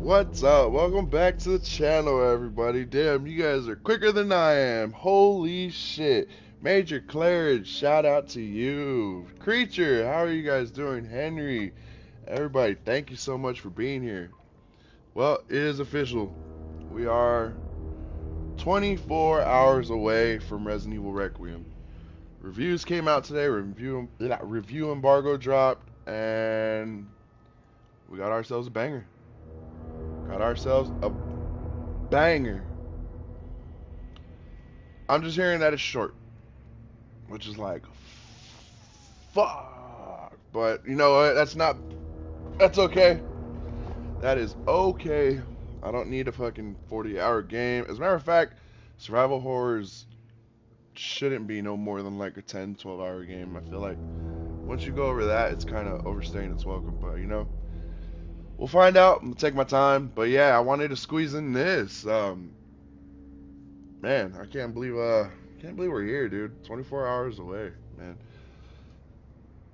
What's up? Welcome back to the channel, everybody. Damn, you guys are quicker than I am. Holy shit. Major Clarence, shout out to you. Creature, how are you guys doing? Henry, everybody, thank you so much for being here. Well, it is official. We are 24 hours away from Resident Evil Requiem. Reviews came out today, review embargo dropped, and we got ourselves a banger. Got ourselves a banger. I'm just hearing that it's short, which is like, fuck. But you know what? That's okay. That is okay. I don't need a fucking 40-hour game. As a matter of fact, survival horrors shouldn't be no more than like a 10, 12-hour game. I feel like once you go over that, it's kind of overstaying its welcome. But you know, we'll find out. I'm gonna take my time. But yeah, I wanted to squeeze in this. Man, I can't believe we're here, dude. 24 hours away, man.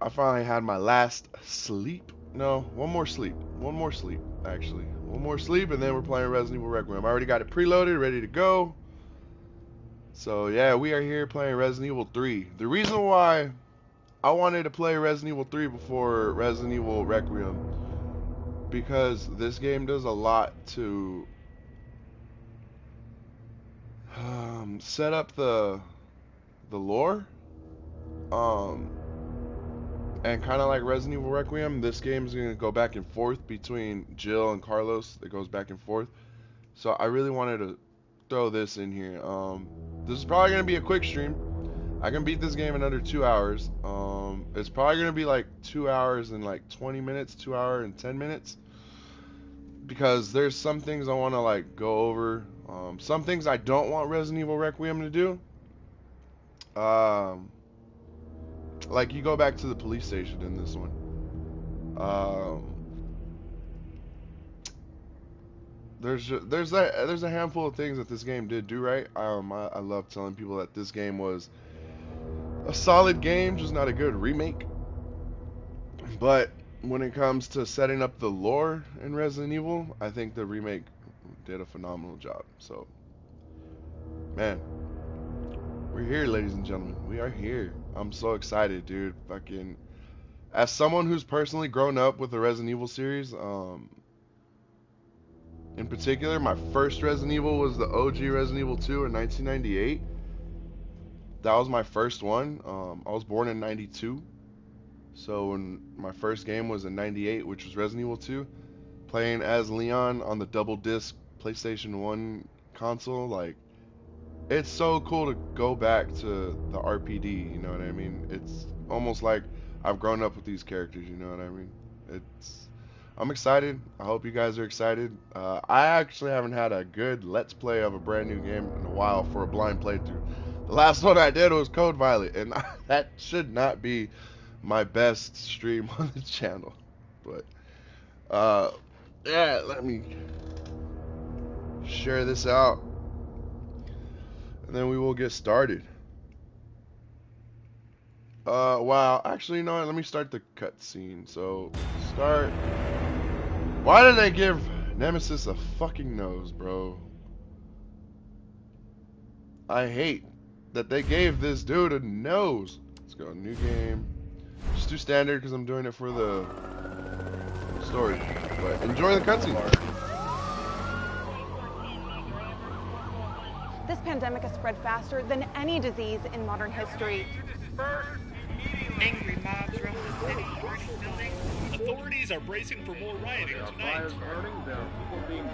I finally had my last sleep. No, one more sleep. One more sleep, actually. One more sleep, and then we're playing Resident Evil Requiem. I already got it preloaded, ready to go. So yeah, we are here playing Resident Evil 3. The reason why I wanted to play Resident Evil 3 before Resident Evil Requiem, because this game does a lot to set up the lore. And kind of like Resident Evil Requiem, this game is going to go back and forth between Jill and Carlos. It goes back and forth. So I really wanted to throw this in here. This is probably going to be a quick stream. I can beat this game in under 2 hours. It's probably going to be like 2 hours and like 20 minutes, 2 hours and 10 minutes. Because there's some things I want to like go over. Some things I don't want Resident Evil Requiem to do. Like you go back to the police station in this one. There's a handful of things that this game did do right. I love telling people that this game was a solid game, just not a good remake. But when it comes to setting up the lore in Resident Evil, I think the remake did a phenomenal job. So, man, we're here, ladies and gentlemen. We are here. I'm so excited, dude. Fucking, as someone who's personally grown up with the Resident Evil series, in particular, my first Resident Evil was the OG Resident Evil 2 in 1998. That was my first one. I was born in 92. So when my first game was in 98, which was Resident Evil 2, playing as Leon on the double disc PlayStation 1 console, like, it's so cool to go back to the RPD, you know what I mean? It's almost like I've grown up with these characters, you know what I mean? I'm excited. I hope you guys are excited. I actually haven't had a good Let's Play of a brand new game in a while for a blind playthrough. The last one I did was Code Violet, and that should not be my best stream on the channel. But, yeah, let me share this out, and then we will get started. Wow, actually, you know what? Let me start the cutscene. So, start. Why did they give Nemesis a fucking nose, bro? I hate that they gave this dude a nose. Let's go, new game. Just do standard because I'm doing it for the story. But enjoy the cutscene. This pandemic has spread faster than any disease in modern history. Angry mobs around the city, burning buildings. Authorities are bracing for more rioting tonight.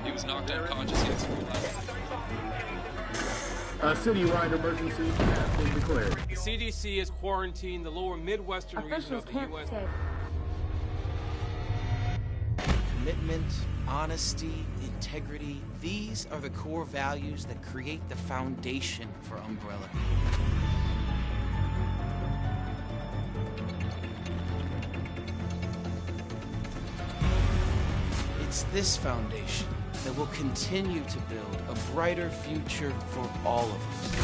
He was knocked unconscious yesterday. A citywide emergency has been declared. The CDC has quarantined the lower Midwestern region of the U.S. Commitment, honesty, integrity, these are the core values that create the foundation for Umbrella. It's this foundation that will continue to build a brighter future for all of us.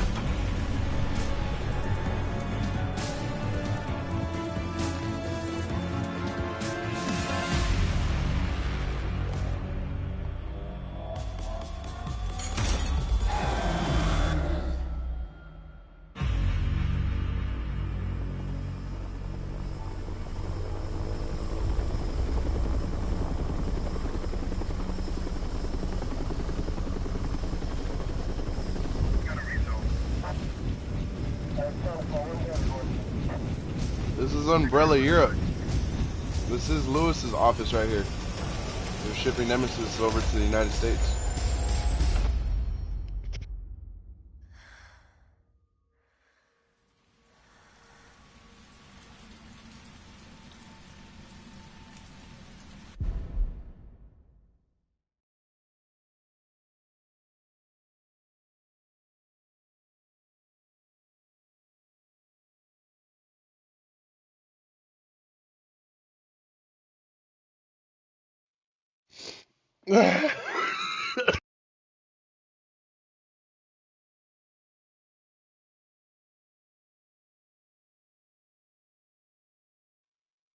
is Umbrella Europe. This is Lewis's office right here. They're shipping Nemesis over to the United States.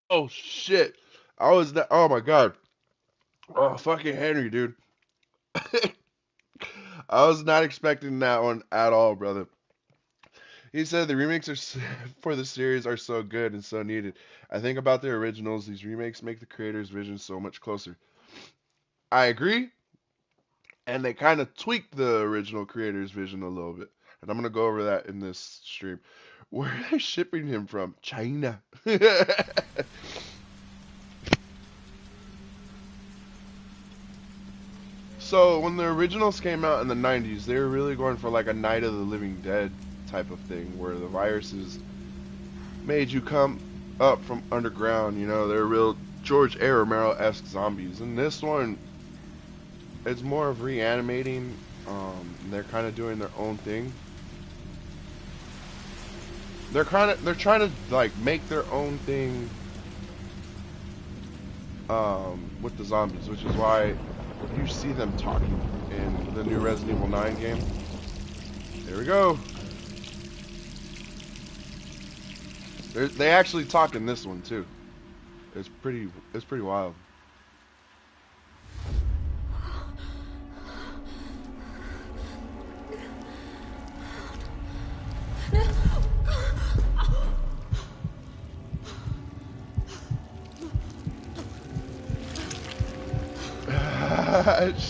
Oh shit! I was that. Oh my god! Oh fucking Henry, dude. I was not expecting that one at all, brother. He said the remakes for the series are so good and so needed. I think about the originals. These remakes make the creator's vision so much closer. I agree, and they kind of tweaked the original creator's vision a little bit. And I'm gonna go over that in this stream. Where are they shipping him from? China. So when the originals came out in the 90s, they were really going for like a Night of the Living Dead type of thing, where the viruses made you come up from underground. You know, they're real George A. Romero-esque zombies. And this one, it's more of reanimating. They're kind of doing their own thing. They're trying to like make their own thing with the zombies, which is why you see them talking in the new Resident Evil 9 game. There we go. They actually talk in this one too. It's pretty wild.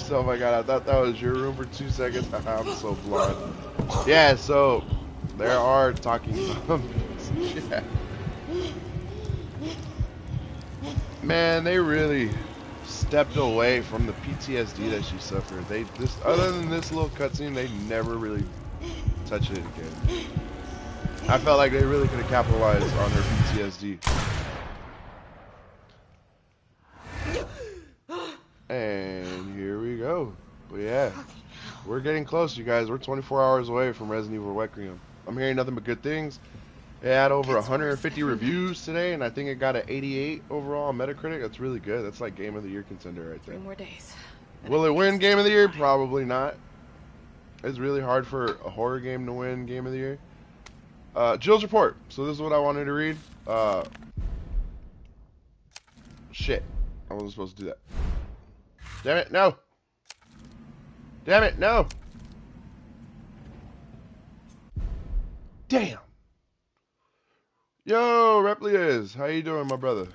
Oh my god, I thought that was your room for 2 seconds. I'm so blind. Yeah, so there are talking zombies. Yeah. Man, they really stepped away from the PTSD that she suffered. Other than this little cutscene, they never really touched it again. I felt like they really could have capitalized on her PTSD. And here we go. But yeah, we're getting close, you guys. We're 24 hours away from Resident Evil Requiem. I'm hearing nothing but good things. It had over 150 reviews today, and I think it got an 88 overall on Metacritic. That's really good. That's like Game of the Year contender right there. 3 more days. Will it win Game of the Year? Probably not. It's really hard for a horror game to win Game of the Year. Jill's report. So this is what I wanted to read. Shit. I wasn't supposed to do that. Damn it, no. Damn it, no. Damn. Yo, Replias. How you doing, my brother?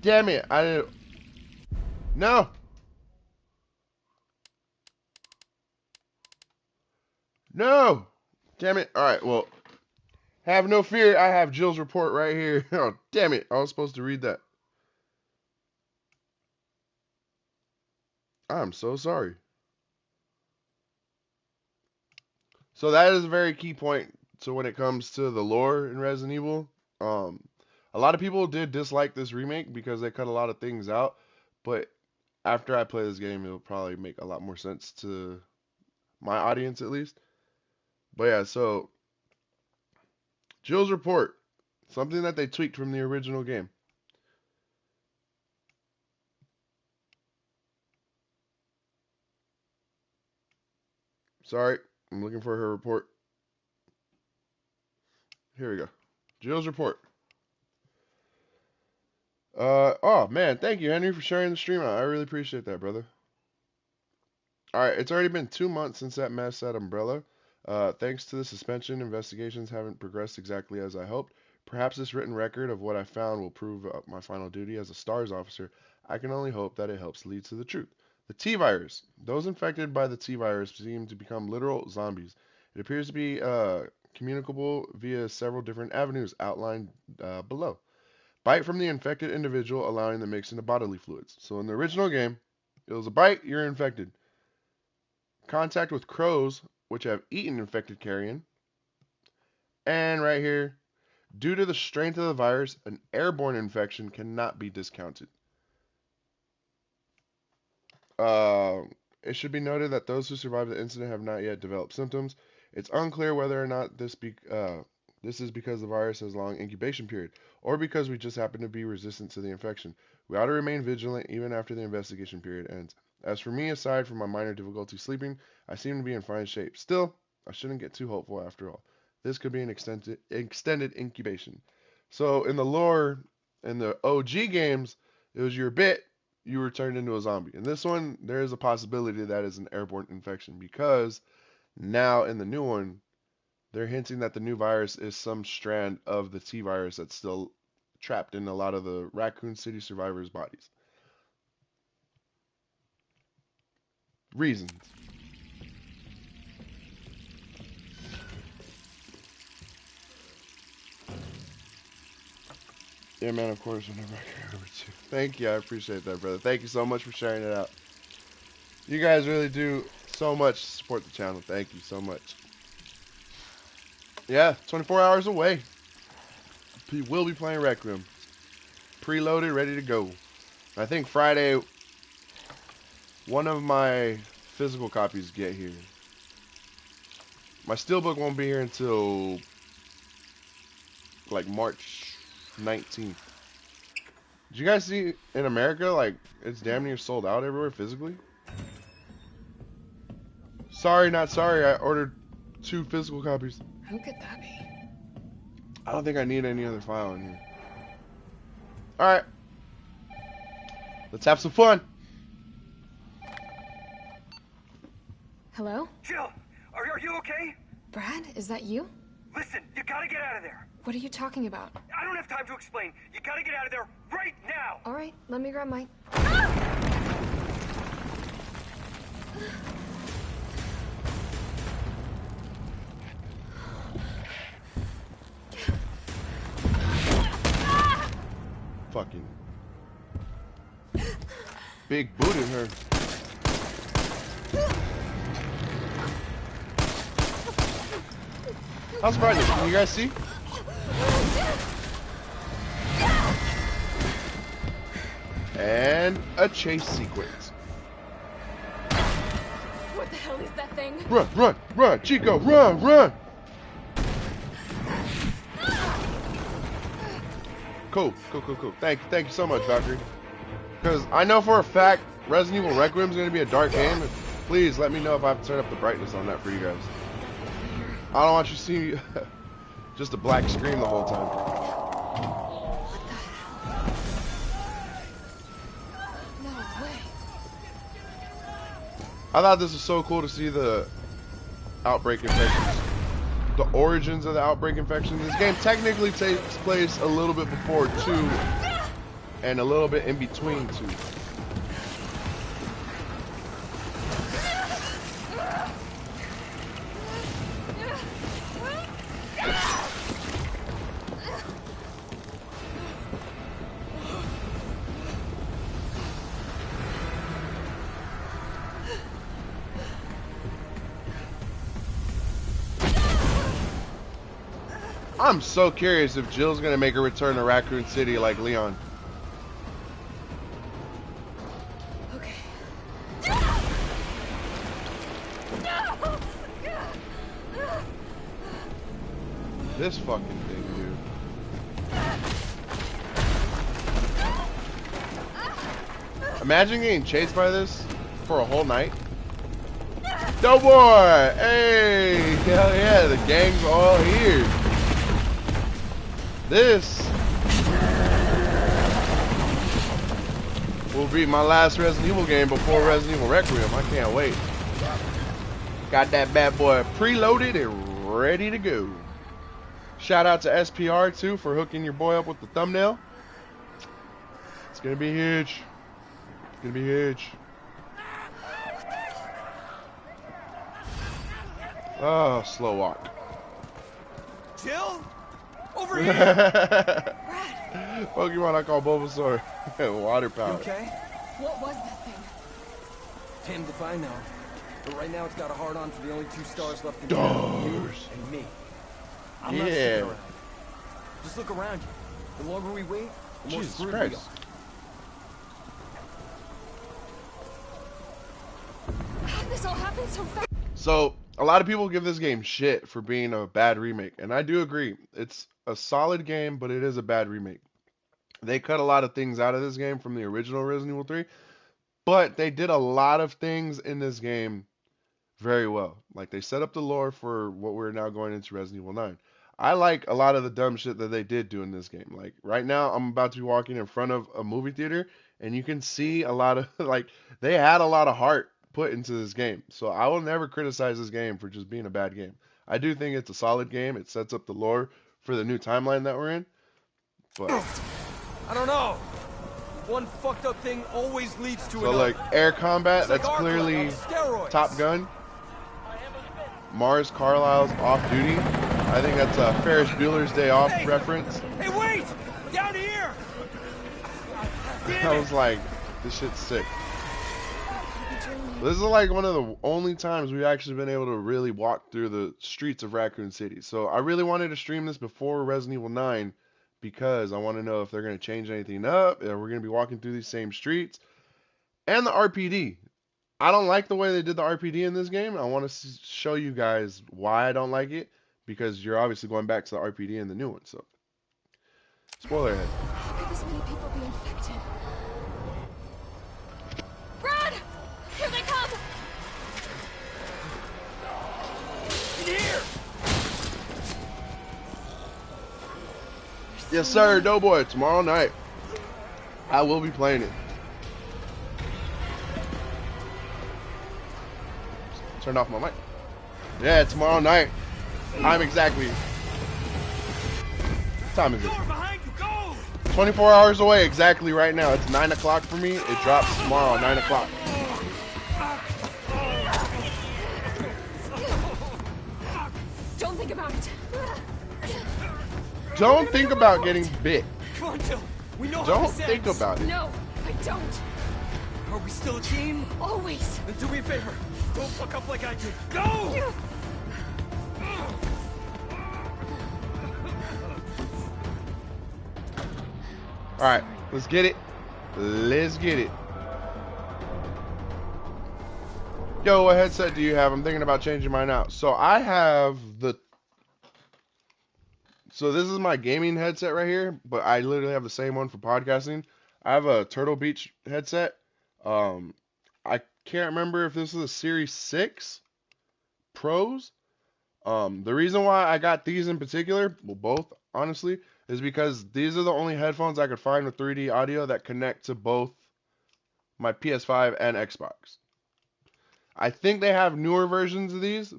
Damn it, I didn't... No. No. Damn it. Alright, well... Have no fear, I have Jill's report right here. Oh, damn it. I was supposed to read that. I'm so sorry. So that is a very key point to when it comes to the lore in Resident Evil. A lot of people did dislike this remake because they cut a lot of things out, but after I play this game, it'll probably make a lot more sense to my audience at least. But yeah, so Jill's report, something that they tweaked from the original game. Sorry, I'm looking for her report. Here we go. Jill's report. Oh man, thank you, Henry, for sharing the stream out. I really appreciate that, brother. Alright, it's already been 2 months since that mess at Umbrella. Thanks to the suspension, investigations haven't progressed exactly as I hoped. Perhaps this written record of what I found will prove up my final duty as a STARS officer. I can only hope that it helps lead to the truth. The T-virus. Those infected by the T-virus seem to become literal zombies. It appears to be communicable via several different avenues outlined below. Bite from the infected individual, allowing the mixing of bodily fluids. So in the original game, it was a bite, you're infected. Contact with crows, which have eaten infected carrion. And right here, due to the strength of the virus, an airborne infection cannot be discounted. It should be noted that those who survived the incident have not yet developed symptoms. It's unclear whether or not this is because the virus has a long incubation period, or because we just happen to be resistant to the infection. We ought to remain vigilant even after the investigation period ends. As for me, aside from my minor difficulty sleeping, I seem to be in fine shape. Still, I shouldn't get too hopeful after all. This could be an extended incubation. So in the lore, in the OG games, it was your bit, you were turned into a zombie. In this one, there is a possibility that is an airborne infection, because now in the new one, they're hinting that the new virus is some strand of the T virus that's still trapped in a lot of the Raccoon City survivors' bodies. Reasons. Yeah, man, of course, whenever I can over to. Thank you, I appreciate that, brother. Thank you so much for sharing it out. You guys really do so much to support the channel. Thank you so much. Yeah, 24 hours away. We'll be playing Requiem. Preloaded, ready to go. I think Friday, one of my physical copies get here. My steelbook won't be here until like March 19th. Did you guys see in America, like, it's damn near sold out everywhere physically? Sorry, not sorry. I ordered 2 physical copies. Who could that be? I don't think I need any other file in here. Alright. Let's have some fun. Hello? Jill, are you okay? Brad, is that you? Listen, you gotta get out of there. What are you talking about? I don't have time to explain. You gotta get out of there right now. All right, let me grab my... Fucking big boot in her. How's brightness? Can you guys see? And a chase sequence. What the hell is that thing? Run, run, run, Chico, run, run. Cool. Thank you so much, Valkyrie. Because I know for a fact Resident Evil Requiem is going to be a dark game. Please let me know if I have to turn up the brightness on that for you guys. I don't want you to see just a black screen the whole time. No way. I thought this was so cool to see the outbreak infections. The origins of the outbreak infections. This game technically takes place a little bit before 2 and a little bit in between 2. I'm so curious if Jill's gonna make a return to Raccoon City like Leon. Okay. This fucking thing, dude. Imagine getting chased by this for a whole night. Doughboy! Hey! Hell yeah, the gang's all here. This will be my last Resident Evil game before Resident Evil Requiem. I can't wait. Got that bad boy preloaded and ready to go. Shout out to SPR too for hooking your boy up with the thumbnail. It's gonna be huge. It's gonna be huge. Oh, slow walk. Jill? Over here! Pokemon I call Bulbasaur. Water You power. okay? What was that thing? Damned if I know. But right now it's got a hard on for the only two stars left in town. You Stars. and me. I'm not Yeah. sticking around. Just look around you. The longer we wait, the more Jesus screwed we Christ. are. How did this all happen so fast? So, a lot of people give this game shit for being a bad remake, and I do agree. It's a solid game, but it is a bad remake. They cut a lot of things out of this game from the original Resident Evil 3, but they did a lot of things in this game very well. Like, they set up the lore for what we're now going into Resident Evil 9. I like a lot of the dumb shit that they did do in this game. Like, right now, I'm about to be walking in front of a movie theater, and you can see a lot of, like, they had a lot of heart put into this game. So I will never criticize this game for just being a bad game. I do think it's a solid game. It sets up the lore for the new timeline that we're in. But I don't know. One fucked up thing always leads to so another. like air combat, It's like that's Arclight clearly on steroids. Top Gun. Mars Carlisle's Off Duty. I think that's a Ferris Bueller's Day Off Hey! reference. Hey, wait! Down here! I was like, this shit's sick. This is like one of the only times we've actually been able to really walk through the streets of Raccoon City. So I really wanted to stream this before Resident Evil 9 because I want to know if they're going to change anything up, and we're going to be walking through these same streets. And the RPD. I don't like the way they did the RPD in this game. I want to show you guys why I don't like it, because you're obviously going back to the RPD in the new one. So, spoiler ahead. How could this many people be infected? Brad! Here they come! Here! Yes, sir, Doughboy. Tomorrow night, I will be playing it. Turned off my mic. Yeah, tomorrow night. I'm exactly. What time is it? Door behind you, go! 24 hours away exactly right now. It's 9 o'clock for me. It drops tomorrow at 9 o'clock. Don't think about it. Don't think about getting bit. Come on, Jill. We know how Don't this think ends. about it. No, I don't. Are we still a team? Always. Then do me a favor. Don't fuck up like I did. Go! Alright, let's get it. Let's get it. Yo, what headset do you have? I'm thinking about changing mine out. So I have the... So this is my gaming headset right here, but I literally have the same one for podcasting. I have a Turtle Beach headset. I can't remember if this is a Series 6 Pros. The reason why I got these in particular, well, both, honestly, is because these are the only headphones I could find with 3D audio that connect to both my PS5 and Xbox. I think they have newer versions of these,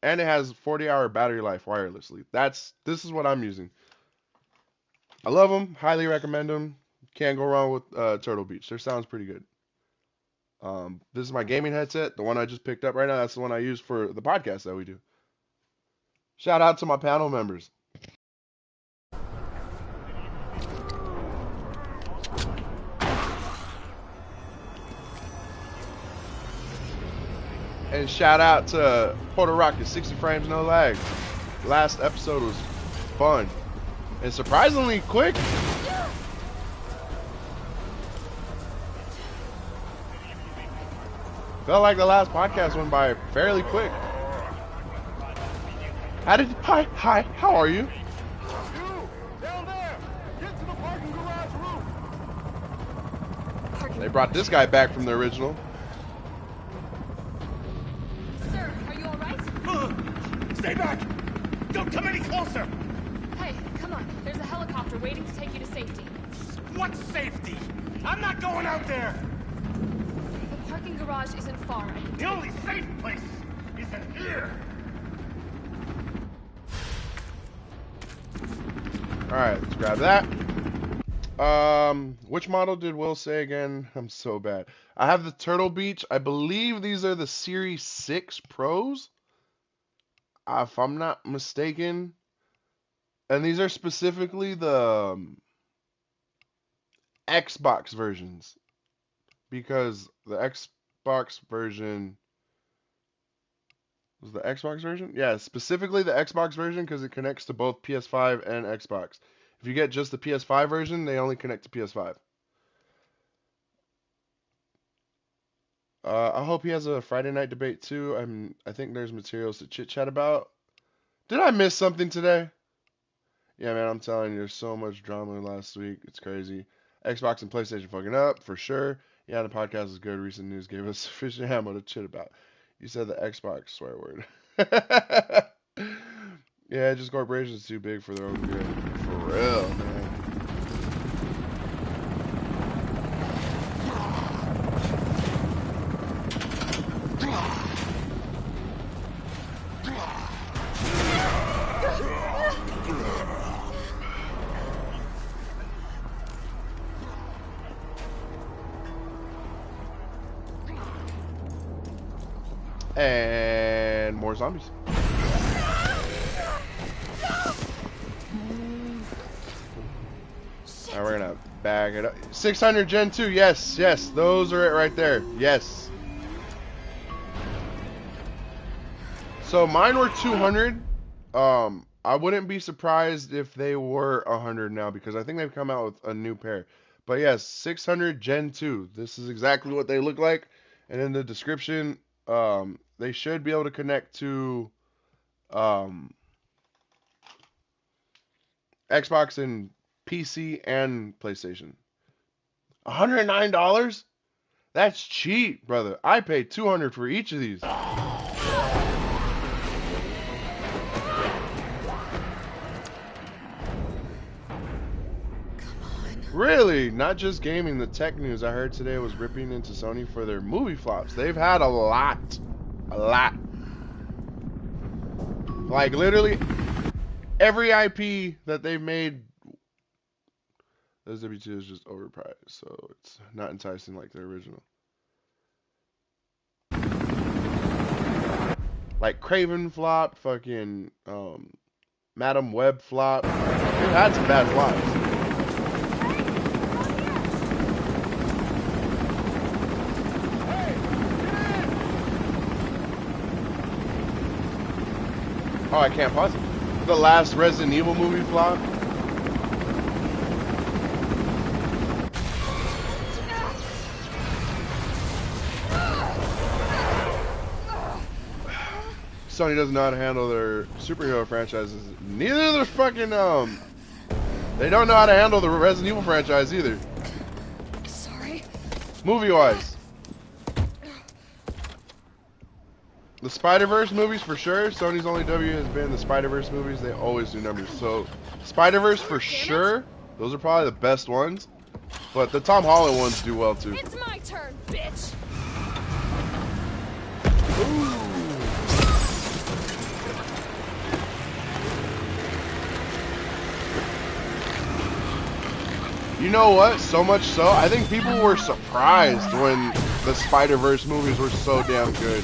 and it has 40-hour battery life wirelessly. This is what I'm using. I love them, highly recommend them. Can't go wrong with Turtle Beach. Their sound's pretty good. This is my gaming headset, the one I just picked up right now. That's the one I use for the podcast that we do. Shout out to my panel members. And shout out to Puerto Rocket, 60 frames, no lag. Last episode was fun and surprisingly quick. Felt like the last podcast went by fairly quick. Hi, how are you? Down there! Get to the parking garage roof! They brought this guy back from the original. Sir, are you alright? Stay back! Don't come any closer! Hey, come on. There's a helicopter waiting to take you to safety. What safety? I'm not going out there! The parking garage isn't far. The only safe place is in here! Alright, let's grab that. Which model did Will say again? I'm so bad. I have the Turtle Beach. I believe these are the Series 6 Pros. If I'm not mistaken. And these are specifically the Xbox versions, because the Xbox version was the Xbox version? Yeah, specifically the Xbox version because it connects to both PS5 and Xbox. If you get just the PS5 version, they only connect to PS5. I hope he has a Friday night debate too. I think there's materials to chit chat about. Did I miss something today? Yeah, man, I'm telling you, there's so much drama last week. It's crazy. Xbox and PlayStation fucking up for sure. Yeah, the podcast is good. Recent news gave us sufficient ammo to chit about. You said the Xbox swear word. Yeah, just corporations too big for their own good. For real, man. And more zombies. Alright, we're gonna bag it up. 600 Gen 2, yes, yes, those are it right there. Yes. So mine were 200. I wouldn't be surprised if they were 100 now because I think they've come out with a new pair. But yes, 600 Gen 2. This is exactly what they look like. And in the description, they should be able to connect to Xbox and PC and PlayStation. $109? That's cheap, brother. I paid 200 for each of these. Really? Not just gaming. The tech news I heard today was ripping into Sony for their movie flops. They've had a lot. A lot. Like, literally, every IP that they've made, SW2 is just overpriced, so it's not enticing like the original. Like, Craven flopped, fucking, Madam Web flopped. They've had some bad flops. Oh, I can't pause it. The last Resident Evil movie flop. Sony doesn't know how to handle their superhero franchises. Neither the fucking they don't know how to handle the Resident Evil franchise either. Sorry. Movie-wise. The Spider-Verse movies for sure. Sony's only W has been the Spider-Verse movies. They always do numbers. So Spider-Verse for sure. Those are probably the best ones. But the Tom Holland ones do well too. It's my turn, bitch. Ooh. You know what? So much so, I think people were surprised when the Spider-Verse movies were so damn good.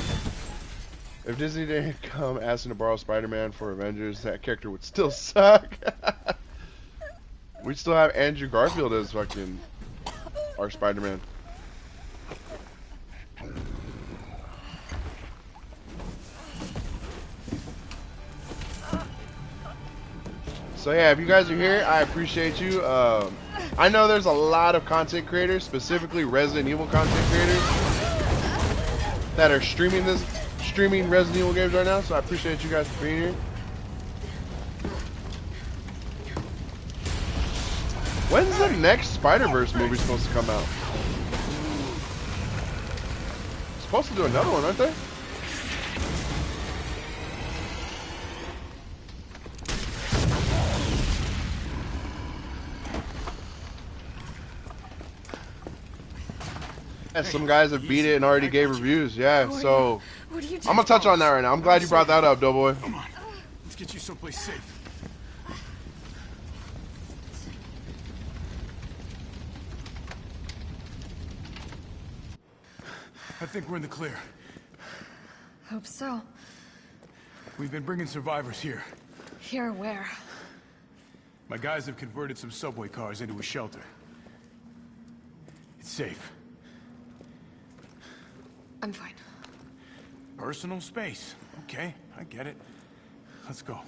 If Disney didn't come asking to borrow Spider-Man for Avengers, that character would still suck. We'd still have Andrew Garfield as fucking our Spider-Man. So yeah, if you guys are here, I appreciate you. I know there's a lot of content creators, specifically Resident Evil content creators, that are streaming Resident Evil games right now, so I appreciate you guys for being here. When's the next Spider-Verse movie supposed to come out? Supposed to do another one, aren't they? Some guys have beat it and already gave reviews. Yeah, so I'm gonna touch on that right now. I'm glad you brought that up, Doughboy. Come on, let's get you someplace safe. I think we're in the clear. Hope so. We've been bringing survivors here. Here where? My guys have converted some subway cars into a shelter. It's safe. I'm fine. Personal space. Okay, I get it. Let's go.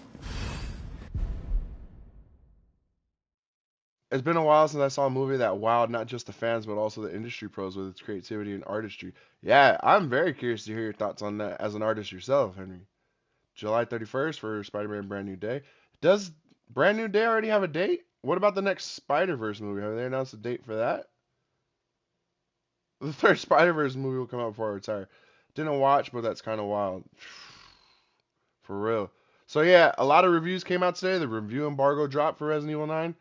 It's been a while since I saw a movie that wowed not just the fans but also the industry pros with its creativity and artistry. Yeah, I'm very curious to hear your thoughts on that as an artist yourself, Henry. July 31st for Spider-Man Brand New Day. Does Brand New Day already have a date? What about the next Spider-Verse movie? Have they announced a date for that? The third Spider-Verse movie will come out before I retire. Didn't watch, but that's kind of wild. For real. So yeah, a lot of reviews came out today. The review embargo dropped for Resident Evil 9.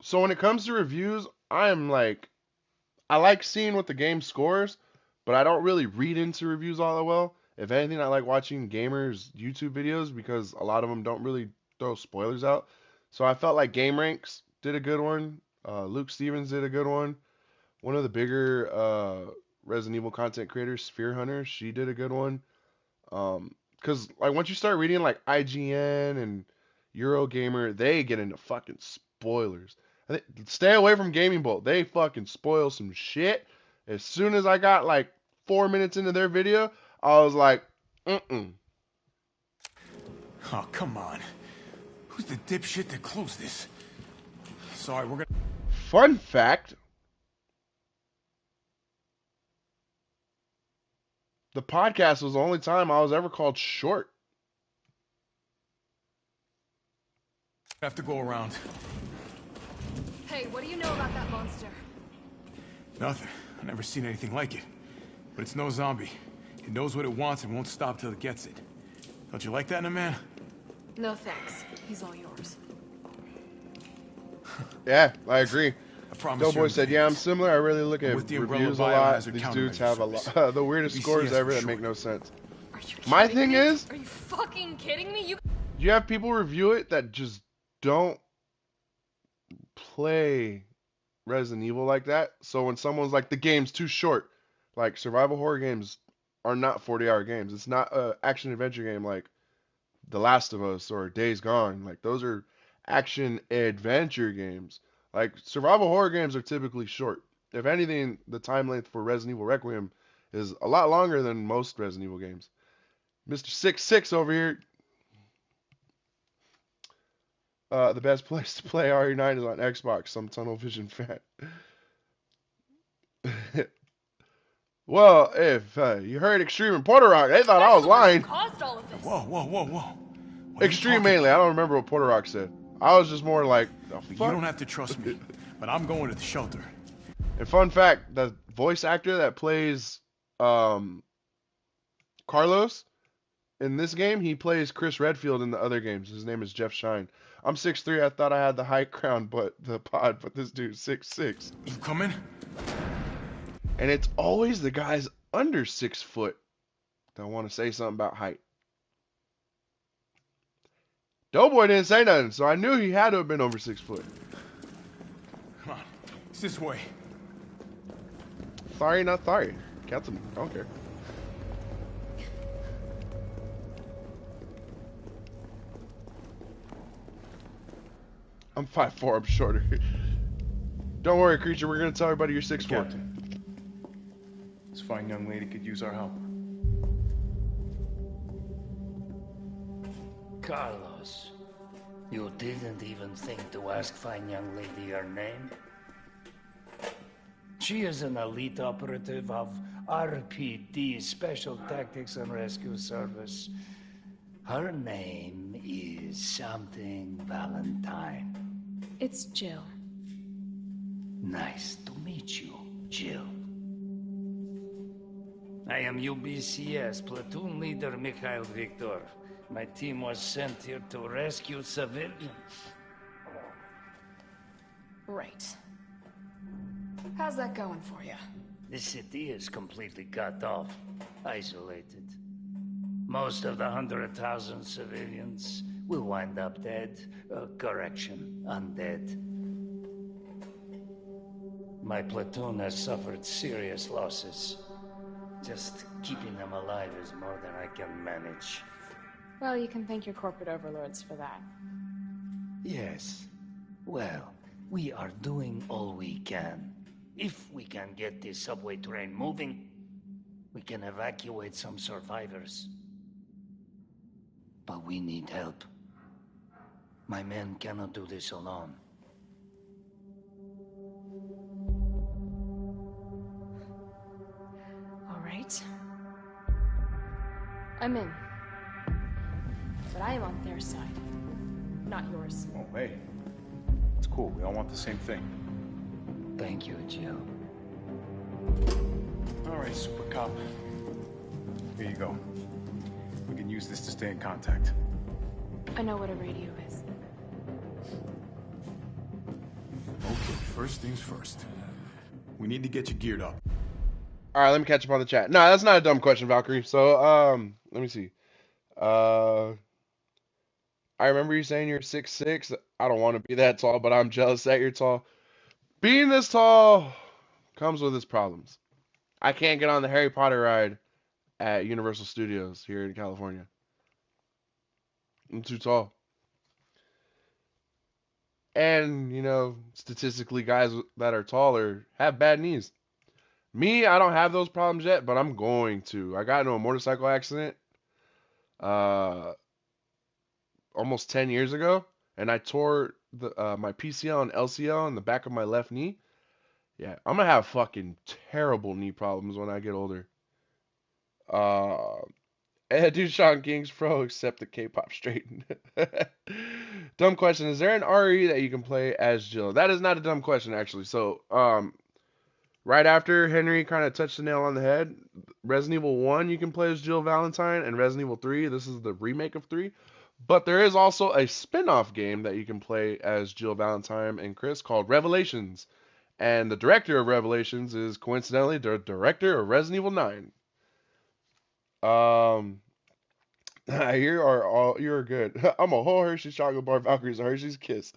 So when it comes to reviews, I like seeing what the game scores, but I don't really read into reviews all that well. If anything, I like watching gamers' YouTube videos because a lot of them don't really throw spoilers out. So I felt like Game Ranks did a good one. Luke Stevens did a good one. One of the bigger Resident Evil content creators, Sphere Hunter, she did a good one. Because like once you start reading like IGN and Eurogamer, they get into fucking spoilers. Stay away from Gaming Bolt. They fucking spoil some shit. As soon as I got like 4 minutes into their video, I was like, mm-mm. Oh, come on. Who's the dipshit that closed this? Sorry, we're gonna... Fun fact. The podcast was the only time I was ever called short. have to go around. Hey, what do you know about that monster? Nothing. I've never seen anything like it. But it's no zombie. It knows what it wants and won't stop till it gets it. Don't you like that in a man? No thanks. He's all yours. Yeah, I agree. I promise Doughboy you said, yeah, I'm similar. I really look at with the Umbrella reviews a lot. Biohazard These Countermeasure dudes have a Service. lot, the weirdest BCS scores for ever that short. make no sense. Are you My kidding thing me? is, Are you fucking kidding me? you have people review it that just don't play Resident Evil like that. So when someone's like, the game's too short, like survival horror games are not 40-hour games. It's not a action adventure game like The Last of Us or Days Gone. Like those are action adventure games. Like survival horror games are typically short. If anything, the time length for Resident Evil Requiem is a lot longer than most Resident Evil games. Mr. 66 over here. The best place to play RE9 is on Xbox. Some tunnel vision fan. Well, if you heard Extreme and Porter Rock, they thought I was lying. Caused all of this. Whoa, whoa, whoa, whoa. What are you Extreme talking mainly. I about? don't remember what Porter Rock said. I was just more like, the You fuck? don't have to trust me, but I'm going to the shelter. And fun fact, the voice actor that plays Carlos in this game, he plays Chris Redfield in the other games. His name is Jeff Shine. I'm 6'3". I thought I had the high crown, but this dude's 6'6". You coming? And it's always the guys under 6 foot that want to say something about height. Doughboy didn't say nothing, so I knew he had to have been over 6 foot. Come on. It's this way. Sorry, not sorry. Cancel me. I don't care. I'm 5'4". I'm shorter. Don't worry, creature. We're gonna tell everybody you're 6'4". Captain, this fine young lady could use our help. Carlos, you didn't even think to ask fine young lady her name? She is an elite operative of RPD, Special Tactics and Rescue Service. Her name is something Valentine. It's Jill. Nice to meet you, Jill. I am UBCS Platoon Leader Mikhail Victor. My team was sent here to rescue civilians. Right. How's that going for you? The city is completely cut off, isolated. Most of the 100,000 civilians will wind up dead. Correction, undead. My platoon has suffered serious losses. Just keeping them alive is more than I can manage. Well, you can thank your corporate overlords for that. Yes. Well, we are doing all we can. If we can get this subway train moving, we can evacuate some survivors. But we need help. My men cannot do this alone. All right. I'm in. But I am on their side, not yours. Oh, hey. It's cool. We all want the same thing. Thank you, Jill. All right, Super Cop. Here you go. We can use this to stay in contact. I know what a radio is. Okay, first things first. We need to get you geared up. All right, let me catch up on the chat. No, that's not a dumb question, Valkyrie. So, let me see. I remember you saying you're 6'6". I don't want to be that tall, but I'm jealous that you're tall. Being this tall comes with its problems. I can't get on the Harry Potter ride at Universal Studios here in California. I'm too tall. And, you know, statistically, guys that are taller have bad knees. Me, I don't have those problems yet, but I'm going to. I got into a motorcycle accident almost 10 years ago, and I tore my PCL and LCL in the back of my left knee. Yeah, I'm gonna have fucking terrible knee problems when I get older. Do Sean King's pro accept the K-pop straight? Dumb question. Is there an RE that you can play as Jill? That is not a dumb question, actually. So, right after Henry kind of touched the nail on the head, Resident Evil 1 you can play as Jill Valentine, and Resident Evil 3, this is the remake of 3. But there is also a spin-off game that you can play as Jill Valentine and Chris called Revelations. And the director of Revelations is coincidentally the director of Resident Evil 9. You're good. I'm a whole Hershey's chocolate bar, Valkyrie's a Hershey's Kiss.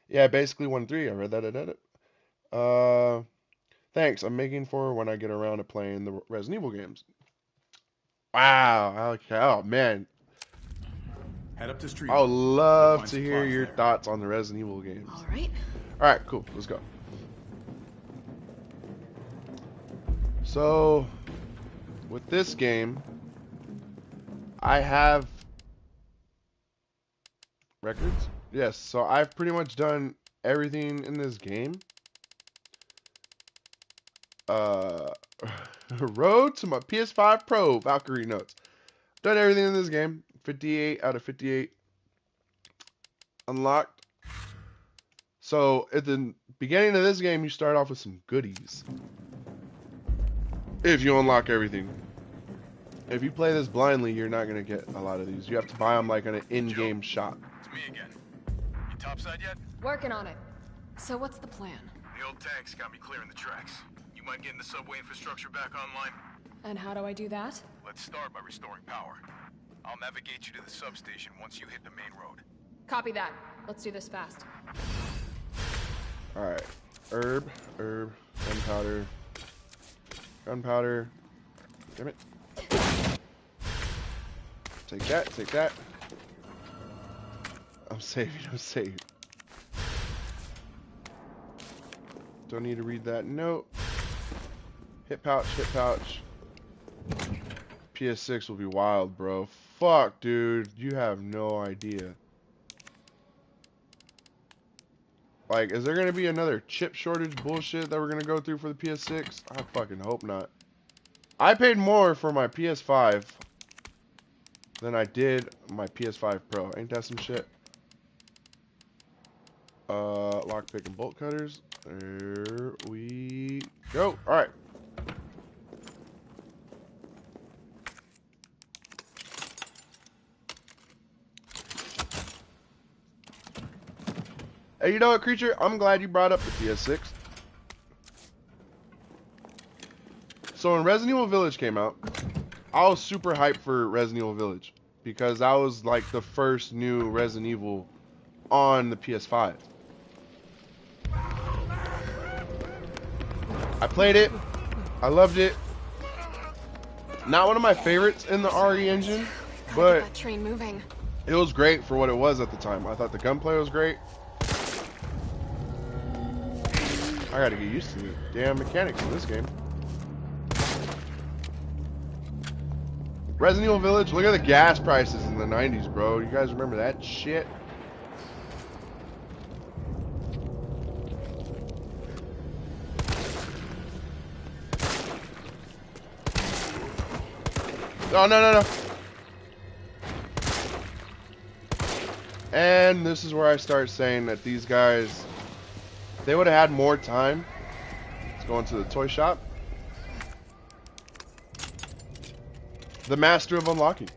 Yeah, basically 1-3. I read that. Thanks. I'm making for when I get around to playing the Resident Evil games. Wow. Okay. Oh man. Head up the street. I would love to hear your thoughts on the Resident Evil games. All right. All right. Cool. Let's go. So, with this game, I have records. Yes. So I've pretty much done everything in this game. Road to my PS5 Pro, Valkyrie notes. Done everything in this game. 58 out of 58 unlocked. So at the beginning of this game, you start off with some goodies. If you unlock everything. If you play this blindly, you're not gonna get a lot of these. You have to buy them like in an in-game shop. It's me again. You topside yet? Working on it. So what's the plan? The old tanks got me clearing the tracks. You mind getting the subway infrastructure back online? And how do I do that? Let's start by restoring power. I'll navigate you to the substation once you hit the main road. Copy that. Let's do this fast. Alright. Herb, gunpowder. Gunpowder. Damn it. Take that. I'm saving. Don't need to read that note. Hit pouch. PS6 will be wild, bro. Fuck, dude. You have no idea. Like, is there gonna be another chip shortage bullshit that we're gonna go through for the PS6? I fucking hope not. I paid more for my PS5 than I did my PS5 Pro. Ain't that some shit? Lockpick and bolt cutters. There we go. Alright. Hey, you know what, Creature? I'm glad you brought up the PS6. So when Resident Evil Village came out, I was super hyped for Resident Evil Village because that was like the first new Resident Evil on the PS5. I played it. I loved it. Not one of my favorites in the RE engine, but that train moving. It was great for what it was at the time. I thought the gunplay was great. I gotta get used to the damn mechanics in this game. Resident Evil Village, look at the gas prices in the 90s, bro. You guys remember that shit? Oh, no. And this is where I start saying that these guys, they would have had more time. Let's go into the toy shop. The master of unlocking.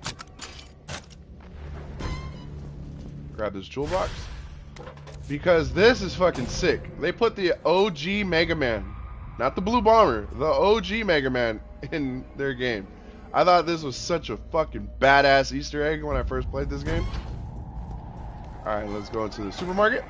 Grab this jewel box. Because this is fucking sick. They put the OG Mega Man, not the Blue Bomber, the OG Mega Man in their game. I thought this was such a fucking badass Easter egg when I first played this game. Alright, let's go into the supermarket.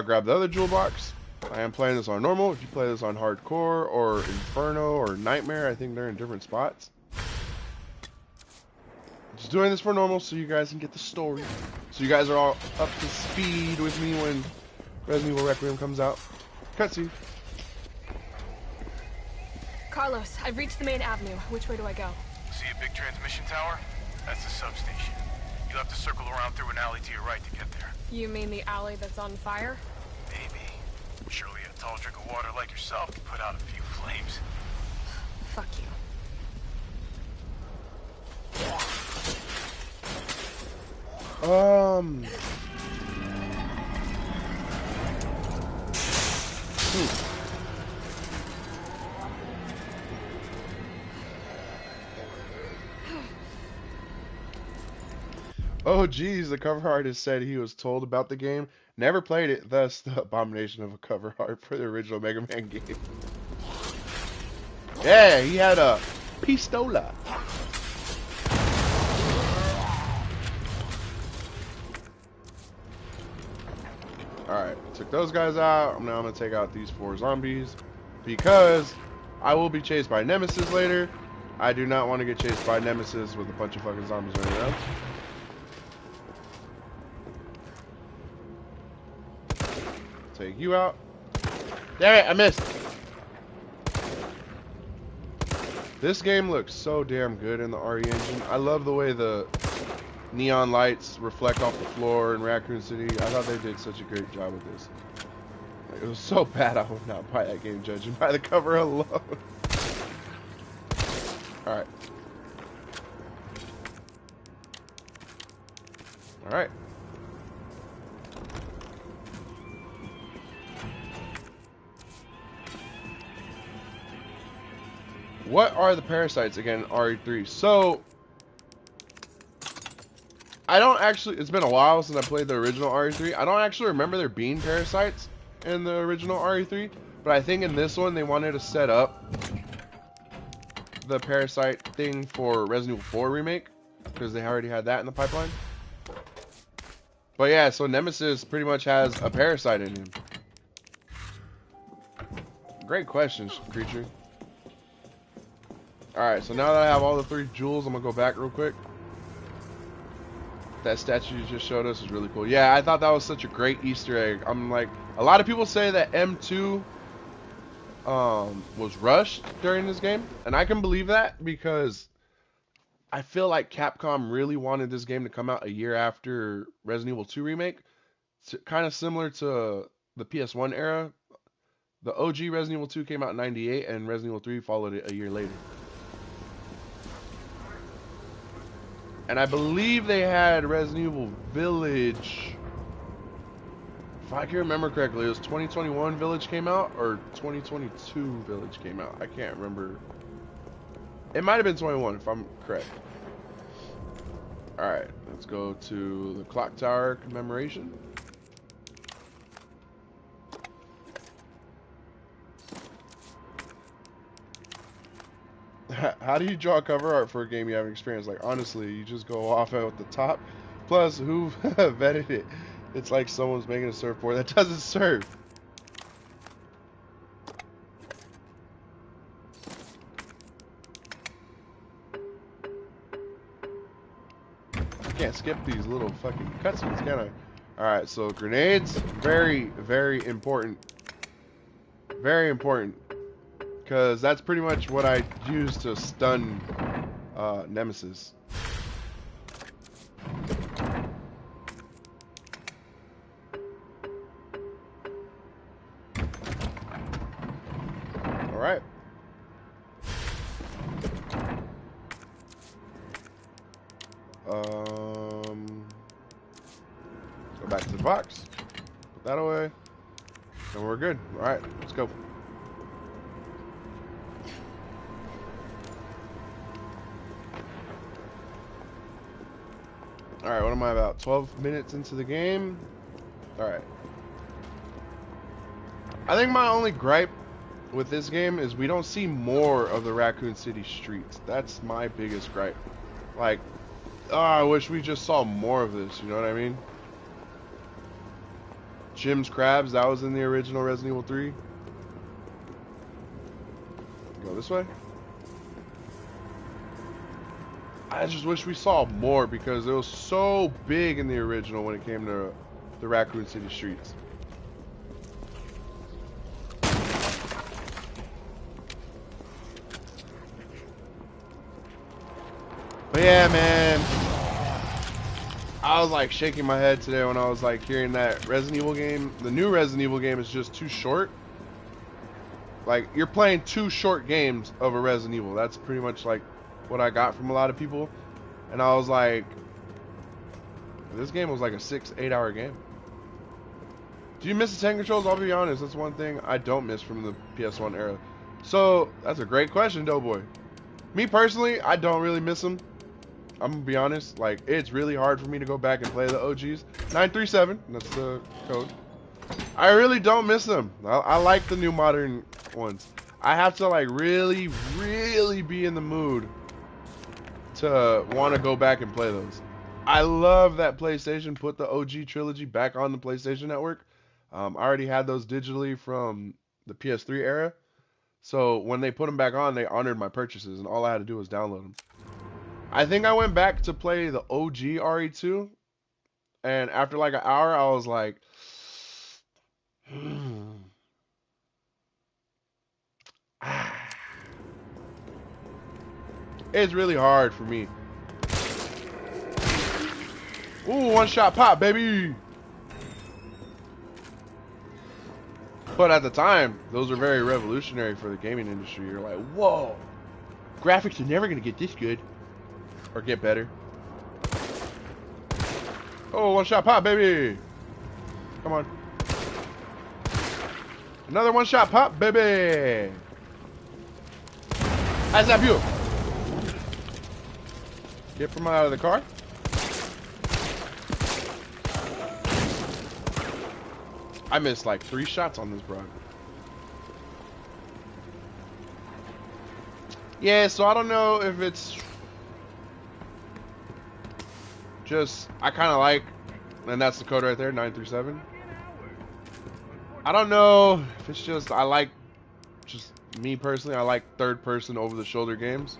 Grab the other jewel box. I am playing this on normal. If you play this on hardcore or inferno or nightmare, I think they're in different spots. Just doing this for normal so you guys can get the story. So you guys are all up to speed with me when Resident Evil Requiem comes out. Cutscene. Carlos, I've reached the main avenue. Which way do I go? See a big transmission tower? That's the substation. You'll have to circle around through an alley to your right to get there. You mean the alley that's on fire? Maybe. Surely a tall drink of water like yourself can put out a few flames. Fuck you. Oh geez, the cover artist said he was told about the game, never played it, thus the abomination of a cover art for the original Mega Man game. Yeah, he had a pistola. Alright, took those guys out. Now I'm going to take out these 4 zombies because I will be chased by Nemesis later. I do not want to get chased by Nemesis with a bunch of fucking zombies running around. Take you out. Damn it, I missed. This game looks so damn good in the RE engine. I love the way the neon lights reflect off the floor in Raccoon City. I thought they did such a great job with this. Like, it was so bad I would not buy that game judging by the cover alone. Alright. Alright. What are the parasites again in RE3? So, I don't actually, it's been a while since I played the original RE3. I don't actually remember there being parasites in the original RE3, but I think in this one they wanted to set up the parasite thing for Resident Evil 4 Remake, because they already had that in the pipeline. But yeah, so Nemesis pretty much has a parasite in him. Great question, creature. Alright, so now that I have all the 3 jewels, I'm gonna go back real quick. That statue you just showed us is really cool. Yeah, I thought that was such a great Easter egg. I'm like, a lot of people say that M2 was rushed during this game, and I can believe that because I feel like Capcom really wanted this game to come out a year after Resident Evil 2 Remake. It's kind of similar to the PS1 era. The OG Resident Evil 2 came out in '98, and Resident Evil 3 followed it a year later. And I believe they had Resident Evil Village. If I can remember correctly, it was 2021 Village came out or 2022 Village came out. I can't remember. It might have been 21 if I'm correct. Alright, let's go to the Clock Tower commemoration. How do you draw cover art for a game you haven't experienced? Like, honestly, you just go off at the top. Plus, who vetted it? It's like someone's making a surfboard that doesn't surf. can't skip these little fucking cutscenes, can I? Alright, so grenades, very, very important. Very important. Because that's pretty much what I use to stun Nemesis. Alright. Go back to the box. Put that away. And we're good. Alright, let's go. Alright, what am I about? 12 minutes into the game? Alright. I think my only gripe with this game is we don't see more of the Raccoon City streets. That's my biggest gripe. Like, oh, I wish we just saw more of this, you know what I mean? Jim's Crabs, that was in the original Resident Evil 3. Go this way. I just wish we saw more because it was so big in the original when it came to the Raccoon City streets. But yeah, man, I was like shaking my head today when I was like hearing that Resident Evil game, the new Resident Evil game is just too short. Like, you're playing 2 short games of a Resident Evil. That's pretty much like what I got from a lot of people. And I was like, this game was like a 6-8 hour game. Do you miss the tank controls? I'll be honest, that's one thing I don't miss from the PS1 era. So, that's a great question, Doughboy. Me personally, I don't really miss them. I'm gonna be honest, like, it's really hard for me to go back and play the OGs. 937, that's the code. I really don't miss them. I like the new modern ones. I have to like really, really be in the mood to want to go back and play those. I love that PlayStation put the OG trilogy back on the PlayStation Network. I already had those digitally from the PS3 era. So when they put them back on, they honored my purchases, and all I had to do was download them. I think I went back to play the OG RE2, and after like an hour, I was like, it's really hard for me. Ooh, one shot pop, baby. But at the time, those were very revolutionary for the gaming industry. You're like, whoa, graphics are never gonna get this good or get better. Oh, one shot pop, baby. Come on. Another one shot pop, baby. How's that view? Get from out of the car. I missed like 3 shots on this broad. Yeah, so I don't know if it's just, I kind of like, and that's the code right there, 937. I don't know if it's just, I like, just me personally, I like third person over the shoulder games.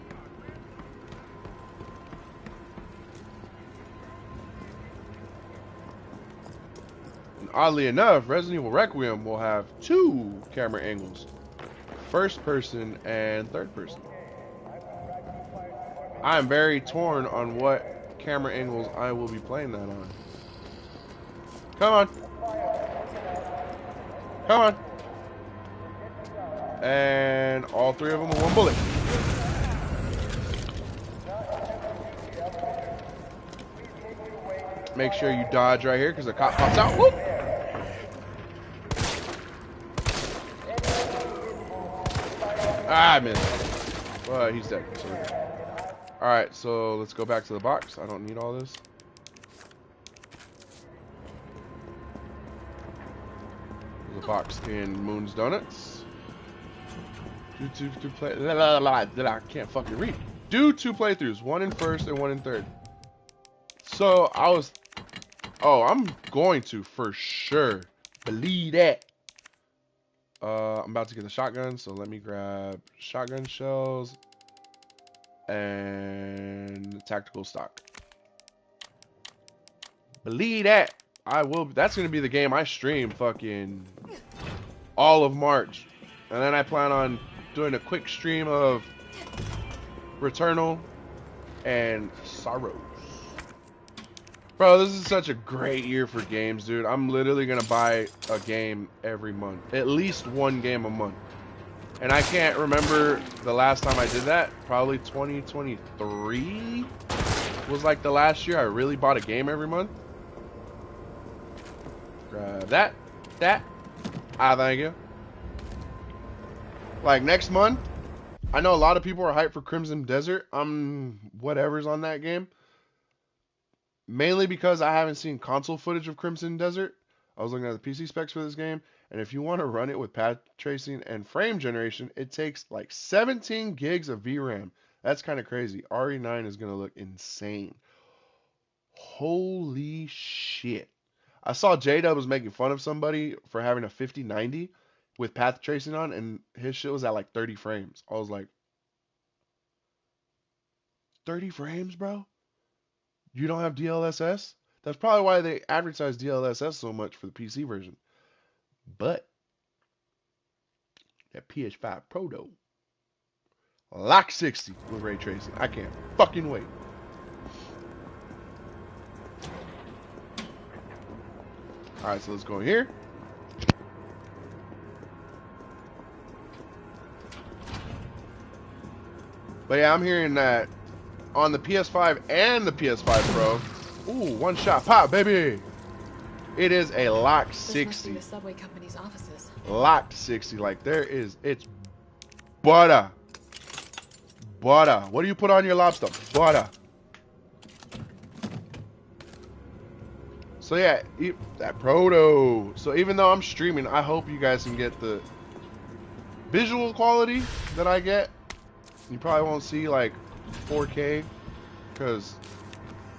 And oddly enough, Resident Evil Requiem will have 2 camera angles. First person and third person. I am very torn on what camera angles I will be playing that on. Come on. Come on. And all 3 of them with 1 bullet. Make sure you dodge right here because the cop pops out. Whoop. Ah, I missed. Well, he's dead. Alright, so let's go back to the box. I don't need all this. There's a box in Moon's Donuts. I can't fucking read. Do 2 playthroughs. 1 in first and 1 in third. So I was... Oh, I'm going to for sure. Believe that. I'm about to get the shotgun, so let me grab shotgun shells and tactical stock. Believe that. I will. That's gonna be the game I stream fucking all of March, and then I plan on doing a quick stream of Returnal and Sorrows. Bro, this is such a great year for games, dude. I'm literally gonna buy a game every month, at least one game a month. And I can't remember the last time I did that. Probably 2023 was like the last year I really bought a game every month. Grab that. Thank you. Like next month, I know a lot of people are hyped for Crimson Desert. I'm whatever's on that game. Mainly because I haven't seen console footage of Crimson Desert. I was looking at the PC specs for this game, and if you want to run it with path tracing and frame generation, it takes like 17 gigs of VRAM. That's kind of crazy. RE9 is going to look insane. Holy shit. I saw J-Dub was making fun of somebody for having a 5090 with path tracing on, and his shit was at like 30 frames. I was like, 30 frames, bro? You don't have DLSS? That's probably why they advertise DLSS so much for the PC version. But that PS5 Pro though, lock 60 with ray tracing. I can't fucking wait. Alright, so let's go here. But yeah, I'm hearing that on the PS5 and the PS5 Pro. Ooh, one shot pop, baby. It is a lock 60. This must be the subway company's offices. Locked 60. Like there is, it's butter. Butter. What do you put on your lobster? Butter. So yeah, that proto. So even though I'm streaming, I hope you guys can get the visual quality that I get. You probably won't see like 4K because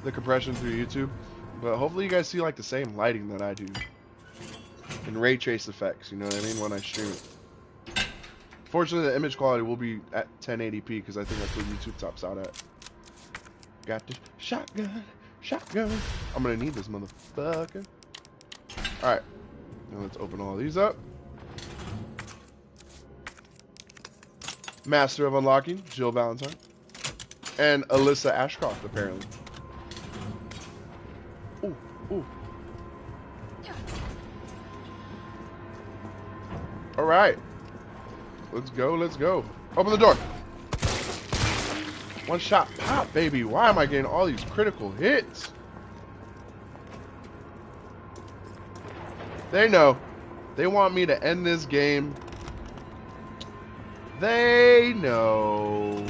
the compression through YouTube, but hopefully you guys see like the same lighting that I do and ray trace effects, you know what I mean, when I stream it. Fortunately, the image quality will be at 1080p because I think that's what YouTube tops out at. Got this shotgun. I'm gonna need this motherfucker. Alright, now let's open all these up. Master of Unlocking, Jill Valentine. And Alyssa Ashcroft, apparently. Ooh. Alright. Let's go. Open the door. One shot pop, baby. Why am I getting all these critical hits? They know. They want me to end this game. They know.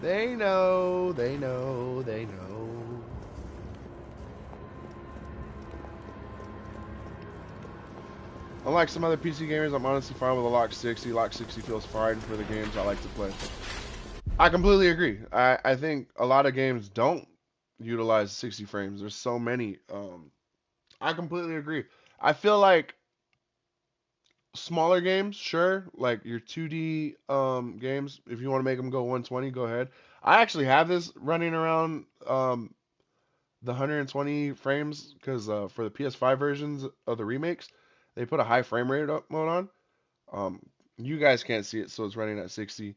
They know. Unlike some other PC gamers, I'm honestly fine with a lock 60. Lock 60 feels fine for the games I like to play. I completely agree. I think a lot of games don't utilize 60 frames. There's so many. I completely agree. I feel like smaller games, sure, like your 2D games, if you want to make them go 120, go ahead. I actually have this running around the 120 frames because for the PS5 versions of the remakes, they put a high frame rate mode on. You guys can't see it, so it's running at 60.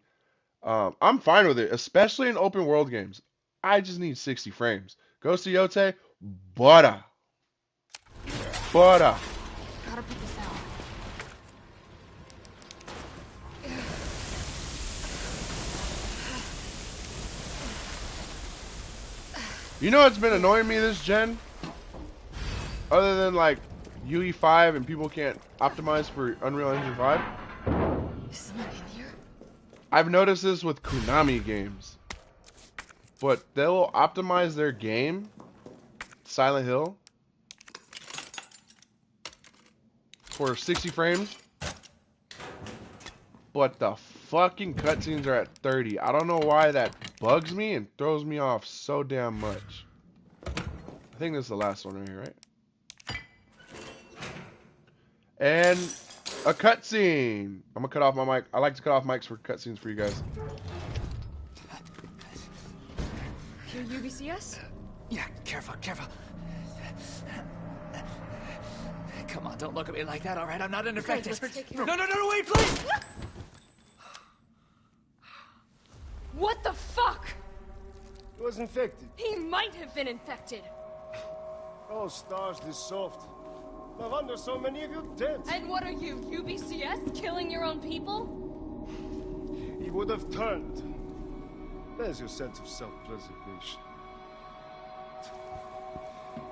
I'm fine with it, especially in open world games. I just need 60 frames. Ghost of Yote, butter. Gotta put this out. You know what's been annoying me this gen? Other than like UE5 and people can't optimize for Unreal Engine 5. Is someone in here? I've noticed this with Konami games. But they'll optimize their game, Silent Hill, for 60 frames. But the fucking cutscenes are at 30. I don't know why that bugs me and throws me off so damn much. I think this is the last one right here, right? And a cutscene. I'm gonna cut off my mic. I like to cut off mics for cutscenes for you guys. Here, UBCS? Yeah, careful. Come on, don't look at me like that, all right? I'm not an infected. Let's take care No, of no, no, no, wait, please! What the fuck? He was infected. He might have been infected. Oh, stars, this soft. No wonder so many of you dead. And what are you, UBCS? Killing your own people? He would have turned. There's your sense of self-preservation.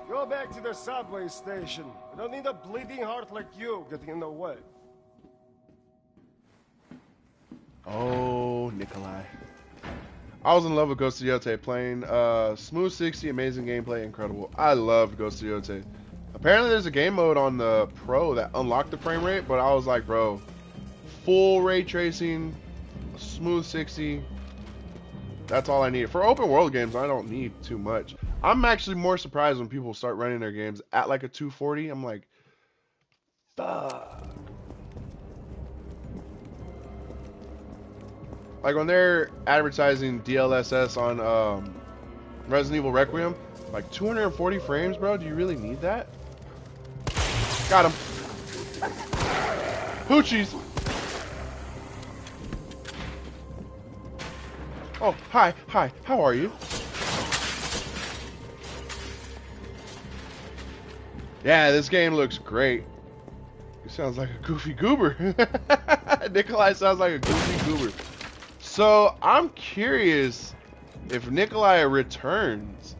Go back to the subway station. We don't need a bleeding heart like you getting in the way. Oh, Nikolai. I was in love with Ghost of Yotei playing smooth 60, amazing gameplay, incredible. I loved Ghost of Yotei. Apparently there's a game mode on the Pro that unlocked the frame rate, but I was like, bro, full ray tracing, smooth 60, that's all I need. For open world games, I don't need too much. I'm actually more surprised when people start running their games at like a 240. I'm like, fuck. Like when they're advertising DLSS on Resident Evil Requiem, like 240 frames, bro, do you really need that? Got him. Hoochies. Oh, hi, how are you? Yeah, this game looks great. It sounds like a goofy goober. Nikolai sounds like a goofy goober. So, I'm curious if Nikolai returns.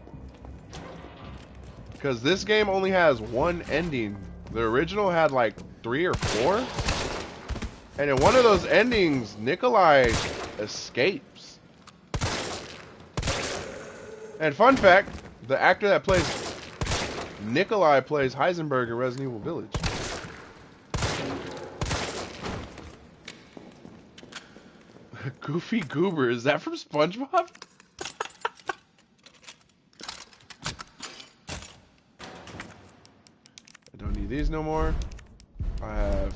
Because this game only has one ending. The original had like 3 or 4. And in one of those endings, Nikolai escapes. And fun fact, the actor that plays Nikolai plays Heisenberg in Resident Evil Village. Goofy Goober, is that from SpongeBob? I don't need these no more. I have...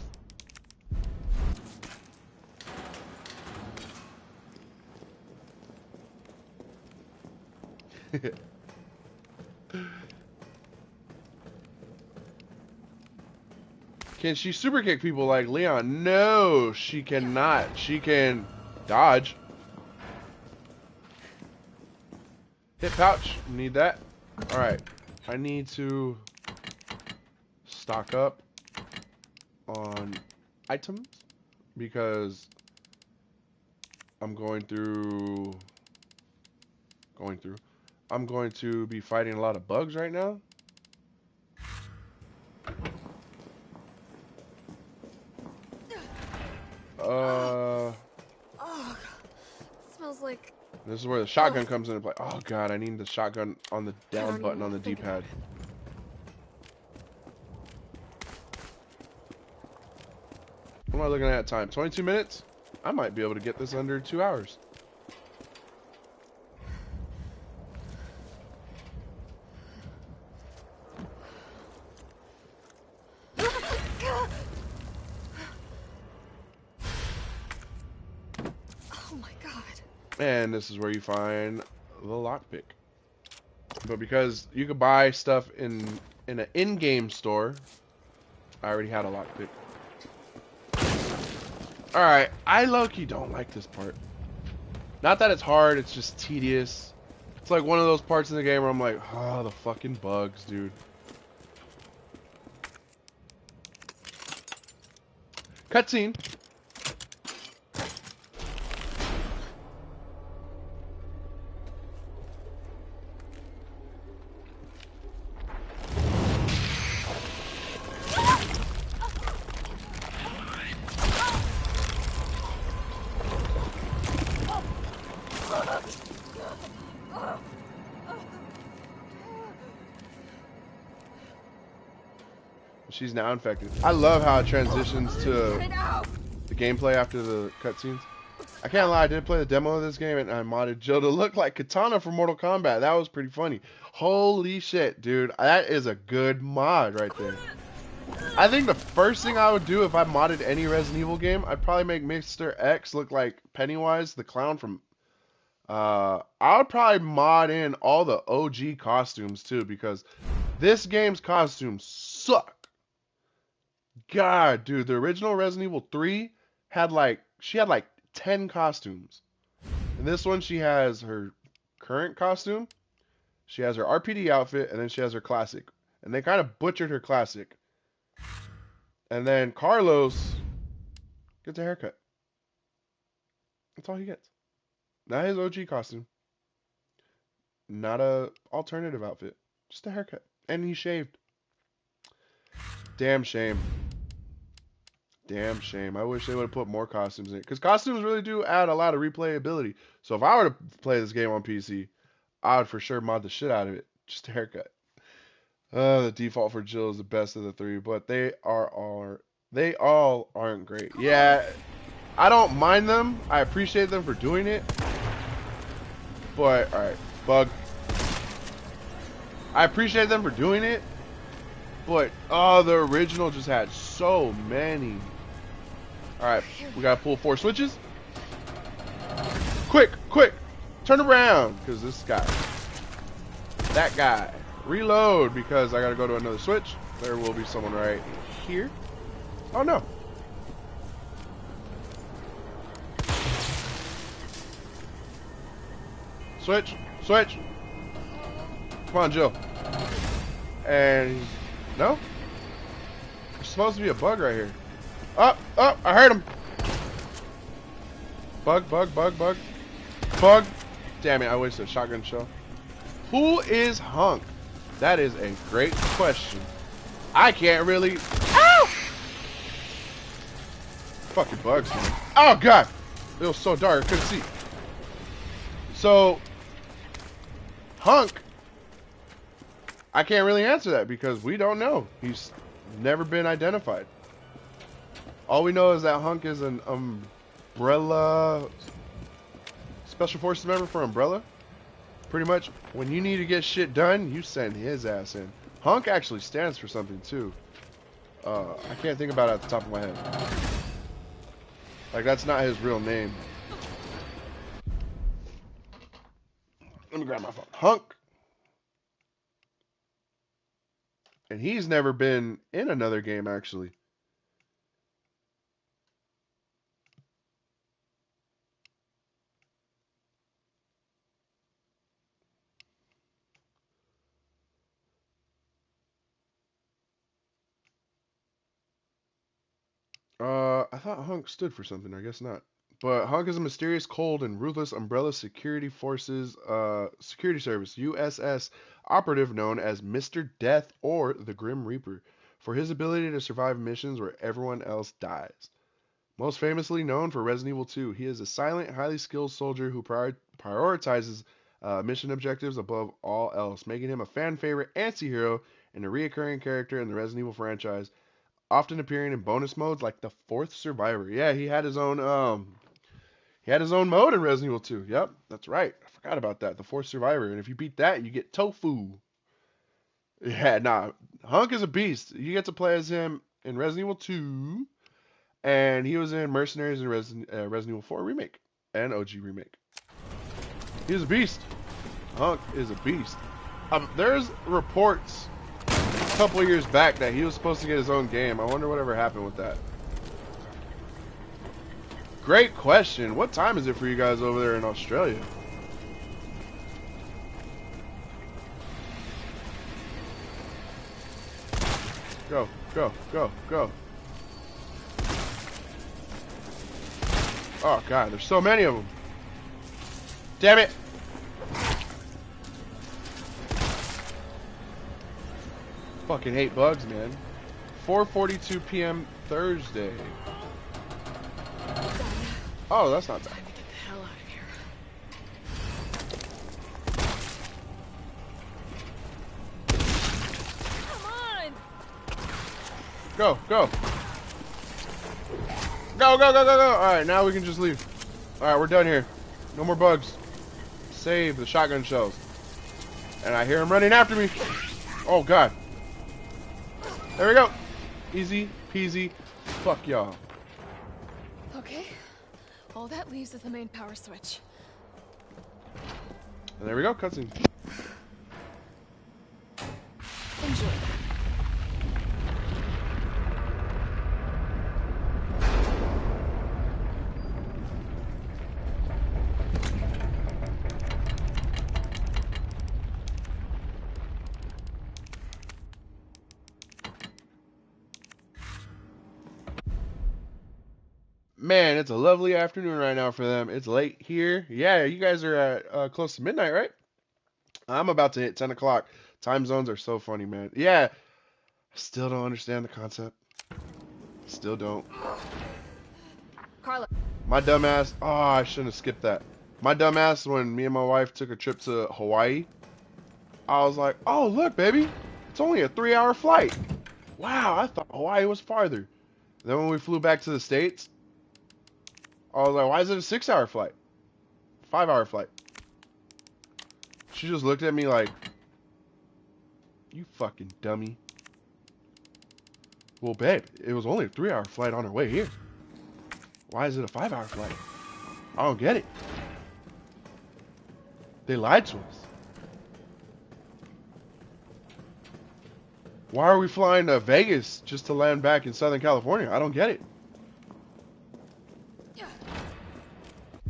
Can she super kick people like Leon? No, she cannot. She can dodge. Hit pouch. Need that. Alright. I need to stock up on items because I'm going to be fighting a lot of bugs right now. Oh, smells like... This is where the shotgun comes into play. Oh god, I need the shotgun on the down button on the D-pad. What am I looking at time? 22 minutes? I might be able to get this under 2 hours. And this is where you find the lockpick. But because you could buy stuff in an in-game store, I already had a lockpick. Alright, I low-key don't like this part. Not that it's hard, it's just tedious. It's like one of those parts in the game where I'm like, oh, the fucking bugs, dude. Cutscene. She's now infected. I love how it transitions to the gameplay after the cutscenes. I can't lie, I did play the demo of this game and I modded Jill to look like Katana from Mortal Kombat. That was pretty funny. Holy shit, dude. That is a good mod right there. I think the first thing I would do if I modded any Resident Evil game, I'd probably make Mr. X look like Pennywise, the clown from... I would probably mod in all the OG costumes too, because This game's costumes suck. God, dude, the original Resident Evil 3 had like 10 costumes. In this one, she has her current costume, she has her RPD outfit, and then she has her classic. And they kind of butchered her classic. And then Carlos gets a haircut. That's all he gets. Not his OG costume. Not a alternative outfit. Just a haircut. And he shaved. Damn shame. Damn shame. I wish they would have put more costumes in it. Because costumes really do add a lot of replayability. So if I were to play this game on PC, I would for sure mod the shit out of it. Just a haircut. The default for Jill is the best of the three, but they all aren't great. Yeah, I don't mind them. I appreciate them for doing it. But, alright, bug. I appreciate them for doing it. But, the original just had so many. Alright, we gotta pull 4 switches. Quick, quick, turn around. Because this guy, that guy. Reload, because I gotta go to another switch. There will be someone right here. Oh no. Switch, switch. Come on, Jill. And no? There's supposed to be a bug right here. Oh, oh, I heard him. Bug, bug, bug, bug. Bug. Damn it, I wasted a shotgun shell. Who is Hunk? That is a great question. I can't really... Ow! Fucking bugs, man. Oh, God! It was so dark, I couldn't see. So, Hunk, I can't really answer that because we don't know. He's never been identified. All we know is that Hunk is an Umbrella... Special Forces member for Umbrella. Pretty much, when you need to get shit done, you send his ass in. Hunk actually stands for something, too. I can't think about it at the top of my head. Like, that's not his real name. Let me grab my phone. Hunk. And he's never been in another game, actually. I thought Hunk stood for something. I guess not. But Hunk is a mysterious, cold, and ruthless Umbrella Security Forces security service USS operative known as Mr. Death or the Grim Reaper for his ability to survive missions where everyone else dies. Most famously known for Resident Evil 2, he is a silent, highly skilled soldier who prioritizes mission objectives above all else, making him a fan favorite anti-hero and a reoccurring character in the Resident Evil franchise, often appearing in bonus modes like the Fourth Survivor. Yeah, he had his own mode in Resident Evil 2. Yep, that's right. I forgot about that. The Fourth Survivor. And if you beat that, you get tofu. Yeah, nah. Hunk is a beast. You get to play as him in Resident Evil 2. And he was in Mercenaries and Resident Evil 4 Remake. And OG Remake. He's a beast. Hunk is a beast. There's reports a couple of years back that he was supposed to get his own game. I wonder whatever happened with that. Great question. What time is it for you guys over there in Australia? Go, go, go, go. Oh god, there's so many of them. Damn it. Fucking hate bugs, man. 4:42 p.m. Thursday. Oh, that's not bad. Get the hell out of here. Come on! Go, go. Go, go, go, go, go. Alright, now we can just leave. Alright, we're done here. No more bugs. Save the shotgun shells. And I hear him running after me. Oh, God. There we go. Easy peasy. Fuck y'all. Okay. All that leaves is the main power switch. And there we go, cutscene. danger. Man, it's a lovely afternoon right now for them. It's late here. Yeah, you guys are at close to midnight, right? I'm about to hit 10 o'clock. Time zones are so funny, man. Yeah, I still don't understand the concept. Still don't. Carla. My dumbass. Oh, I shouldn't have skipped that. My dumbass, when me and my wife took a trip to Hawaii, I was like, oh, look, baby. It's only a 3-hour flight. Wow, I thought Hawaii was farther. Then when we flew back to the States, I was like, why is it a 6-hour flight? 5-hour flight. She just looked at me like, you fucking dummy. Well, babe, it was only a 3-hour flight on our way here. Why is it a 5-hour flight? I don't get it. They lied to us. Why are we flying to Vegas just to land back in Southern California? I don't get it.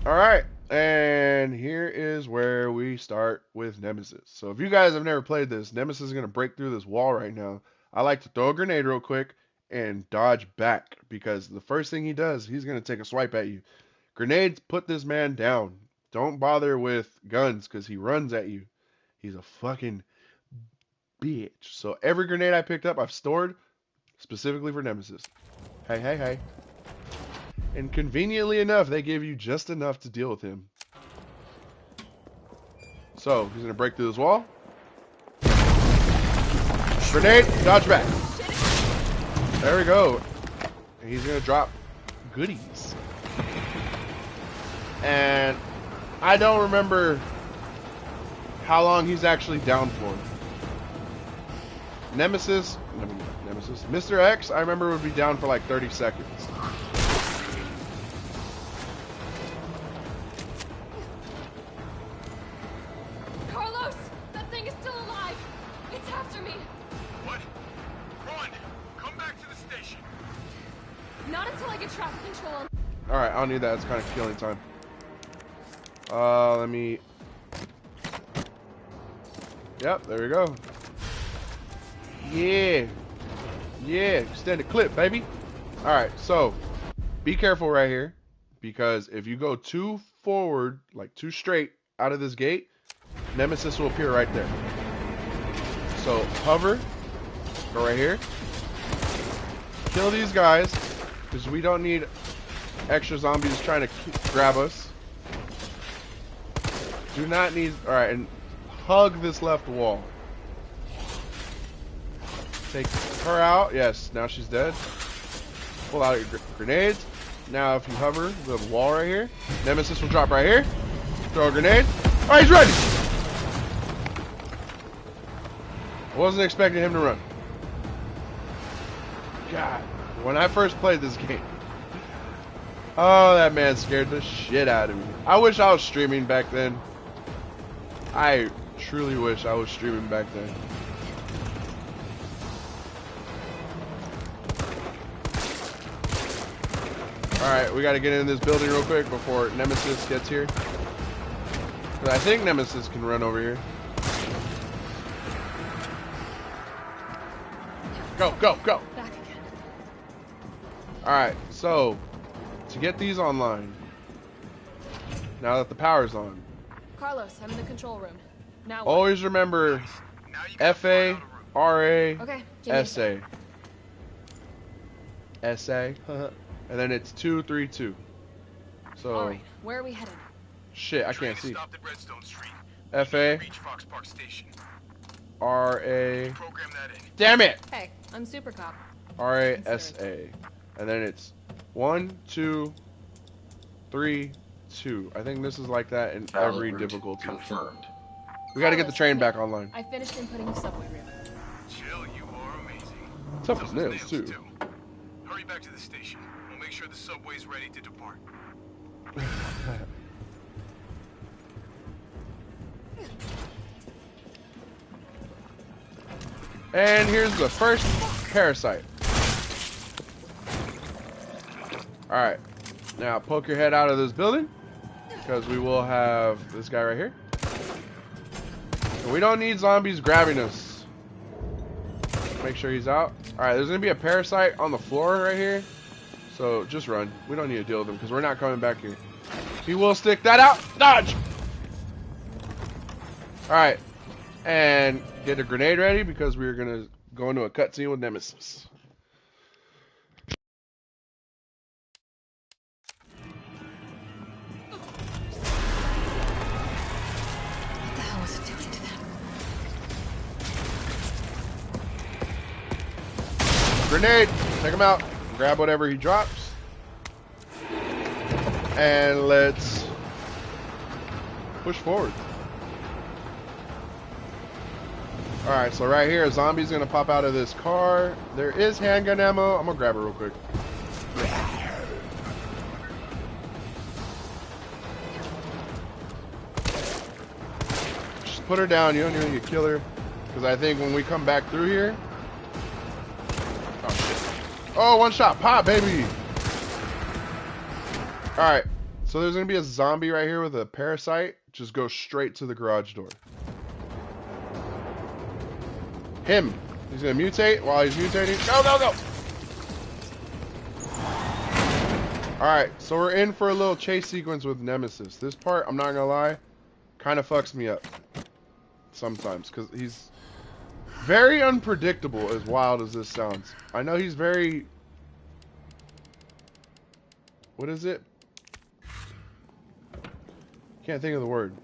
Alright, and here is where we start with Nemesis. So if you guys have never played this, Nemesis is going to break through this wall right now. I like to throw a grenade real quick and dodge back, because the first thing he does, he's going to take a swipe at you. Grenades put this man down. Don't bother with guns, because he runs at you. He's a fucking bitch. So every grenade I picked up, I've stored specifically for Nemesis. Hey, hey, hey. And conveniently enough, they give you just enough to deal with him. So, he's going to break through this wall. Grenade, dodge back. There we go. And he's going to drop goodies. And I don't remember how long he's actually down for. Nemesis, Mr. X, I remember would be down for like 30 seconds. Carlos! That thing is still alive! It's after me! What? Run! Come back to the station. Not until I get traffic control. Alright, I don't need that. It's kind of killing time. Let me... Yep, there we go. Yeah. Yeah, extended clip, baby. Alright, so be careful right here, because if you go too forward, like too straight out of this gate, Nemesis will appear right there. So hover, go right here, kill these guys, because we don't need extra zombies trying to grab us. Do not need... Alright, and hug this left wall. Take her out. Yes, now she's dead. Pull out your grenades. Now if you hover the wall right here, Nemesis will drop right here. Throw a grenade. Alright, he's ready! I wasn't expecting him to run. God, when I first played this game, oh, that man scared the shit out of me. I wish I was streaming back then. I truly wish I was streaming back then. Alright, we gotta get in this building real quick before Nemesis gets here. But I think Nemesis can run over here. Go, go, go! Back again. Alright, so to get these online, now that the power's on, Carlos, I'm in the control room. Now what? always remember FA, RA, Okay, give me a SA. SA. And then it's 232. So Alright, where are we headed? shit, I can't see. Stopped at Redstone Street. FA, Reach Fox Park Station. RA. Program that in. Damn it! Hey, I'm Super Cop. RASA. And then it's 1, 2, 3, 2. I think this is like that in every difficulty. Confirmed. We gotta get the Carlos, train come back here. online. I finished inputting the subway route. Chill, you are amazing. Tough as nails, too. Hurry back to the station. We'll make sure the subway's ready to depart. And here's the first parasite. Alright. Now poke your head out of this building. Because we will have this guy right here. And we don't need zombies grabbing us. Make sure he's out. Alright, there's going to be a parasite on the floor right here. So just run. We don't need to deal with him because we're not coming back here. He will stick that out. Dodge! Alright. And get a grenade ready because we're going to go into a cutscene with Nemesis. What the hell was it doing to them? Grenade! Take him out. Grab whatever he drops. And let's push forward. Alright, so right here, a zombie's gonna pop out of this car. There is handgun ammo. I'm gonna grab it real quick. Just put her down. You don't even need to kill her. Because I think when we come back through here... Oh, shit. Oh, one shot. Pop, baby! Alright, so there's gonna be a zombie right here with a parasite. Just go straight to the garage door. Him. He's gonna mutate. While he's mutating. Go, go, go! Alright, so we're in for a little chase sequence with Nemesis. This part, I'm not gonna lie, kind of fucks me up. Sometimes, because he's very unpredictable, as wild as this sounds. I know he's very... What is it? Can't think of the word.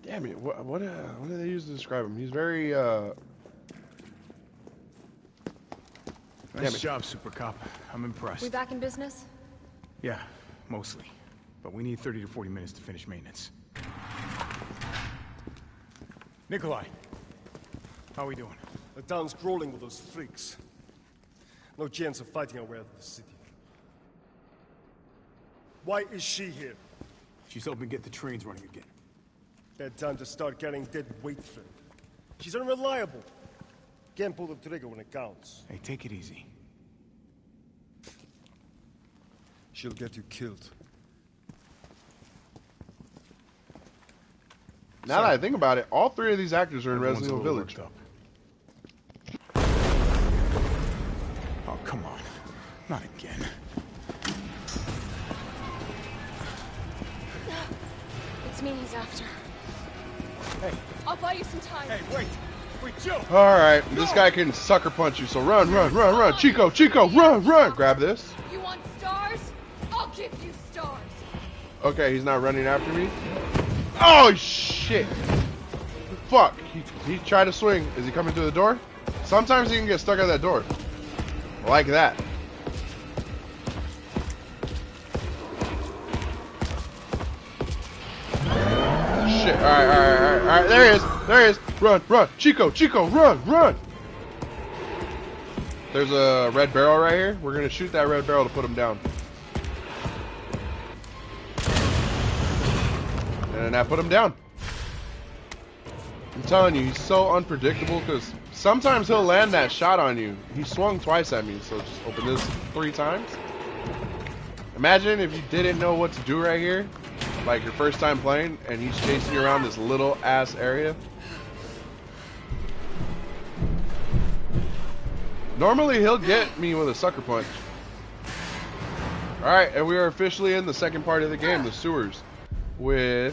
Damn it! What do they use to describe him? He's very Nice job, Super Cop. I'm impressed. We back in business? Yeah, mostly. But we need 30 to 40 minutes to finish maintenance. Nikolai, how are we doing? The town's crawling with those freaks. No chance of fighting our way out of the city. Why is she here? She's helping get the trains running again. Bad time to start carrying dead weight, friend. She's unreliable. Can't pull the trigger when it counts. Hey, take it easy. She'll get you killed. Now that I think about it, all three of these actors are in Resident Evil Village. Oh, come on. Not again. It's me he's after. Hey. I'll buy you some time. Hey, wait. Wait, Joe. Alright, this guy can sucker punch you, so run, run, run, run. Chico, Chico, run, run. Grab this. You want stars? I'll give you stars. Okay, he's not running after me. Oh, shit. Fuck. He tried to swing. Is he coming through the door? Sometimes he can get stuck at that door. Like that. Shit. Alright. There he is. There he is. Run, run. Chico, Chico, run, run. There's a red barrel right here. We're going to shoot that red barrel to put him down. And I put him down. I'm telling you, he's so unpredictable because sometimes he'll land that shot on you. He swung twice at me, so just open this 3 times. Imagine if you didn't know what to do right here, like your first time playing, and he's chasing you around this little ass area. Normally he'll get me with a sucker punch. Alright, and we are officially in the second part of the game, the sewers. We're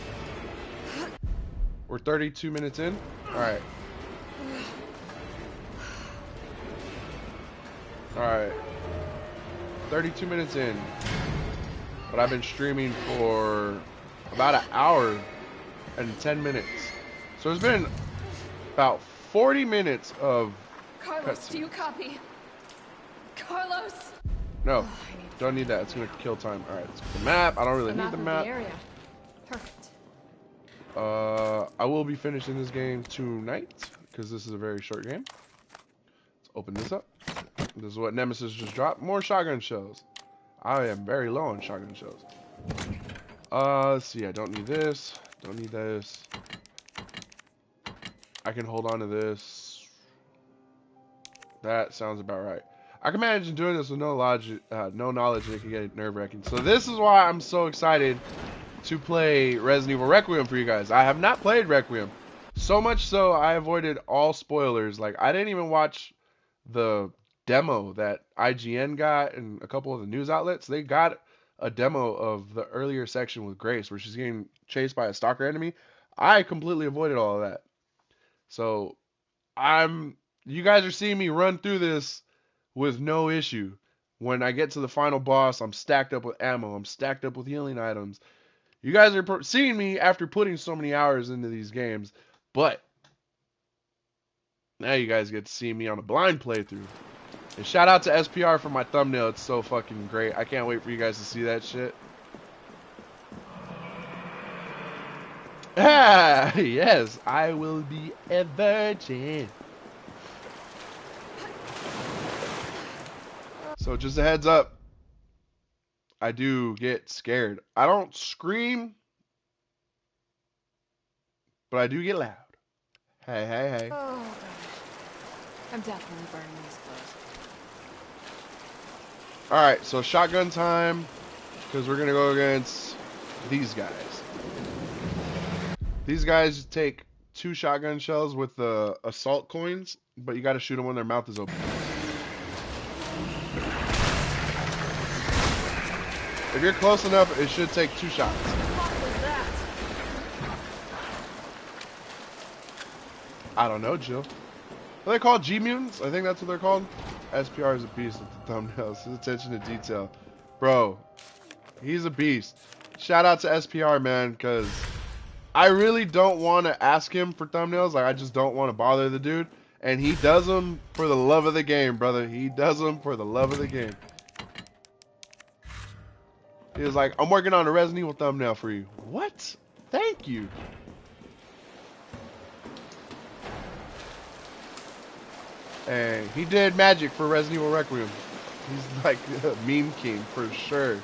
32 minutes in. Alright. Alright. 32 minutes in. But I've been streaming for about an hour and 10 minutes. So it's been about 40 minutes of Carlos, do you copy? Carlos? No, don't need that. It's gonna kill time. Alright, let's get the map. I don't really need the map. The area. Perfect. I will be finishing this game tonight because this is a very short game. Let's open this up. This is what Nemesis just dropped. More shotgun shells. I am very low on shotgun shells. Let's see. I don't need this. Don't need this. I can hold on to this. That sounds about right. I can manage doing this with no logic, no knowledge that it can get nerve-wracking. So this is why I'm so excited to play Resident Evil Requiem for you guys. I have not played Requiem. So much so, I avoided all spoilers. Like, I didn't even watch the demo that IGN got and a couple of the news outlets. They got a demo of the earlier section with Grace where she's getting chased by a stalker enemy. I completely avoided all of that. So, you guys are seeing me run through this with no issue. When I get to the final boss, I'm stacked up with ammo. I'm stacked up with healing items. You guys are seeing me after putting so many hours into these games, but now you guys get to see me on a blind playthrough. And shout out to SPR for my thumbnail. It's so fucking great. I can't wait for you guys to see that shit. Ah, yes, I will be a virgin. So just a heads up, I do get scared. I don't scream, but I do get loud. Hey, hey, hey. Oh, gosh. I'm definitely burning these clothes. Alright, so shotgun time, because we're going to go against these guys. These guys take 2 shotgun shells with the assault coins, but you got to shoot them when their mouth is open. If you're close enough, it should take 2 shots. I don't know, Jill. Are they called G-Mutants? I think that's what they're called. SPR is a beast with the thumbnails. His attention to detail. Bro, he's a beast. Shout out to SPR, man, because I really don't want to ask him for thumbnails. Like, I just don't want to bother the dude. And he does them for the love of the game, brother. He does them for the love of the game. He was like, I'm working on a Resident Evil thumbnail for you. What? Thank you. Hey, he did magic for Resident Evil Requiem. He's like a meme king for sure.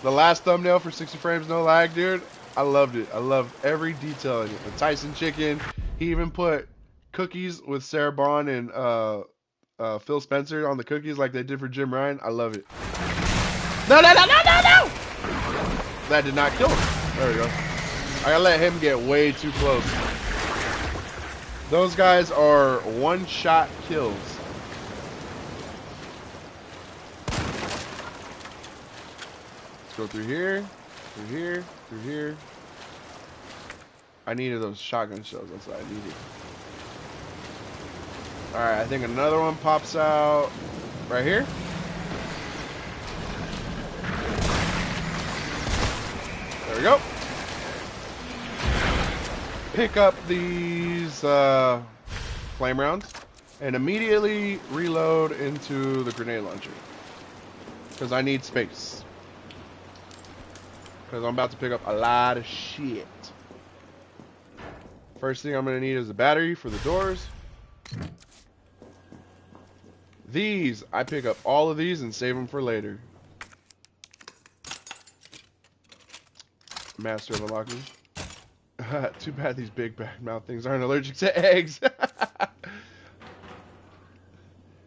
The last thumbnail for 60 frames no lag, dude. I loved it. I loved every detail in it. The Tyson chicken. He even put cookies with Sarah Bond and Phil Spencer on the cookies like they did for Jim Ryan. I love it. No, no, no, no, no, no! That did not kill him. There we go. I gotta let him get way too close. Those guys are one-shot kills. Let's go through here, through here, through here. I needed those shotgun shells. That's what I needed. Alright, I think another one pops out right here. There we go. Pick up these flame rounds and immediately reload into the grenade launcher because I need space, because I'm about to pick up a lot of shit. First thing I'm going to need is a battery for the doors. These, I pick up all of these and save them for later. Master of unlocking. Too bad these big bad mouth things aren't allergic to eggs.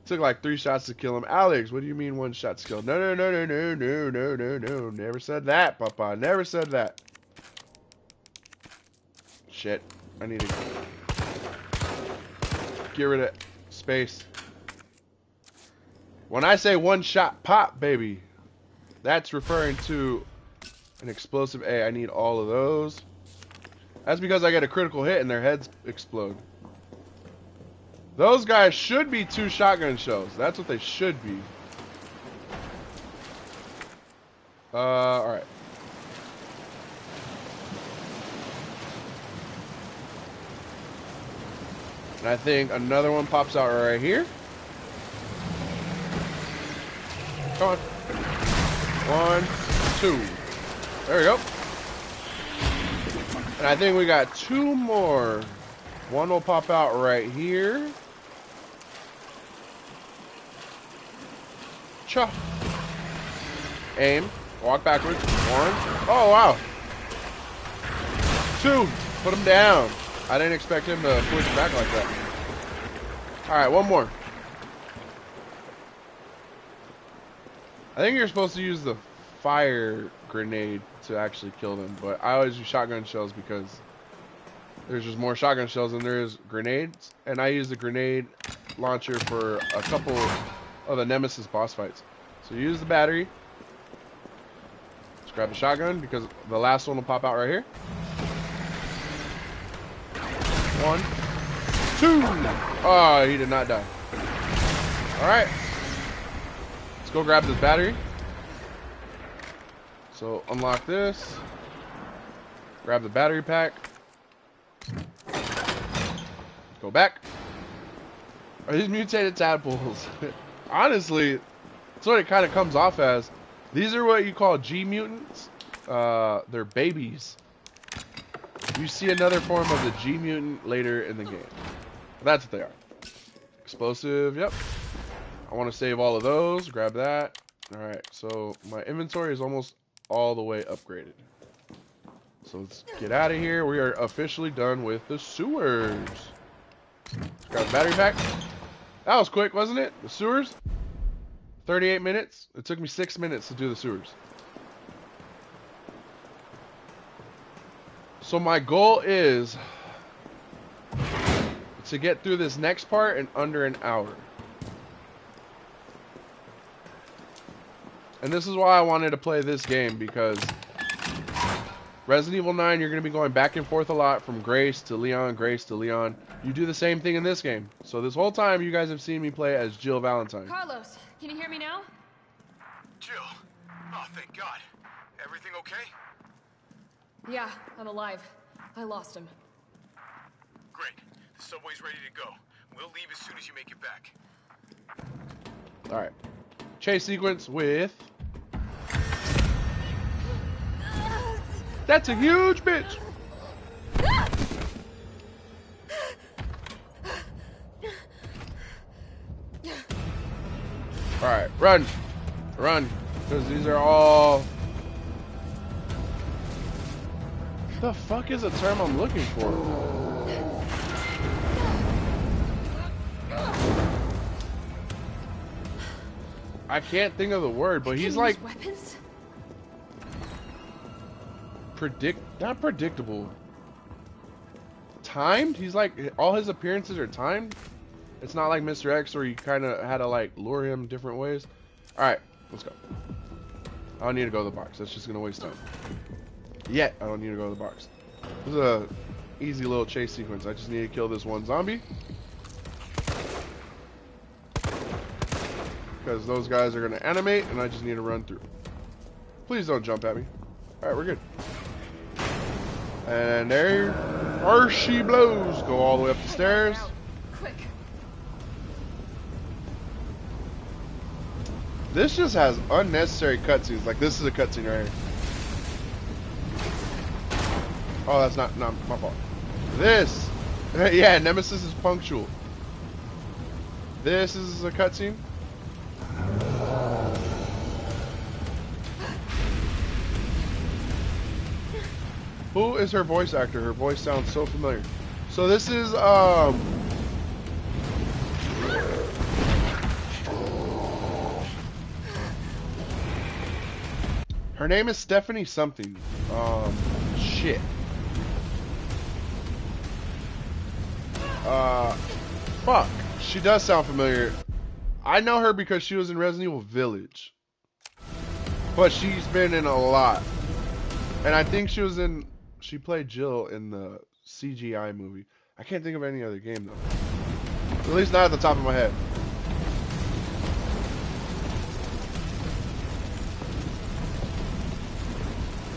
Took like 3 shots to kill him. Alex, what do you mean 1 shot to kill? No, no, no, no, no, no, no, no, no. Never said that, Papa. Never said that. Shit. I need to get rid of space. When I say 1 shot pop, baby, that's referring to an explosive A. I need all of those. That's because I get a critical hit and their heads explode. Those guys should be 2 shotgun shells. That's what they should be. Alright. And I think another one pops out right here. Come on. 1, 2. There we go. And I think we got 2 more. One will pop out right here. Cha. Aim. Walk backwards. 1. Oh, wow. 2. Put him down. I didn't expect him to push back like that. Alright, one more. I think you're supposed to use the fire grenade to actually kill them, but I always use shotgun shells because there's just more shotgun shells than there is grenades, and I use the grenade launcher for a couple of the Nemesis boss fights. So you use the battery. Just grab the shotgun because the last one will pop out right here. 1, 2. Oh, he did not die. Alright. Let's go grab this battery. So unlock this. Grab the battery pack. Go back. Are these mutated tadpoles? Honestly, that's what it kind of comes off as. These are what you call G mutants. They're babies. You see another form of the G mutant later in the game. That's what they are. Explosive, yep. I want to save all of those. Grab that. Alright, so my inventory is almost all the way upgraded. So let's get out of here. We are officially done with the sewers. Let's grab the battery pack. That was quick, wasn't it? The sewers? 38 minutes. It took me 6 minutes to do the sewers. So my goal is to get through this next part in under an hour. And this is why I wanted to play this game, because Resident Evil 9, you're going to be going back and forth a lot from Grace to Leon, Grace to Leon. You do the same thing in this game. So this whole time, you guys have seen me play as Jill Valentine. Carlos, can you hear me now? Jill! Oh, thank God. Everything okay? Yeah, I'm alive. I lost him. Great. The subway's ready to go. We'll leave as soon as you make it back. Alright. Chase sequence with... That's a huge bitch! Alright, run! Run! Because these are all... The fuck is the term I'm looking for? I can't think of the word, but he's like... weapons? Not predictable. Timed? He's like, all his appearances are timed. It's not like Mr. X where you kind of had to like lure him different ways. Alright, let's go. I don't need to go to the box. That's just going to waste time. Yet, I don't need to go to the box. This is a easy little chase sequence. I just need to kill this one zombie. Because those guys are going to animate and I just need to run through. Please don't jump at me. Alright, we're good. And there she blows. Go all the way up the stairs. Quick. This just has unnecessary cutscenes. Like this is a cutscene right here. Oh, that's not my fault. This, yeah, Nemesis is punctual. This is a cutscene. Who is her voice actor? Her voice sounds so familiar. So this is her name is Stephanie something. Shit. Fuck. She does sound familiar. I know her because she was in Resident Evil Village. But she's been in a lot. And I think she played Jill in the CGI movie. I can't think of any other game though. At least not at the top of my head.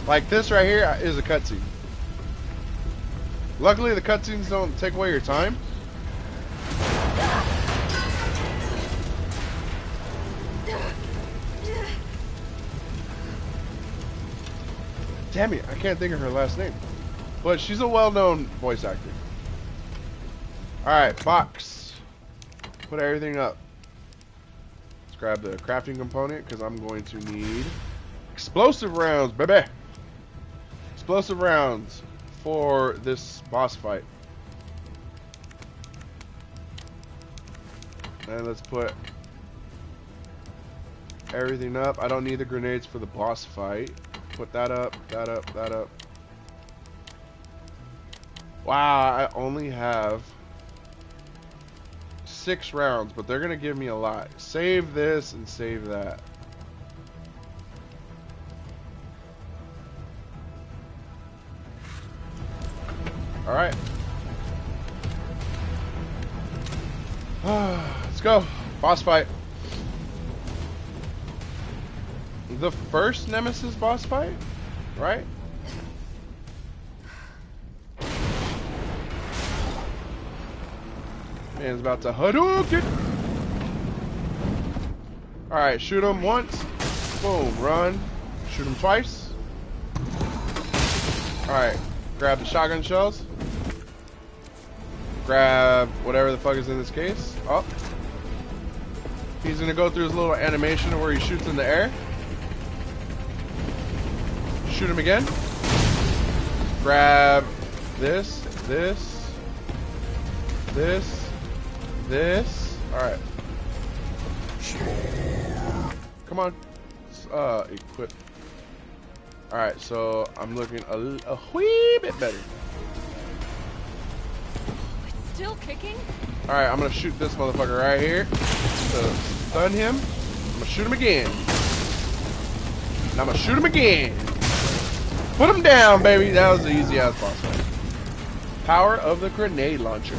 Like this right here is a cutscene. Luckily the cutscenes don't take away your time. Damn it, I can't think of her last name. But she's a well-known voice actor. Alright, box. Put everything up. Let's grab the crafting component because I'm going to need explosive rounds, baby. Explosive rounds. for this boss fight. And let's put everything up. I don't need the grenades for the boss fight. Put that up, that up, that up. Wow, I only have 6 rounds, but they're gonna give me a lot. Save this and save that. Alright. Let's go. Boss fight. The first Nemesis boss fight? Right? Man's about to Hadouken! Alright, shoot him once. Boom, run. Shoot him twice. Alright, grab the shotgun shells. Grab whatever the fuck is in this case. Oh. He's gonna go through his little animation where he shoots in the air. Shoot him again. Grab this, this, this. Alright. Come on. Equip. Alright, so I'm looking a wee bit better. It's still kicking? Alright, I'm gonna shoot this motherfucker right here to stun him. I'm gonna shoot him again. And I'm gonna shoot him again. Put him down, baby. That was the easy ass boss fight. Power of the grenade launcher.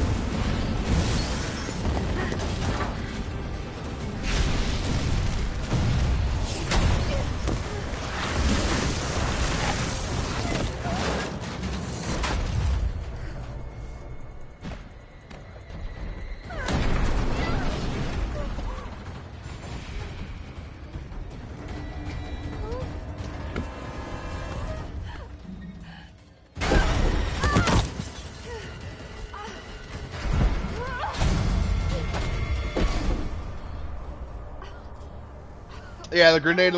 Yeah, the grenade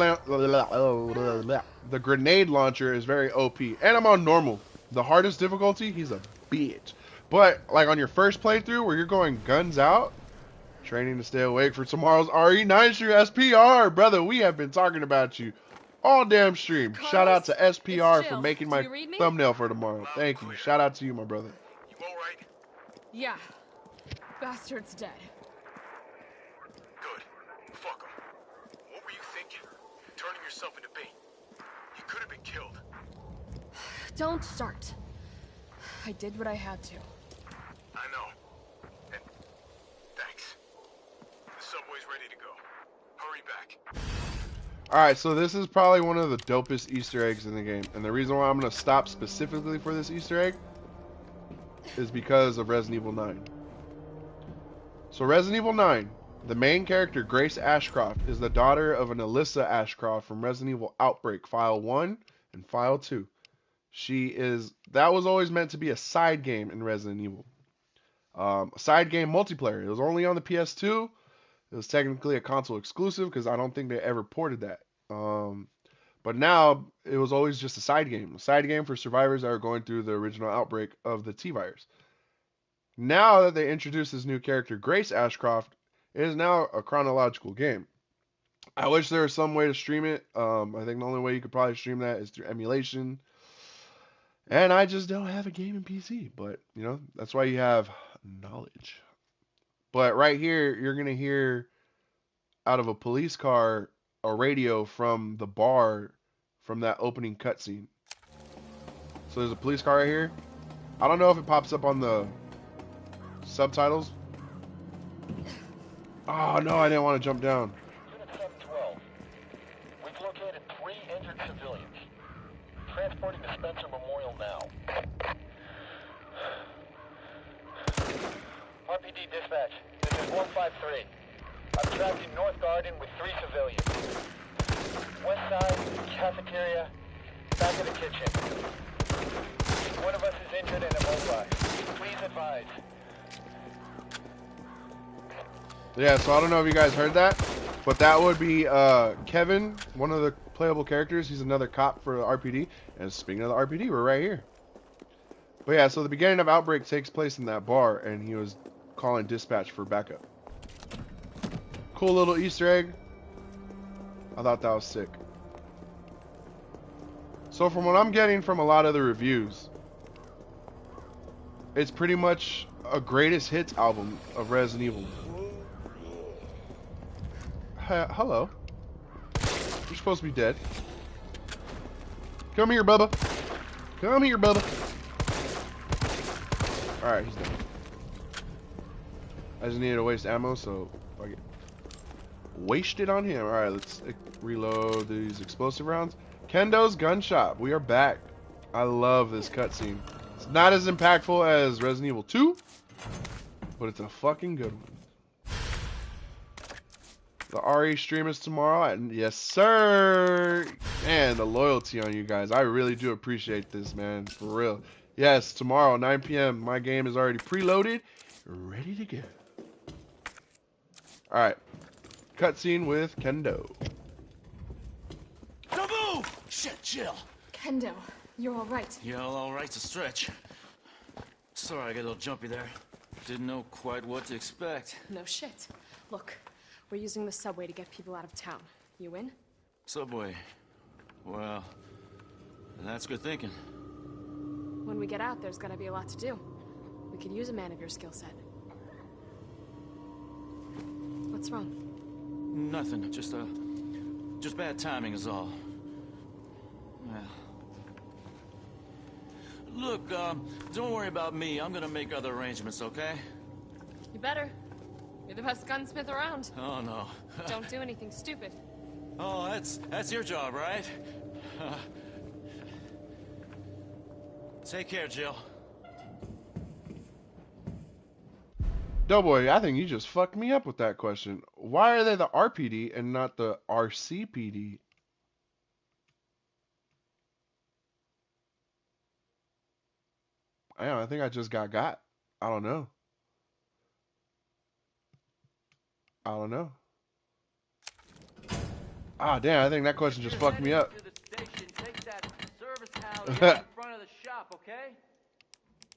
launcher is very OP, and I'm on normal. The hardest difficulty, he's a bitch. But like on your first playthrough where you're going guns out, training to stay awake for tomorrow's RE9 stream, SPR, brother. We have been talking about you all damn stream. Carlos, shout out to SPR for Jill. making Do my you read me? thumbnail for tomorrow. Thank you. Shout out to you, my brother. You all right? Yeah. Bastard's dead. Good. Fuck him. What were you thinking? Turning yourself into bait. You could have been killed. Don't start. I did what I had to. I know. And thanks. The subway's ready to go. Hurry back. Alright, so this is probably one of the dopest Easter eggs in the game. And the reason why I'm going to stop specifically for this Easter egg is because of Resident Evil 9. So Resident Evil 9, the main character, Grace Ashcroft, is the daughter of an Alyssa Ashcroft from Resident Evil Outbreak, File 1 and File 2. That was always meant to be a side game in Resident Evil. A side game multiplayer. It was only on the PS2. It was technically a console exclusive because I don't think they ever ported that. But now it was always just a side game. A side game for survivors that are going through the original outbreak of the T-Virus. Now that they introduced this new character, Grace Ashcroft, it is now a chronological game. I wish there was some way to stream it. I think the only way you could probably stream that is through emulation. And I just don't have a gaming PC. But, you know, that's why you have knowledge. But right here, you're going to hear out of a police car a radio from the bar from that opening cutscene. So there's a police car right here. I don't know if it pops up on the subtitles. Oh no, I didn't want to jump down. Unit 712. We've located 3 injured civilians. Transporting to Spencer Memorial now. RPD dispatch. This is 153. I'm trapped in North Garden with 3 civilians. West side, cafeteria, back of the kitchen. One of us is injured and immobilized. Please advise. Yeah, so I don't know if you guys heard that, but that would be Kevin, one of the playable characters. He's another cop for the RPD. And speaking of the RPD, we're right here. But yeah, so the beginning of Outbreak takes place in that bar, and he was calling dispatch for backup. Cool little Easter egg. I thought that was sick. So from what I'm getting from a lot of the reviews, it's pretty much a greatest hits album of Resident Evil. Hello. You're supposed to be dead. Come here, Bubba. Come here, Bubba. Alright, he's dead. I just needed to waste ammo, so fuck it. Waste it on him. Alright, let's reload these explosive rounds. Kendo's Gun Shop. We are back. I love this cutscene. It's not as impactful as Resident Evil 2, but it's a fucking good one. The RE stream is tomorrow, and yes, sir. Man, the loyalty on you guys. I really do appreciate this, man. For real. Yes, tomorrow, 9 p.m. My game is already preloaded, ready to go. Alright. Cutscene with Kendo. Don't move! Shit, chill. Kendo, you're all right. Yeah, all right's a stretch. Sorry, I got a little jumpy there. Didn't know quite what to expect. No shit. Look, we're using the subway to get people out of town. You in? Subway. Well, that's good thinking. When we get out, there's gonna be a lot to do. We could use a man of your skill set. What's wrong? Nothing. Just bad timing is all. Well. Look, don't worry about me. I'm gonna make other arrangements, okay? You better. You're the best gunsmith around. Oh, no. Don't do anything stupid. Oh, that's your job, right? Take care, Jill. Doughboy, I think you just fucked me up with that question. Why are they the RPD and not the RCPD? I think I just got. I don't know. Ah, damn, I think that question just fucked me up.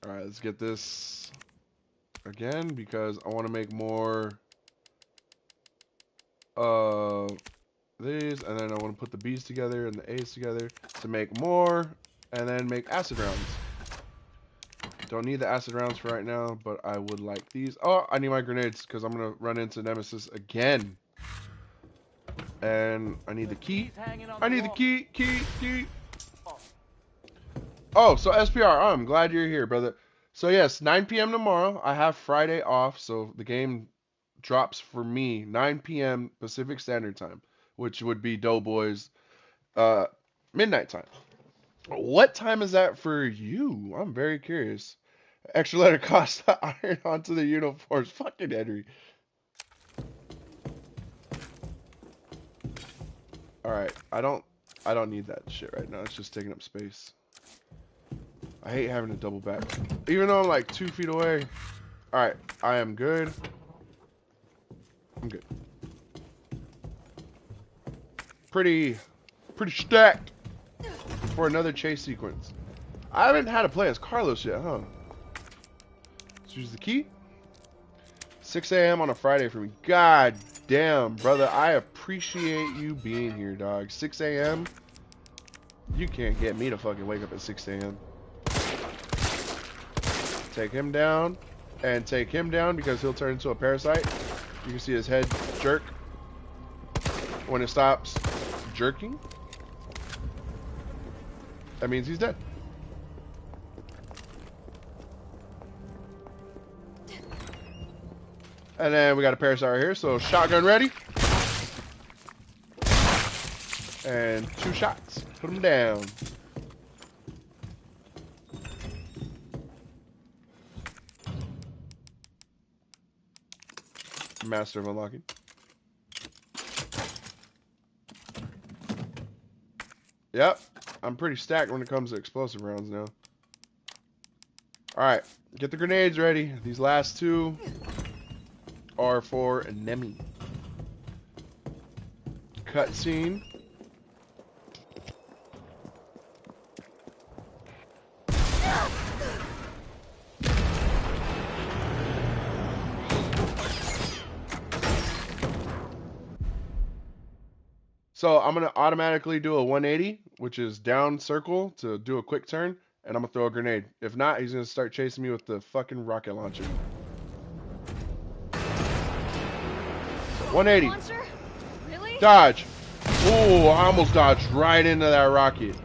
Alright, let's get this again because I want to make more of these, and then I want to put the B's together and the A's together to make more, and then make acid rounds. Don't need the acid rounds for right now, but I would like these. Oh, I need my grenades because I'm going to run into Nemesis again. And I need the key. I need the key. Oh, so SPR, I'm glad you're here, brother. So yes, 9 p.m. tomorrow. I have Friday off, so the game drops for me 9 p.m. Pacific Standard Time, which would be Doughboy's midnight time. What time is that for you? I'm very curious. Extra letter cost iron onto the uniforms. Fucking Henry. Alright, I don't need that shit right now. It's just taking up space. I hate having to double back. Even though I'm like 2 feet away. Alright, I am good. I'm good. Pretty stacked for another chase sequence. I haven't had to play as Carlos yet, huh? Let's use the key. 6 a.m. on a Friday for me. God damn, brother. I appreciate you being here, dog. 6 a.m. You can't get me to fucking wake up at 6 a.m. Take him down. And take him down because he'll turn into a parasite. You can see his head jerk. When it stops jerking, that means he's dead. And then we got a parasite right here, so shotgun ready. And 2 shots. Put him down. Master of unlocking. Yep. I'm pretty stacked when it comes to explosive rounds now. Alright. Get the grenades ready. These last 2 are for Nemi. Cutscene. So I'm gonna automatically do a 180, which is down circle to do a quick turn, and I'm gonna throw a grenade. If not, he's gonna start chasing me with the fucking rocket launcher. 180. Launcher? Really? Dodge. Ooh, I almost dodged right into that rocket.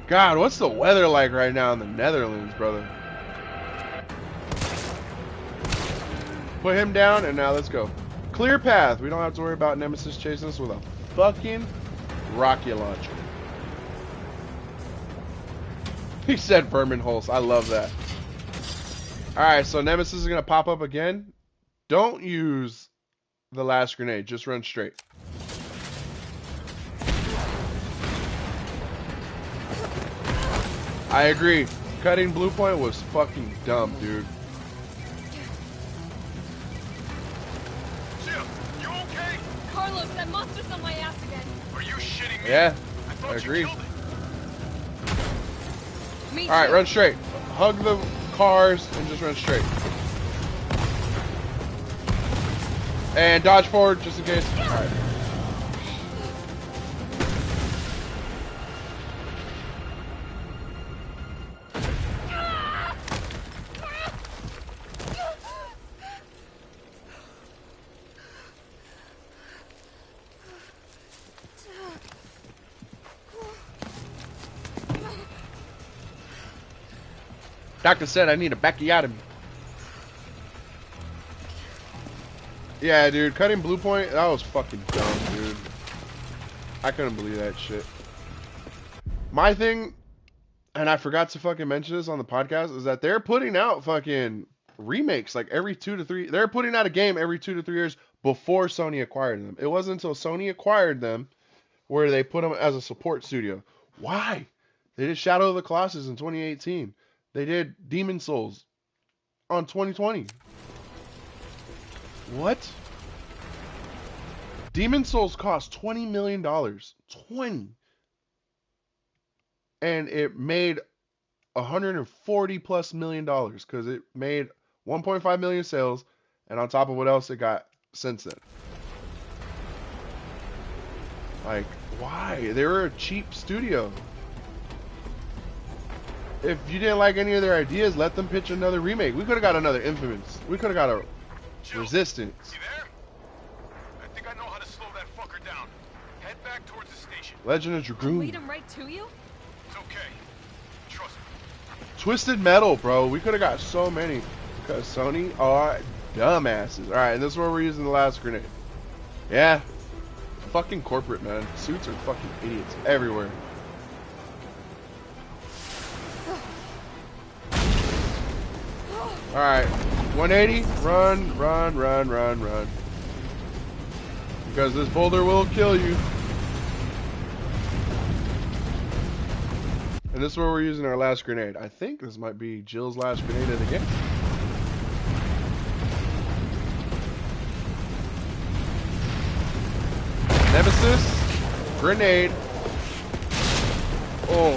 God, what's the weather like right now in the Netherlands, brother? Put him down, and now let's go. Clear path. We don't have to worry about Nemesis chasing us with a fucking rocket launcher. He said vermin holes. I love that. Alright, so Nemesis is going to pop up again. Don't use the last grenade. Just run straight. I agree. Cutting blue point was fucking dumb, dude. Jill, you okay? Carlos, that monster's on my ass again. Are you shitting me? Yeah, I thought I agree. you killed it. Me Alright, too. run straight. Hug the cars and just run straight. And dodge forward just in case. Alright. Doctor said I need a backiotomy. Yeah, dude, cutting blue point, that was fucking dumb, dude. I couldn't believe that shit. My thing, and I forgot to fucking mention this on the podcast, is that they're putting out fucking remakes like every 2 to 3. They're putting out a game every 2 to 3 years before Sony acquired them. It wasn't until Sony acquired them where they put them as a support studio. Why? They did Shadow of the Colossus in 2018. They did Demon Souls on 2020. What? Demon Souls cost $20 million. 20. And it made $140+ million because it made 1.5 million sales, and on top of what else it got since then. Like, why? They were a cheap studio. If you didn't like any of their ideas, let them pitch another remake. We could have got another Infamous. We could have got a Resistance. You there? I think I know how to slow that fucker down. Head back towards the station. Legend of Dragoon. Lead him right to you? It's okay. Trust me. Twisted Metal, bro. We could have got so many. Because Sony are dumbasses. Alright, and this is where we're using the last grenade. Yeah. Fucking corporate, man. Suits are fucking idiots everywhere. Alright. 180. Run, run, run, run, run. Because this boulder will kill you. And this is where we're using our last grenade. I think this might be Jill's last grenade of the game. Nemesis. Grenade. Oh.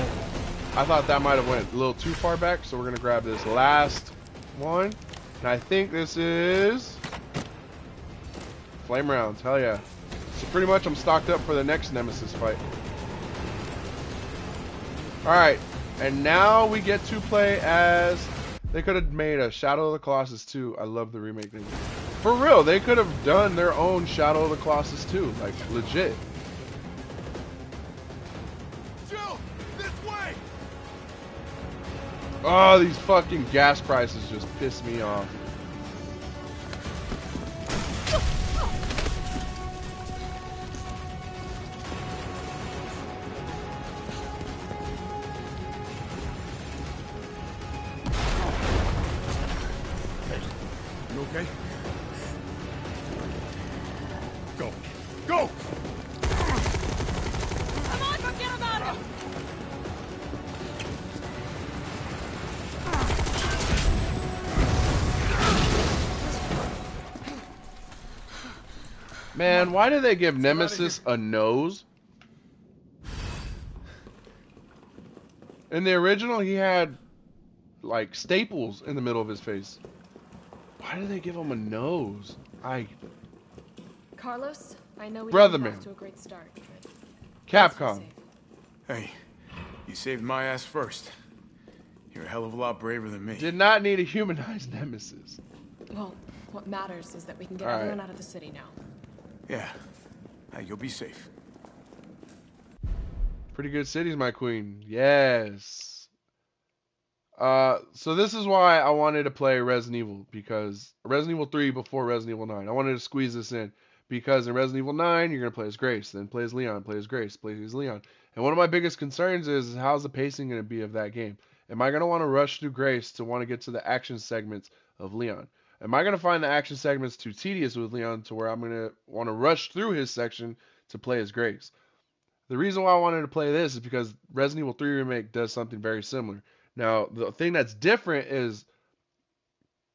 I thought that might have went a little too far back, so we're going to grab this last one. And I think this is flame rounds. Hell yeah. So pretty much I'm stocked up for the next Nemesis fight. Alright, and now we get to play as... They could have made a Shadow of the Colossus 2. I love the remake. For real, they could have done their own Shadow of the Colossus 2. Like, legit. Jill, this way! Oh, these fucking gas prices just piss me off. You okay? Go. Go! Come on, forget about him! Man, why did they give Nemesis a nose? In the original, he had, like, staples in the middle of his face. Why did they give him a nose? Carlos, I know we Brother didn't get man. off to a great start. But Capcom. Hey, you saved my ass first. You're a hell of a lot braver than me. Did not need a humanized nemesis. Well, what matters is that we can get All right. everyone out of the city now. Yeah. Hey, you'll be safe. Pretty good cities, my queen. Yes. So this is why I wanted to play Resident Evil, because Resident Evil 3 before Resident Evil 9. I wanted to squeeze this in because in Resident Evil 9 you're gonna play as Grace, then play as Leon, play as Grace, play as Leon. And one of my biggest concerns is how's the pacing gonna be of that game? Am I gonna want to rush through Grace to want to get to the action segments of Leon? Am I gonna find the action segments too tedious with Leon to where I'm gonna want to rush through his section to play as Grace? The reason why I wanted to play this is because Resident Evil 3 Remake does something very similar. Now, the thing that's different is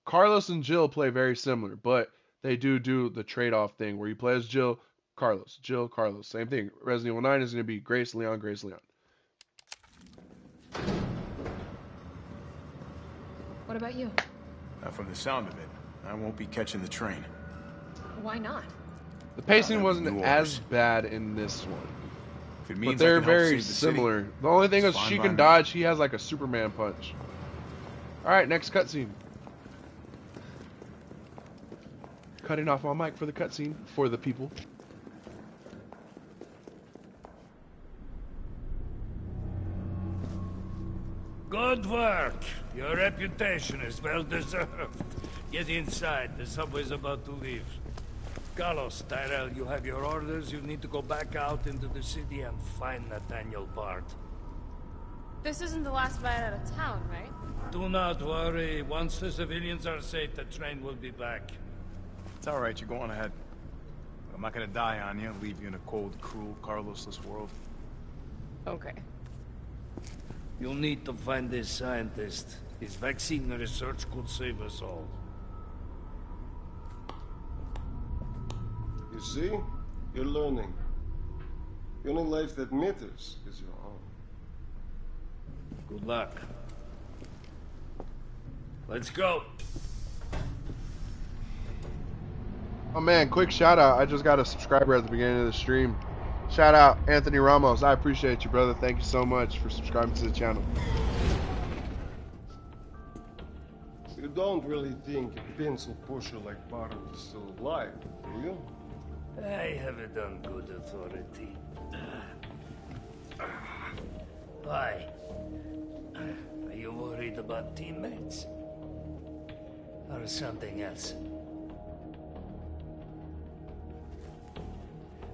Carlos and Jill play very similar, but they do the trade-off thing where you play as Jill, Carlos, Jill, Carlos. Same thing. Resident Evil 9 is going to be Grace, Leon, Grace, Leon. What about you? From the sound of it, I won't be catching the train. Why not? The pacing wasn't as bad in this one. If it means But they're I can help very save the city, similar. The only thing is it's she fine can by me. dodge. She has like a Superman punch. Alright, next cutscene. Cutting off my mic for the cutscene for the people. Good work. Your reputation is well deserved. Get inside. The subway's about to leave. Carlos, Tyrell, you have your orders. You need to go back out into the city and find Nathaniel Bard. This isn't the last ride out of town, right? Do not worry. Once the civilians are safe, the train will be back. It's all right. You go on ahead. I'm not gonna die on you. Leave you in a cold, cruel, Carlosless world. Okay. You'll need to find this scientist. His vaccine research could save us all. You see? You're learning. The only life that matters is your own. Good luck. Let's go. Oh man, quick shout out. I just got a subscriber at the beginning of the stream. Shout out Anthony Ramos. I appreciate you, brother. Thank you so much for subscribing to the channel. You don't really think a pencil pusher like Bard is still alive, do you? I have it on good authority. Why? Are you worried about teammates? Or something else?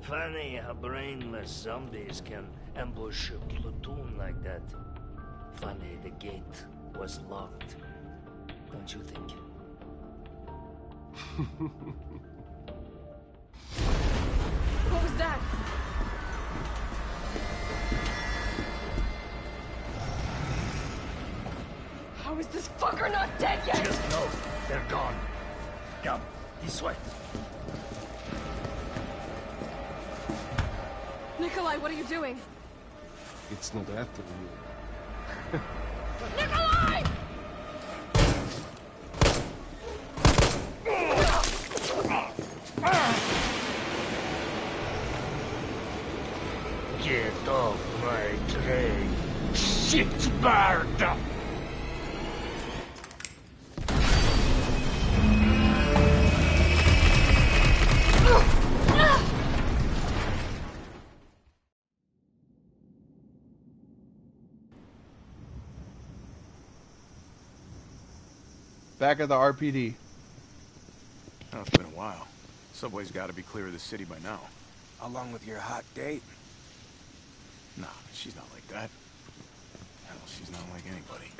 Funny how brainless zombies can ambush a platoon like that. Funny the gate was locked. Don't you think? What was that? How is this fucker not dead yet? Just know they're gone. Come, this way. Nikolai, what are you doing? It's not after you. Nikolai! Get off my train, shitbird! Back at the RPD. Oh, it's been a while. Subway's got to be clear of the city by now. Along with your hot date? Nah, she's not like that. Hell, she's not like anybody.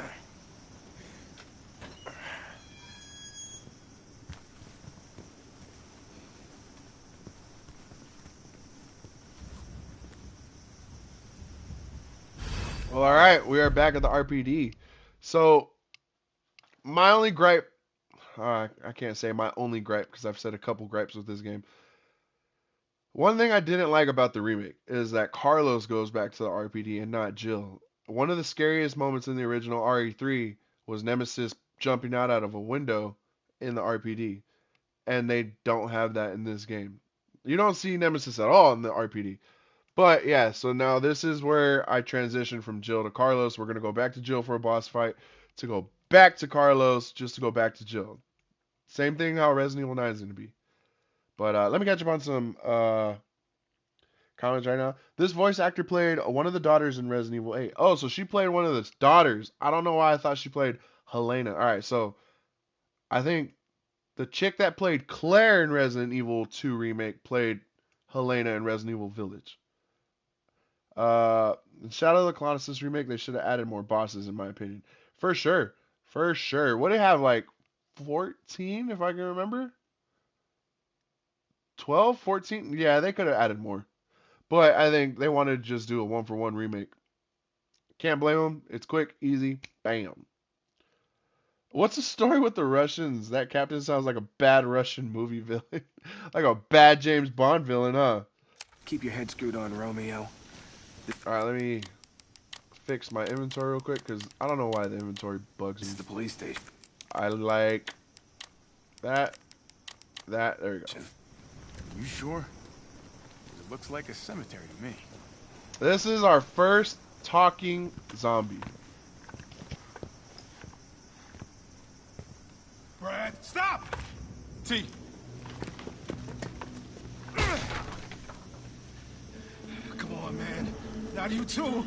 Well, all right, we are back at the RPD. So, my only gripe, I can't say my only gripe because I've said a couple gripes with this game. One thing I didn't like about the remake is that Carlos goes back to the RPD and not Jill. One of the scariest moments in the original RE3 was Nemesis jumping out of a window in the RPD. and they don't have that in this game. You don't see Nemesis at all in the RPD. But yeah, so now this is where I transition from Jill to Carlos. We're going to go back to Jill for a boss fight, to go back to Carlos, just to go back to Jill. Same thing how Resident Evil 9 is going to be. But let me catch up on some comments right now. This voice actor played one of the daughters in Resident Evil 8. Oh, so she played one of the daughters. I don't know why I thought she played Helena. All right, so I think the chick that played Claire in Resident Evil 2 Remake played Helena in Resident Evil Village. In Shadow of the Colossus Remake, they should have added more bosses, in my opinion. For sure. For sure. Would it have like 14, if I can remember? 12, 14? Yeah, they could have added more. But I think they wanted to just do a one-for-one remake. Can't blame them. It's quick, easy, bam. What's the story with the Russians? That captain sounds like a bad Russian movie villain. Like a bad James Bond villain, huh? Keep your head screwed on, Romeo. Alright, let me fix my inventory real quick, because I don't know why the inventory bugs me. This is the police station. I like that. There we go. You sure? It looks like a cemetery to me. This is our first talking zombie. Brad, stop! T. Come on, man. Not you too.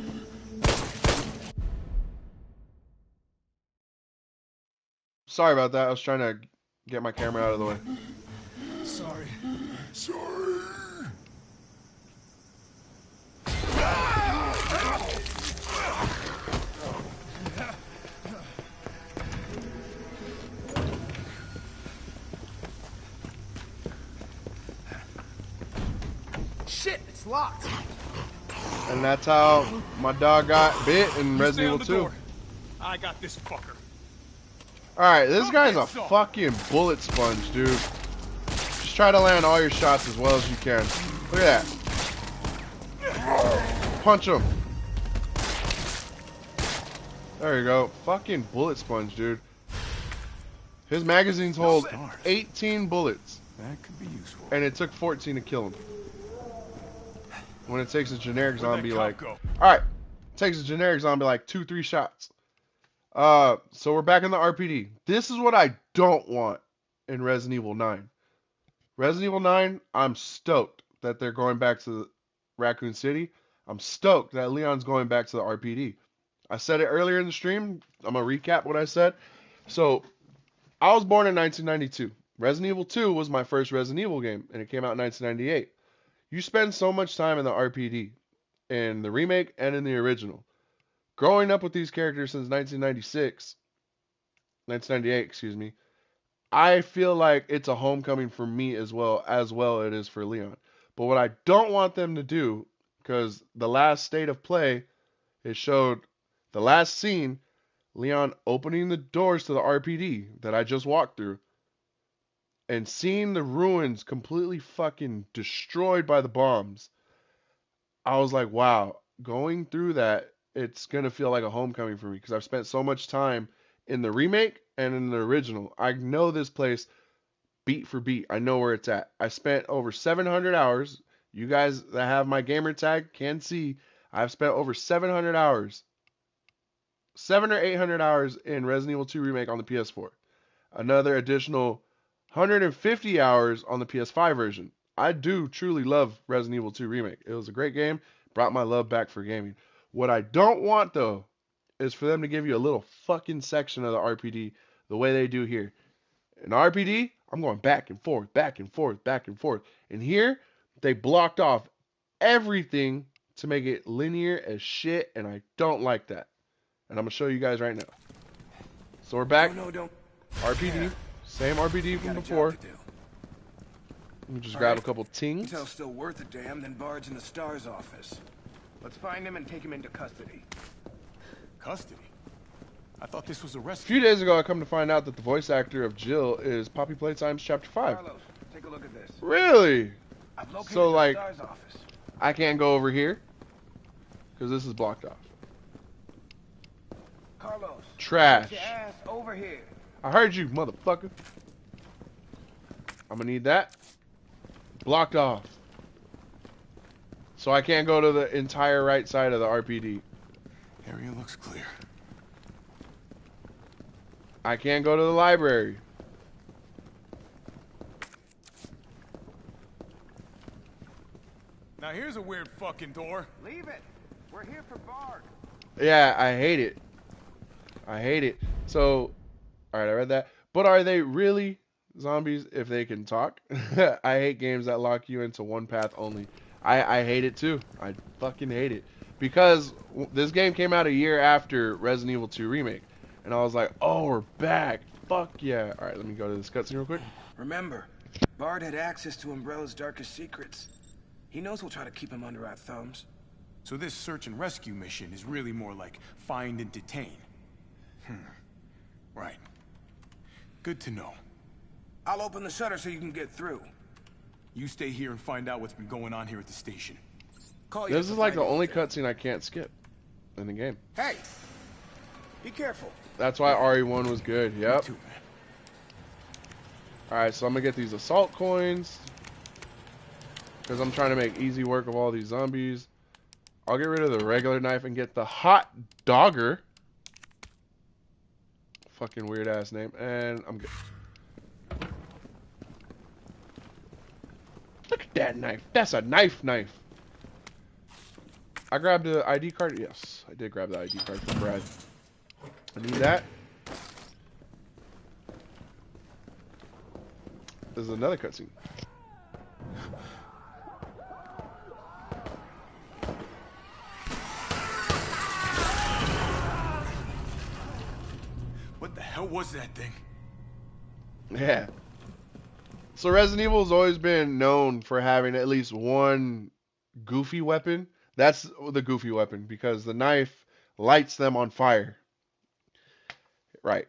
Sorry about that. I was trying to get my camera out of the way. Sorry. Shit, it's locked. And that's how my dog got bit in Resident Evil 2. I got this fucker. Alright, this guy's a fucking bullet sponge, dude. Just try to land all your shots as well as you can. Look at that. Punch him. There you go. Fucking bullet sponge, dude. His magazines hold 18 bullets. That could be useful. And it took 14 to kill him. When it takes a generic zombie like... Alright. Takes a generic zombie like 2-3 shots. So we're back in the RPD. This is what I don't want in Resident Evil 9. Resident Evil 9, I'm stoked that they're going back to Raccoon City. I'm stoked that Leon's going back to the RPD. I said it earlier in the stream. I'm going to recap what I said. So, I was born in 1992. Resident Evil 2 was my first Resident Evil game, and it came out in 1998. You spend so much time in the RPD, in the remake and in the original. Growing up with these characters since 1998, excuse me, I feel like it's a homecoming for me as well it is for Leon. But what I don't want them to do, because the last state of play, it showed the last scene, Leon opening the doors to the RPD that I just walked through, and seeing the ruins completely fucking destroyed by the bombs. I was like, wow, going through that, it's going to feel like a homecoming for me because I've spent so much time in the remake and in the original. I know this place beat for beat. I know where it's at. I spent over 700 hours. You guys that have my gamer tag can see I've spent over 700 hours. 700 or 800 hours in Resident Evil 2 Remake on the PS4. Another additional 150 hours on the PS5 version. I do truly love Resident Evil 2 Remake. It was a great game. Brought my love back for gaming. What I don't want, though, is for them to give you a little fucking section of the RPD the way they do here. In RPD, I'm going back and forth, back and forth, back and forth. And here, they blocked off everything to make it linear as shit, and I don't like that. And I'm going to show you guys right now. So we're back. No, don't. RPD. Same RPD from before. Let me just grab a couple tings. Intel's still worth a damn, then Bard's in the STARS office. Let's find him and take him into custody. Custody? I thought this was a A rescue. few days ago, I come to find out that the voice actor of Jill is Poppy Playtime's Chapter 5. Carlos, take a look at this. Really? I've located So, like, the STARS office. I can't go over here because this is blocked off. Carlos, Trash. get your ass over here. I heard you, motherfucker. I'm gonna need that. Blocked off. So I can't go to the entire right side of the RPD. Area looks clear. I can't go to the library. Now here's a weird fucking door. Leave it. We're here for Bard. Yeah, I hate it. I hate it. So, alright, I read that. But are they really zombies if they can talk? I hate games that lock you into one path only. I hate it too. I fucking hate it. Because this game came out a year after Resident Evil 2 Remake. And I was like, oh, we're back. Fuck yeah. Alright, let me go to this cutscene real quick. Remember, Bard had access to Umbrella's darkest secrets. He knows we'll try to keep him under our thumbs. So this search and rescue mission is really more like find and detain. Right. Good to know. I'll open the shutter so you can get through. You stay here and find out what's been going on here at the station. This is like the only cutscene I can't skip in the game. Hey! Be careful. That's why RE1 was good. Yep. Alright, so I'm gonna get these assault coins. Because I'm trying to make easy work of all these zombies. I'll get rid of the regular knife and get the hot dogger. Fucking weird ass name. And I'm good. Look at that knife. That's a knife. I grabbed the ID card. Yes, I did grab the ID card from Brad. I need that. There's another cutscene. What the hell was that thing? Yeah. So Resident Evil has always been known for having at least one goofy weapon. That's the goofy weapon because the knife lights them on fire. Right.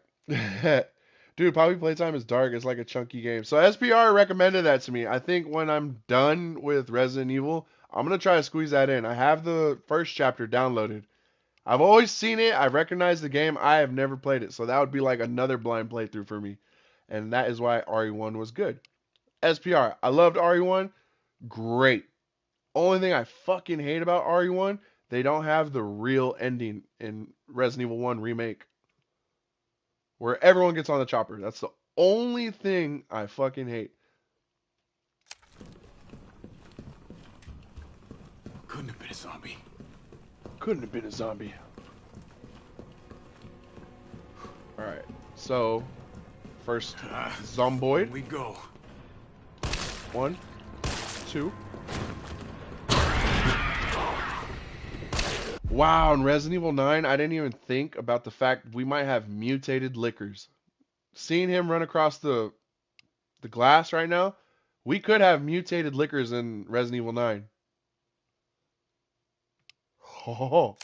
Dude, probably playtime is dark. It's like a chunky game. So SPR recommended that to me. I think when I'm done with Resident Evil, I'm going to try to squeeze that in. I have the first chapter downloaded. I've always seen it. I recognize the game. I have never played it. So that would be like another blind playthrough for me. And that is why RE1 was good. SPR, I loved RE1. Great. Only thing I fucking hate about RE1, they don't have the real ending in Resident Evil 1 Remake. Where everyone gets on the chopper. That's the only thing I fucking hate. Couldn't have been a zombie. Couldn't have been a zombie. Alright, so first zomboid. Here we go. 1, 2. Wow, in Resident Evil 9, I didn't even think about the fact we might have mutated lickers. Seeing him run across the glass right now, we could have mutated lickers in Resident Evil 9. Oh.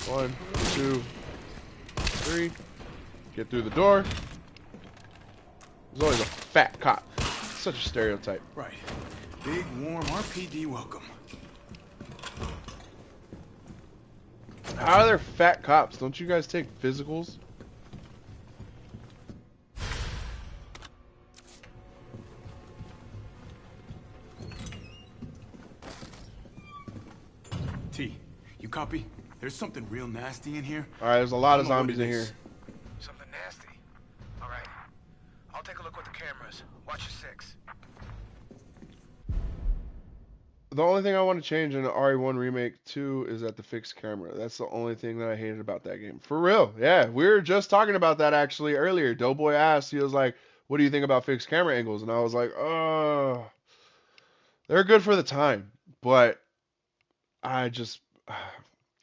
1, 2, 3. Get through the door. There's always a fat cop. Such a stereotype. Right. Big, warm RPD welcome. How are there fat cops? Don't you guys take physicals? T, you copy? There's something real nasty in here. Alright, there's a lot of zombies in here. Something nasty. All right. I'll take a look with the cameras. Watch your 6. The only thing I want to change in the RE1 Remake 2 is that the fixed camera. That's the only thing that I hated about that game. For real. Yeah, we were just talking about that actually earlier. Doughboy asked, he was like, what do you think about fixed camera angles? And I was like, oh, they're good for the time. But I just,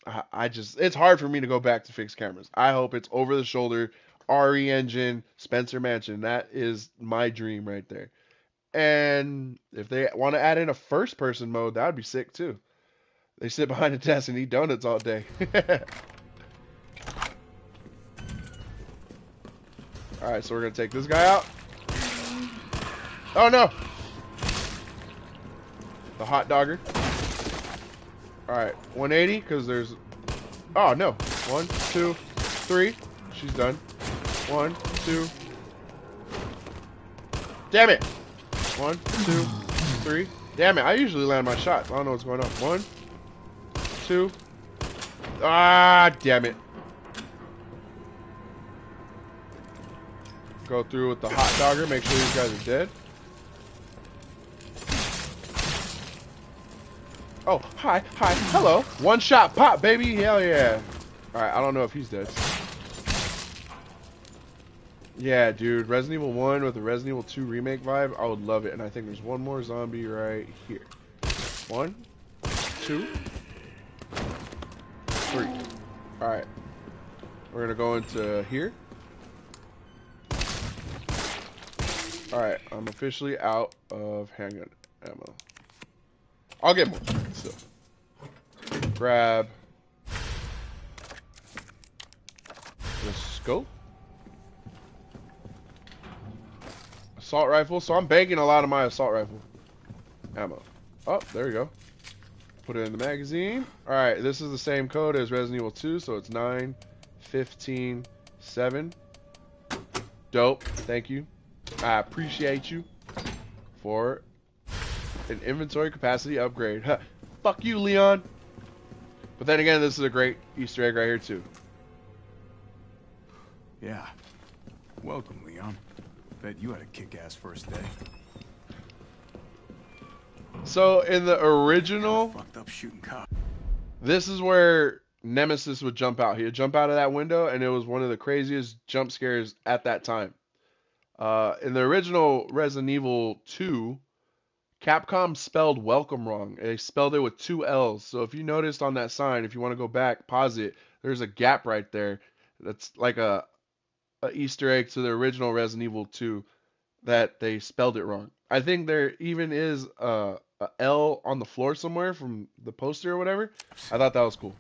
it's hard for me to go back to fixed cameras. I hope it's over the shoulder, RE engine, Spencer Mansion. That is my dream right there. And if they want to add in a first-person mode, that would be sick, too. They sit behind a desk and eat donuts all day. Alright, so we're going to take this guy out. Oh, no! The hot dogger. Alright, 180, because there's... Oh, no. 1, 2, 3. She's done. 1, 2. Damn it! 1, 2, 3. Damn it, I usually land my shots. I don't know what's going on. 1, 2. Ah, damn it. Go through with the hot dogger, make sure these guys are dead. Oh, hi, hello. One shot pop, baby, hell yeah. Alright, I don't know if he's dead. Yeah, dude, Resident Evil 1 with the Resident Evil 2 remake vibe, I would love it. And I think there's one more zombie right here. 1, 2, 3. Alright. We're gonna go into here. Alright, I'm officially out of handgun ammo. I'll get more, still. Grab the scope. Assault rifle. So I'm banking a lot of my assault rifle ammo. Oh, there we go. Put it in the magazine. Alright, this is the same code as Resident Evil 2, so it's 9, 15, 7. Dope. Thank you. I appreciate you for an inventory capacity upgrade. Huh. Fuck you, Leon. But then again, this is a great Easter egg right here, too. Yeah. Welcome, Leon. Bet you had a kick-ass first day. So, in the original, fucked up shooting cop. This is where Nemesis would jump out. He would jump out of that window, and it was one of the craziest jump scares at that time. In the original Resident Evil 2, Capcom spelled welcome wrong. They spelled it with 2 L's. So if you noticed on that sign, if you want to go back, pause it, there's a gap right there. That's like a Easter egg to the original Resident Evil 2 that they spelled it wrong. I think there even is a L on the floor somewhere from the poster or whatever. I thought that was cool.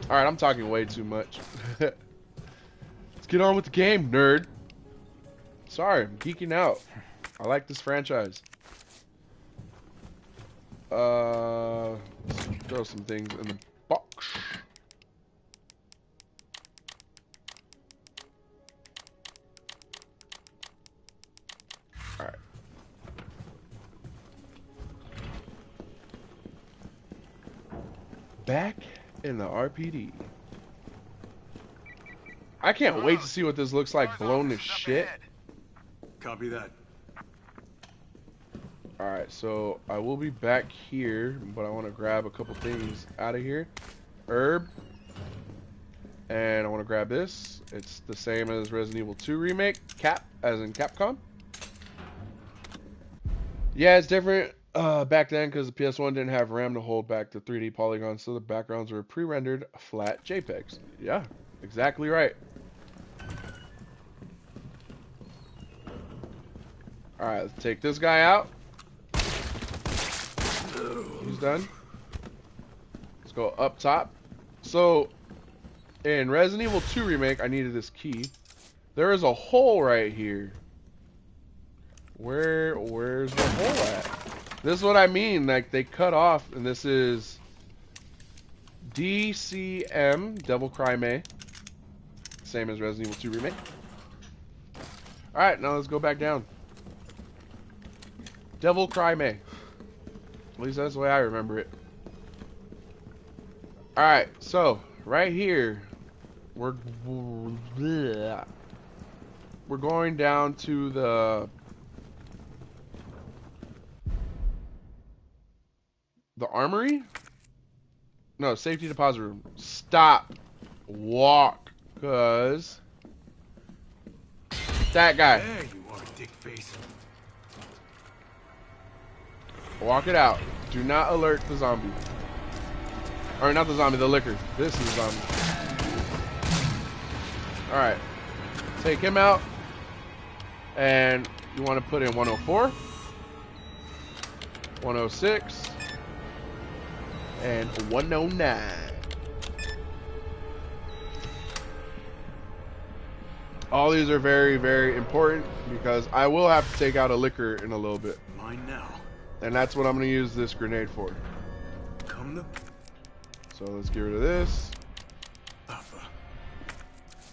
Alright, I'm talking way too much. Let's get on with the game, nerd. Sorry, I'm geeking out. I like this franchise. Let's throw some things in the box. Alright. Back in the RPD. I can't wait to see what this looks like blown to shit. Copy that. Alright, so I will be back here, but I want to grab a couple things out of here. Herb. And I want to grab this. It's the same as Resident Evil 2 Remake. Cap, as in Capcom. Yeah, it's different back then because the PS1 didn't have RAM to hold back the 3D polygons, so the backgrounds were pre-rendered flat JPEGs. Yeah, exactly right. Alright, let's take this guy out. He's done. Let's go up top. So, in Resident Evil 2 Remake, I needed this key. There is a hole right here. Where's the hole at? This is what I mean. Like, they cut off, and this is DCM, Devil Cry May. Same as Resident Evil 2 Remake. Alright, now let's go back down. Devil Cry May. At least that's the way I remember it. Alright, so, right here, we're going down to the armory? No, safety deposit room. Stop. Walk. Cause that guy. There you are, dick face. Walk it out. Do not alert the zombie. Or not the zombie, the liquor. This is the zombie. Alright. Take him out. And you want to put in 104. 106. And 109. All these are very, very important because I will have to take out a liquor in a little bit. Mine now. And that's what I'm going to use this grenade for. Come the... So let's get rid of this.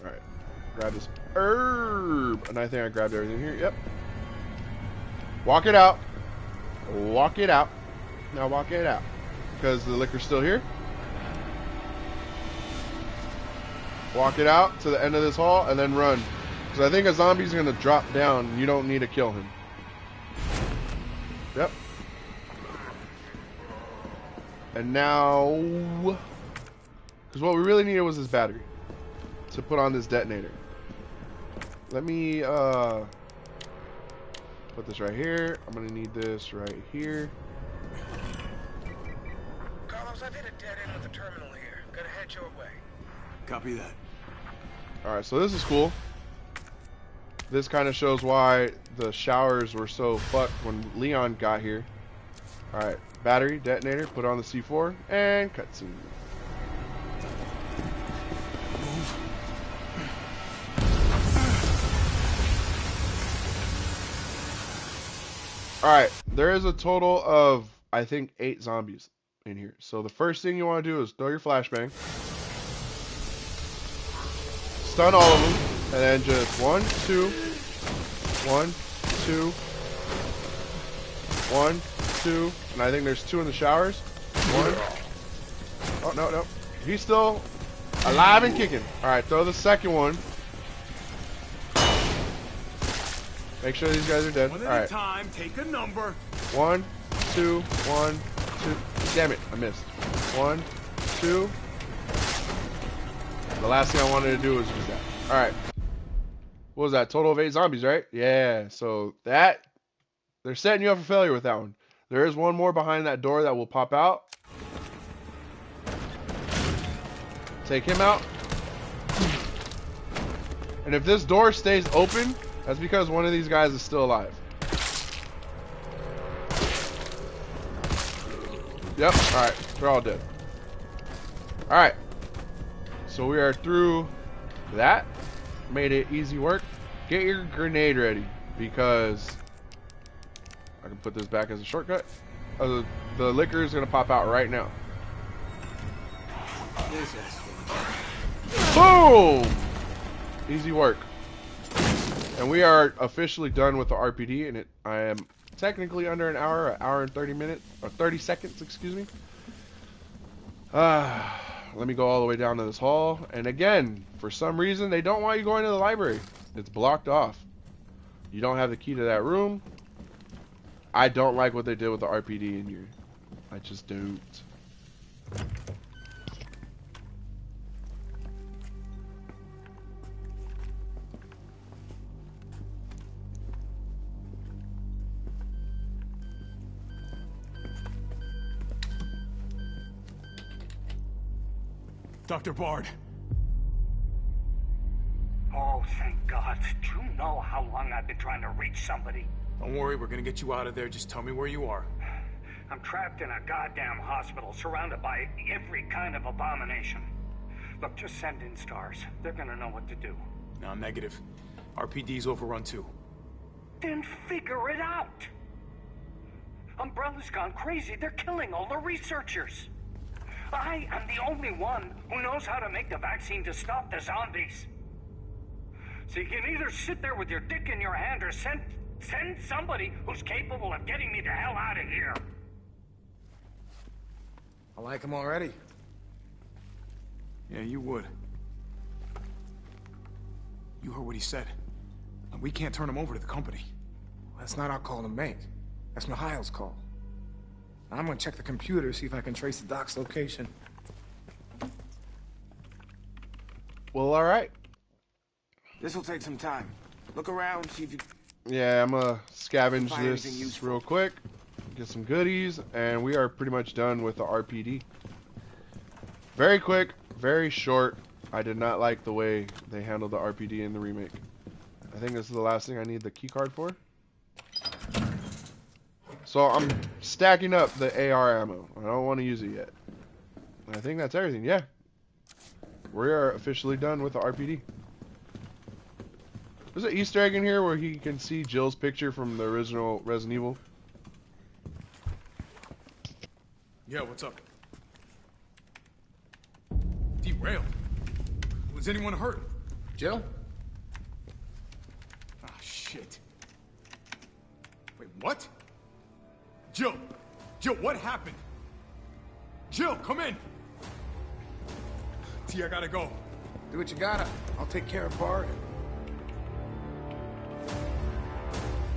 Alright. Grab this herb. And I think I grabbed everything here. Yep. Walk it out. Walk it out. Now walk it out. Because the liquor's still here. Walk it out to the end of this hall and then run. Because I think a zombie's going to drop down. You don't need to kill him. Yep. And now... Because what we really needed was this battery. To put on this detonator. Let me put this right here. I'm going to need this right here. Carlos, I've hit a dead end with the terminal here. Gonna head your way. Copy that. Alright, so this is cool. This kind of shows why the showers were so fucked when Leon got here. Alright, battery, detonator, put on the C4, and cutscene. Alright, there is a total of, I think, 8 zombies in here. So the first thing you want to do is throw your flashbang. Stun all of them. And then just 1, 2, 1, 2, 1, 2. And I think there's 2 in the showers. 1. Oh, no, no. He's still alive and kicking. Alright, throw the second one. Make sure these guys are dead. One at Alright. a time, take a number. 1, 2, 1, 2. Damn it, I missed. 1, 2. The last thing I wanted to do was use that. Alright. What was that? Total of 8 zombies, right? Yeah, so that... They're setting you up for failure with that one. There is one more behind that door that will pop out. Take him out. And if this door stays open, that's because one of these guys is still alive. Yep, alright. They're all dead. Alright. So we are through that. Made it easy work. Get your grenade ready, because I can put this back as a shortcut. The liquor is going to pop out right now. Boom! Easy work. And we are officially done with the RPD, and I am technically under an hour and 30 minutes, or 30 seconds, excuse me. Let me go all the way down to this hall. And again, for some reason, they don't want you going to the library. It's blocked off. You don't have the key to that room. I don't like what they did with the RPD in here. I just don't. Dr. Bard. Oh, thank God. Do you know how long I've been trying to reach somebody? Don't worry, we're gonna get you out of there. Just tell me where you are. I'm trapped in a goddamn hospital, surrounded by every kind of abomination. Look, just send in stars. They're gonna know what to do. No, negative. RPD's overrun too. Then figure it out! Umbrella's gone crazy. They're killing all the researchers. I am the only one who knows how to make the vaccine to stop the zombies. So you can either sit there with your dick in your hand or send somebody who's capable of getting me the hell out of here. I like him already. Yeah, you would. You heard what he said. And we can't turn him over to the company. That's not our call to make. That's Mikhail's call. I'm gonna check the computer, see if I can trace the doc's location. Well, alright. This'll take some time. Look around, see if you... Yeah, I'm gonna scavenge Find anything this useful. real quick. Get some goodies, and we are pretty much done with the RPD. Very quick, very short. I did not like the way they handled the RPD in the remake. I think this is the last thing I need the key card for. So I'm stacking up the AR ammo. I don't want to use it yet. I think that's everything. Yeah. We are officially done with the RPD. There's an Easter egg in here where he can see Jill's picture from the original Resident Evil. Yeah, what's up? Rail. Was anyone hurt? Jill? Ah, shit. Wait, what? Jill! Jill, what happened? Jill, come in! T, I gotta go. Do what you gotta. I'll take care of Bard.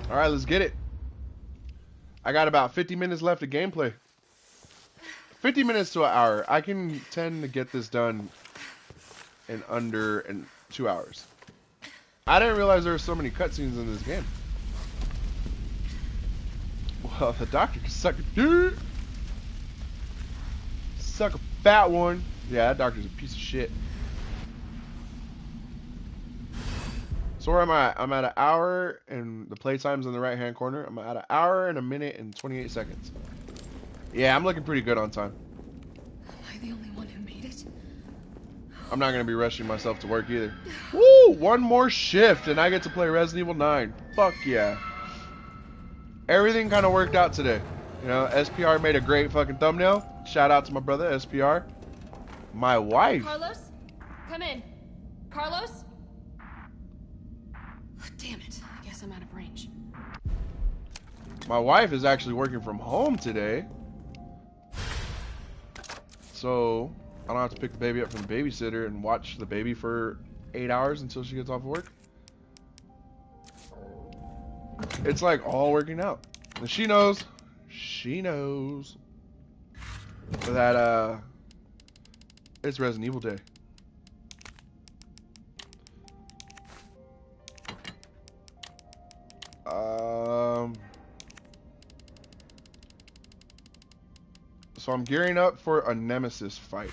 Alright, let's get it. I got about 50 minutes left of gameplay. 50 minutes to an hour. I can tend to get this done in under 2 hours. I didn't realize there were so many cutscenes in this game. Well, the doctor can suck a dude. Suck a fat one. Yeah, that doctor's a piece of shit. So where am I? I'm at an hour, and the playtime's in the right-hand corner. I'm at an hour and a minute and 28 seconds. Yeah, I'm looking pretty good on time. Am I the only one who made it? I'm not going to be rushing myself to work either. Woo! One more shift, and I get to play Resident Evil 9. Fuck yeah. Everything kind of worked out today. You know, SPR made a great fucking thumbnail. Shout out to my brother, SPR. My wife. Carlos? Come in. Carlos? Damn it. I guess I'm out of range. My wife is actually working from home today. So, I don't have to pick the baby up from the babysitter and watch the baby for 8 hours until she gets off work. It's like all working out. And she knows that it's Resident Evil Day. So I'm gearing up for a Nemesis fight.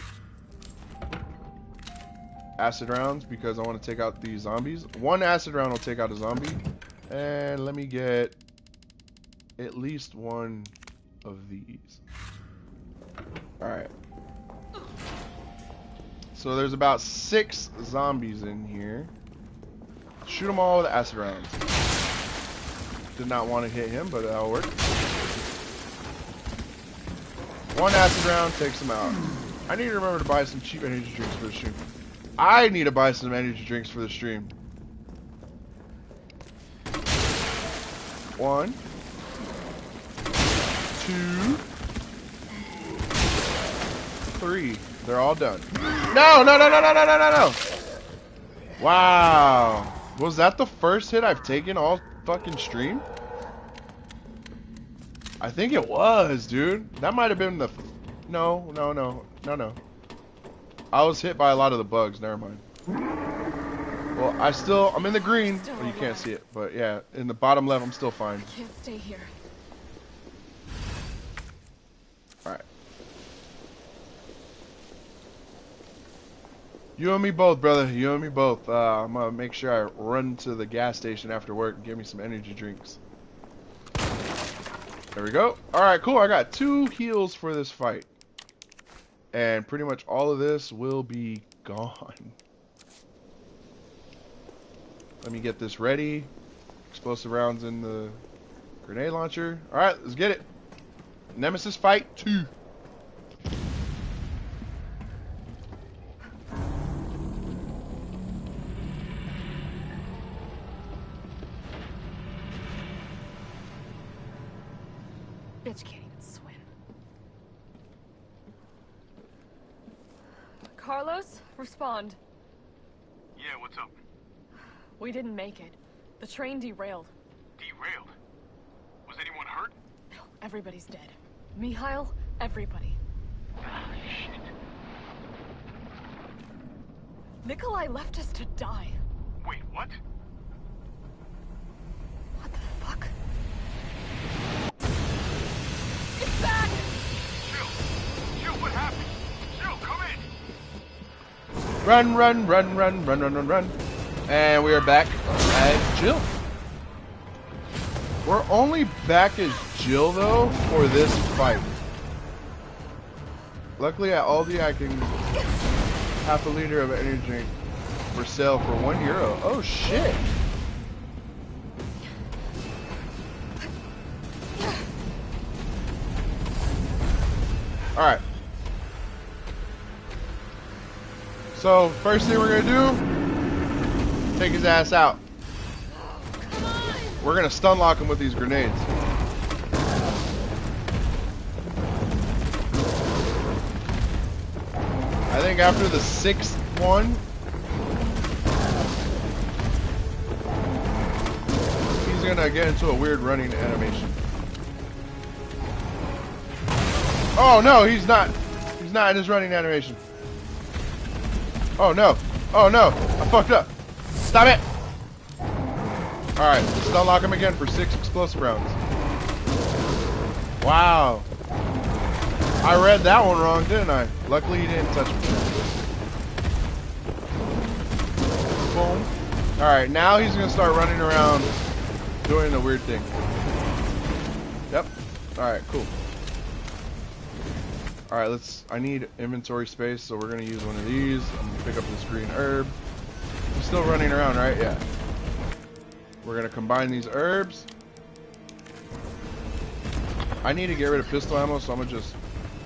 Acid rounds because I want to take out these zombies. One acid round will take out a zombie. And let me get at least one of these. Alright. So there's about 6 zombies in here. Shoot them all with acid rounds. Did not want to hit him, but that'll work. One acid round takes him out. I need to remember to buy some cheap energy drinks for the stream. I need to buy some energy drinks for the stream. 1, 2, 3. They're all done. No! Wow. Was that the first hit I've taken all fucking stream? I think it was, dude. That might have been the... No. I was hit by a lot of the bugs. Never mind. Well, I'm in the green. Well, you can't see it, but yeah, in the bottom left, I'm still fine. I can't stay here. Alright. You and me both, brother. You and me both. I'm gonna make sure I run to the gas station after work and get me some energy drinks. There we go. Alright, cool. I got 2 heals for this fight. And pretty much all of this will be gone. Let me get this ready. Explosive rounds in the grenade launcher. Alright, let's get it. Nemesis fight 2. Bitch can't even swim. Carlos, respond. Yeah, what's up? We didn't make it. The train derailed. Derailed? Was anyone hurt? No, everybody's dead. Mikhail, everybody. Ah, shit. Nikolai left us to die. Wait, what? What the fuck? It's back! Jill, what happened? Jill, come in! Run. And we are back as Jill. We're only back as Jill, though, for this fight. Luckily, at Aldi, I can half a liter of energy drink for sale for €1. Oh, shit. Alright. So, first thing we're gonna do, take his ass out. We're gonna stun lock him with these grenades. I think after the 6th one, he's gonna get into a weird running animation. Oh no, he's not. He's not in his running animation. Oh no. Oh no. I fucked up. Stop it. Alright, stun lock him again for 6 explosive rounds. Wow. I read that one wrong, didn't I? Luckily he didn't touch me. Boom. Alright, now he's gonna start running around doing the weird thing. Yep. Alright, cool. Alright, I need inventory space, so we're gonna use one of these. I'm gonna pick up this green herb. He's still running around, right? Yeah. We're gonna combine these herbs. I need to get rid of pistol ammo, so I'm gonna just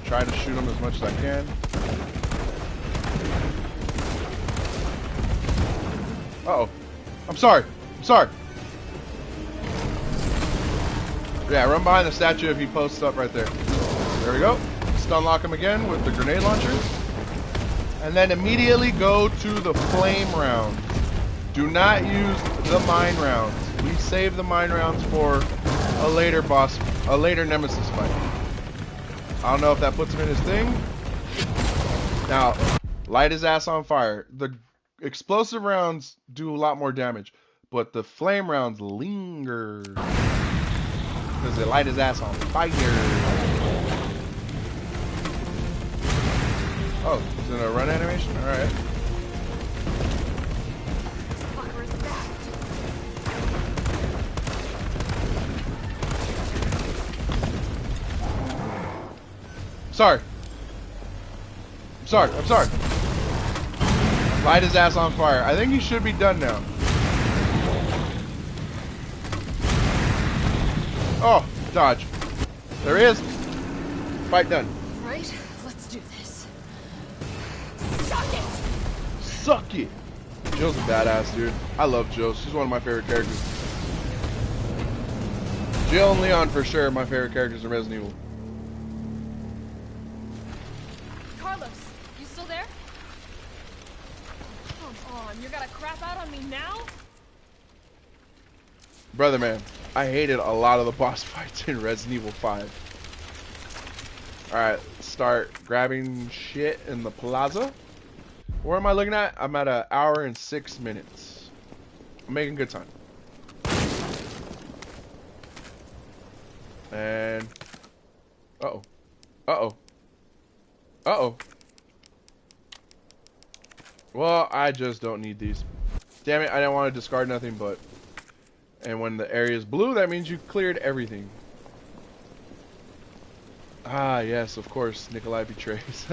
try to shoot him as much as I can. Uh-oh. I'm sorry. I'm sorry. Yeah, run behind the statue if he posts up right there. There we go. Stun lock him again with the grenade launcher. And then immediately go to the flame rounds. Do not use the mine rounds. We save the mine rounds for a later nemesis fight. I don't know if that puts him in his thing. Now, light his ass on fire. The explosive rounds do a lot more damage, but the flame rounds linger because they light his ass on fire. Oh, is it a run animation? Alright. Sorry. I'm sorry. I'm sorry. Light his ass on fire. I think he should be done now. Oh, dodge. There he is. Fight done. Right, let's do this. Suck it! Suck it! Jill's a badass, dude. I love Jill. She's one of my favorite characters. Jill and Leon, for sure, my favorite characters in Resident Evil. Carlos, you still there? Come on, you're gonna crap out on me now? Brother, man, I hated a lot of the boss fights in Resident Evil 5. Alright, start grabbing shit in the plaza. Where am I looking at? I'm at 1 hour and 6 minutes. I'm making good time. And... Uh-oh. Uh-oh. Uh-oh. Well, I just don't need these. Damn it, I didn't want to discard nothing but... And when the area is blue, that means you cleared everything. Ah, yes, of course, Nikolai betrays.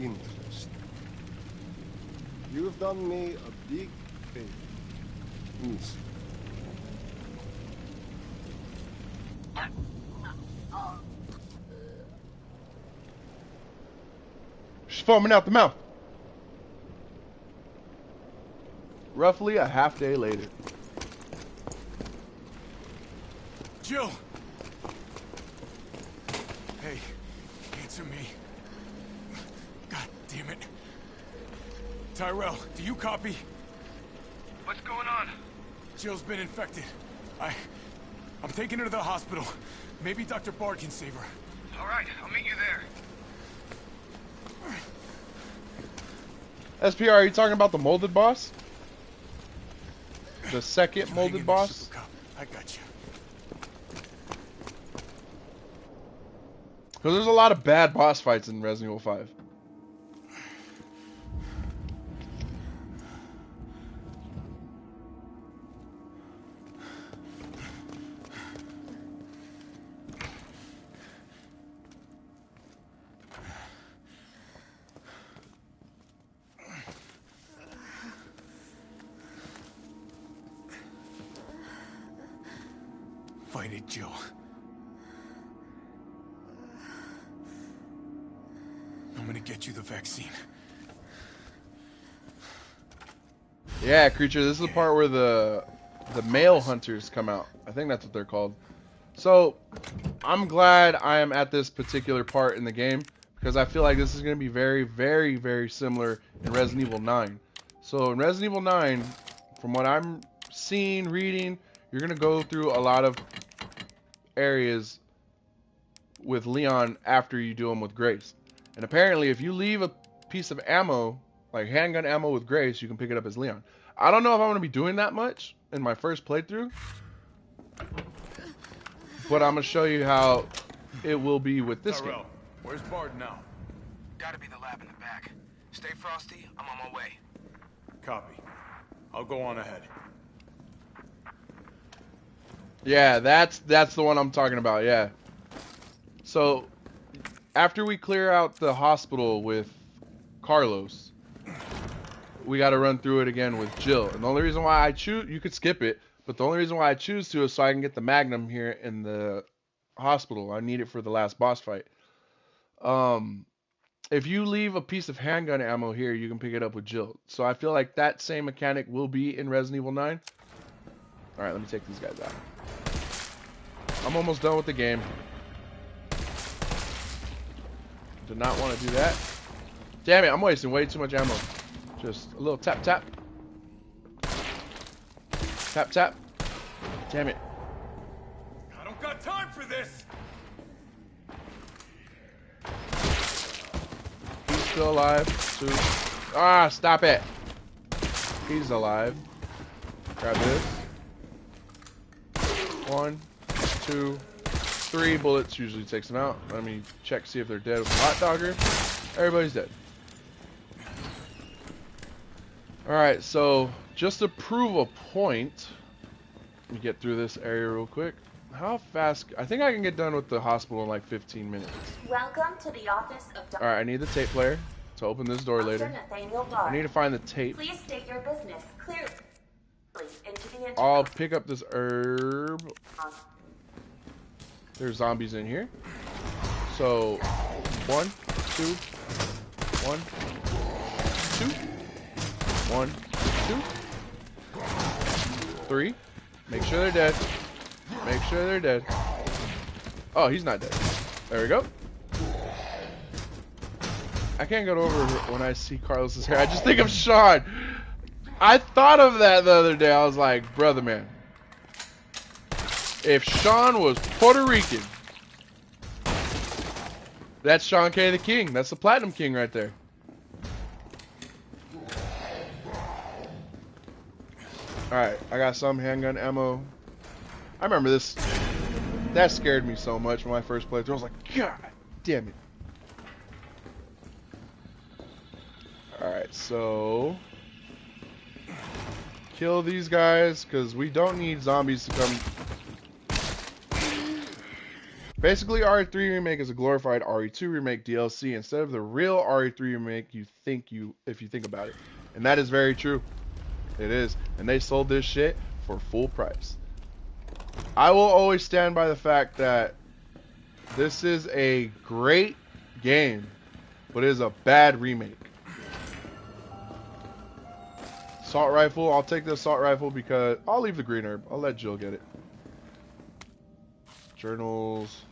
Interesting. You've done me a big favor. Miss. She's foaming out the mouth. Roughly a half day later. Jill! Hey, answer me. God damn it. Tyrell, do you copy? What's going on? Jill's been infected. I'm taking her to the hospital. Maybe Dr. Bard can save her. All right, I'll meet you SPR, are you talking about the molded boss? The second molded boss? I got you. Because there's a lot of bad boss fights in Resident Evil 5. Fight it, Jill. I'm gonna get you the vaccine. Yeah, Creature, this is the part where the male hunters come out. I think that's what they're called. So, I'm glad I am at this particular part in the game, because I feel like this is going to be very, very, very similar in Resident Evil 9. So, in Resident Evil 9, from what I'm seeing, reading, you're going to go through a lot of areas with Leon after you do them with Grace. And apparently, if you leave a piece of ammo, like handgun ammo with Grace, you can pick it up as Leon. I don't know if I'm going to be doing that much in my first playthrough, but I'm going to show you how it will be with this game. Where's Bard now? Gotta be the lab in the back. Stay frosty, I'm on my way. Copy. I'll go on ahead. Yeah, that's the one I'm talking about, yeah. So, after we clear out the hospital with Carlos, we got to run through it again with Jill. And the only reason why I choose, you could skip it, but the only reason why I choose to is so I can get the Magnum here in the hospital. I need it for the last boss fight. If you leave a piece of handgun ammo here, you can pick it up with Jill. So I feel like that same mechanic will be in Resident Evil 9. Alright, let me take these guys out. I'm almost done with the game. Did not want to do that. Damn it, I'm wasting way too much ammo. Just a little tap tap. Tap tap. Damn it. I don't got time for this. He's still alive. Two. Ah, stop it. He's alive. Grab this. 1, 2, 3 bullets usually takes them out. Let me check, see if they're dead with the hot dogger. Everybody's dead. Alright, so just to prove a point, let me get through this area real quick. How fast? I think I can get done with the hospital in like 15 minutes. Welcome to the office of Alright, I need the tape player to open this door later. Nathaniel I Bard. need to find the tape. Please state your business clearly. Into the I'll pick up this herb. There's zombies in here. So, 1, 2, 1, 2, 1, 2, 3. Make sure they're dead. Make sure they're dead. Oh, he's not dead. There we go. I can't get over when I see Carlos's hair. I just think of Sean. I thought of that the other day. I was like, brother, man. If Sean was Puerto Rican, that's Sean K. the King. That's the Platinum King right there. Alright, I got some handgun ammo. I remember this. That scared me so much when I first played through. I was like, God damn it. Alright, so kill these guys, because we don't need zombies to come. Basically, RE3 Remake is a glorified RE2 Remake DLC instead of the real RE3 Remake if you think about it. And that is very true. It is. And they sold this shit for full price. I will always stand by the fact that this is a great game, but it is a bad remake. Assault rifle, I'll take the assault rifle because I'll leave the green herb. I'll let Jill get it. Journals.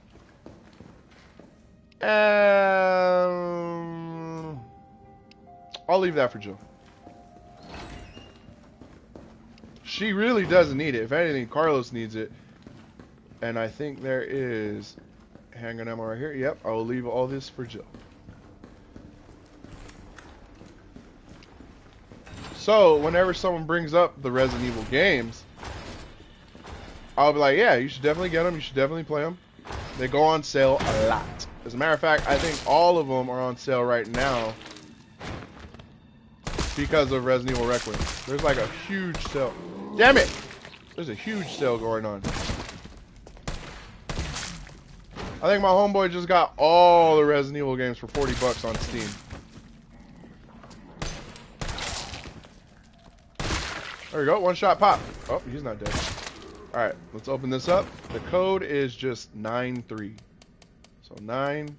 I'll leave that for Jill. She really doesn't need it. If anything, Carlos needs it. And I think there is handgun ammo right here. Yep, I will leave all this for Jill. So whenever someone brings up the Resident Evil games, I'll be like, yeah, you should definitely get them. You should definitely play them. They go on sale a lot. As a matter of fact, I think all of them are on sale right now because of Resident Evil Requiem. There's like a huge sale. Damn it! There's a huge sale going on. I think my homeboy just got all the Resident Evil games for $40 on Steam. There we go, one shot pop. Oh, he's not dead. Alright, let's open this up. The code is just 9-3. So 9-3.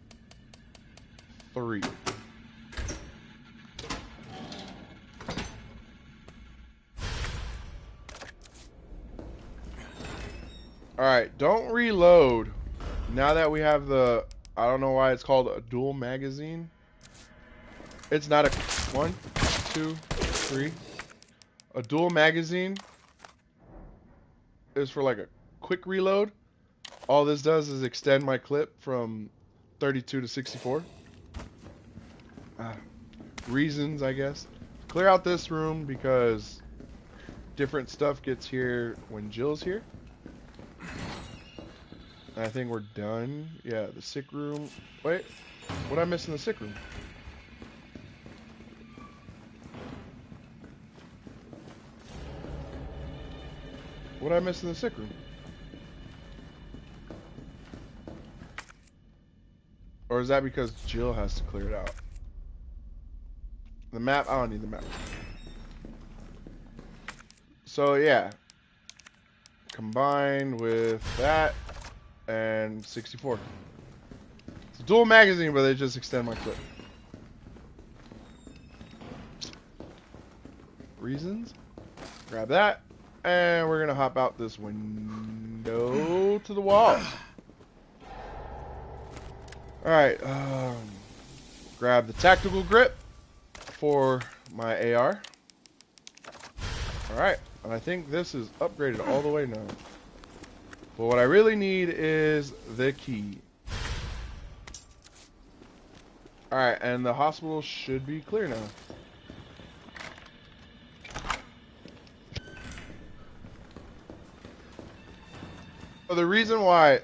Alright, don't reload. Now that we have the, I don't know why it's called a dual magazine. It's not a 1, 2, 3. A dual magazine is for like a quick reload. All this does is extend my clip from 32 to 64. Reasons, I guess. Clear out this room because different stuff gets here when Jill's here. And I think we're done. Yeah, the sick room. Wait, what did I miss in the sick room? What did I miss in the sick room? Or is that because Jill has to clear it out? The map? I don't need the map. So yeah. Combined with that and 64. It's a dual magazine, but they just extend my clip. Reasons? Grab that. And we're gonna hop out this window to the wall. Alright, grab the tactical grip for my AR. Alright, and I think this is upgraded all the way now. But what I really need is the key. Alright, and the hospital should be clear now. So the reason why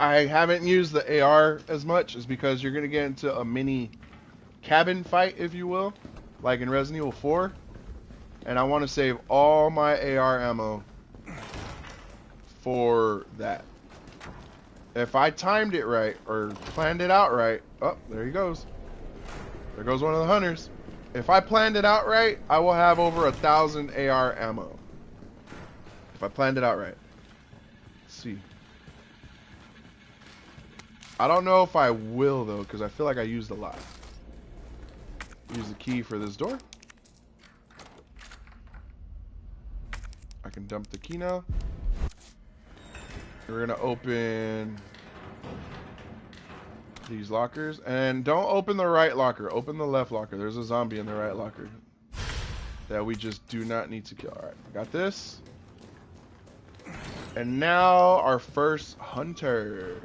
I haven't used the AR as much is because you're going to get into a mini cabin fight, if you will, like in Resident Evil 4. And I want to save all my AR ammo for that. If I timed it right, or planned it out right, oh, there he goes. There goes one of the hunters. If I planned it out right, I will have over 1,000 AR ammo. If I planned it out right. See. I don't know if I will though, because I feel like I used a lot. Use the key for this door. I can dump the key now. We're gonna open these lockers, and don't open the right locker. Open the left locker. There's a zombie in the right locker that we just do not need to kill. All right, got this. And now our first hunter.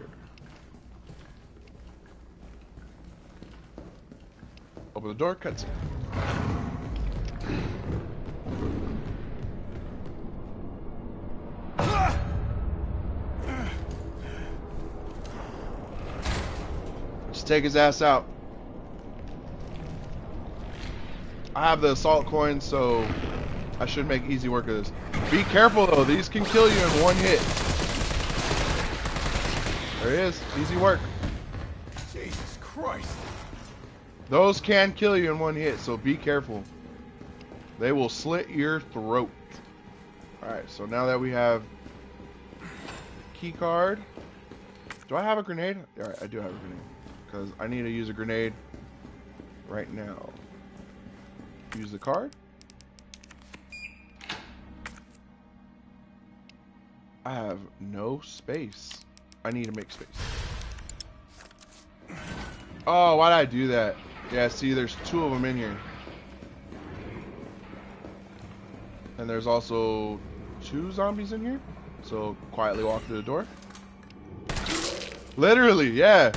Open the door, cutscene. Just take his ass out. I have the assault coin, so I should make easy work of this. Be careful though, these can kill you in one hit. There he is, easy work. Jesus Christ. Those can kill you in one hit, so be careful. They will slit your throat. Alright, so now that we have key card. Do I have a grenade? Alright, I do have a grenade. Because I need to use a grenade right now. Use the card. I have no space. I need to make space. Oh, why did I do that? Yeah, see, there's two of them in here. And there's also 2 zombies in here. So, quietly walk through the door. Literally, yeah.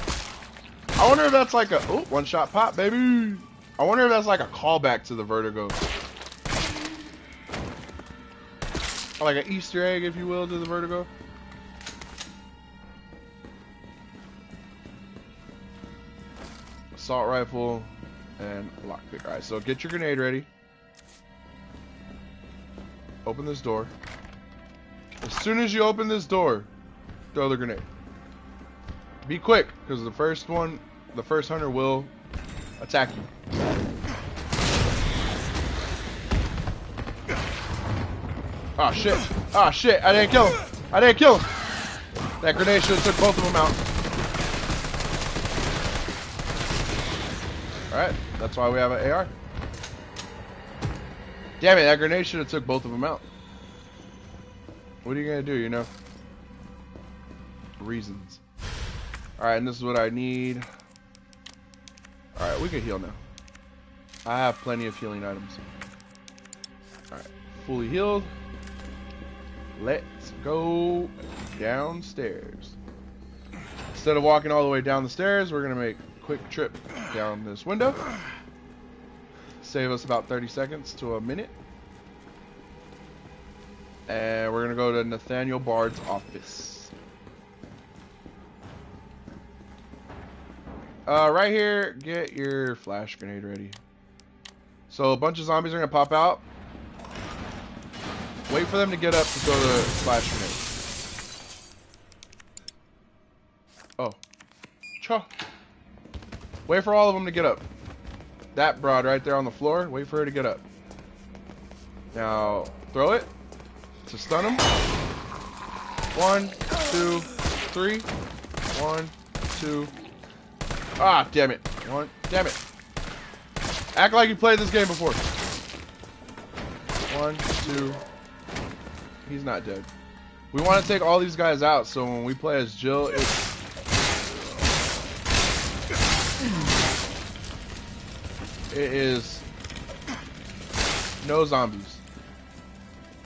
I wonder if that's like a... Oh, one shot pop, baby. I wonder if that's like a callback to the Vertigo. like an Easter egg, if you will, to the Vertigo. Assault rifle and lockpick. Alright, so get your grenade ready. Open this door. As soon as you open this door, throw the grenade. Be quick, because the first hunter will attack you. Oh shit. Oh shit, I didn't kill him. I didn't kill him. That grenade should have took both of them out. Alright, that's why we have an AR. Damn it, that grenade should have took both of them out. What are you gonna do, you know? Reasons. Alright, and this is what I need. Alright, we can heal now. I have plenty of healing items. Alright, fully healed. Let's go downstairs. Instead of walking all the way down the stairs, we're gonna make a quick trip down this window. Save us about 30 seconds to a minute. And we're gonna go to Nathaniel Bard's office. Right here, get your flash grenade ready. So a bunch of zombies are gonna pop out. Wait for them to get up to throw the flash grenade. Oh. Cha. Wait for all of them to get up. That broad right there on the floor, wait for her to get up. Now, throw it to stun them. 1, 2, 3. 1, 2. Ah, damn it. 1, damn it. Act like you played this game before. 1, 2. He's not dead. We want to take all these guys out, so when we play as Jill, it is no zombies.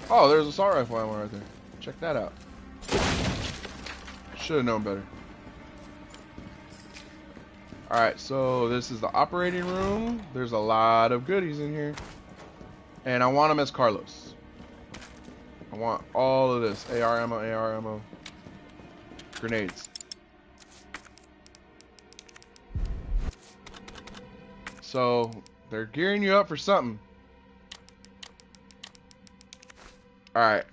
Oh, there's a assault rifle ammo right there. Check that out. Should have known better. Alright, so this is the operating room. There's a lot of goodies in here. And I want them as Carlos. I want all of this. AR ammo. Grenades. So, they're gearing you up for something. Alright.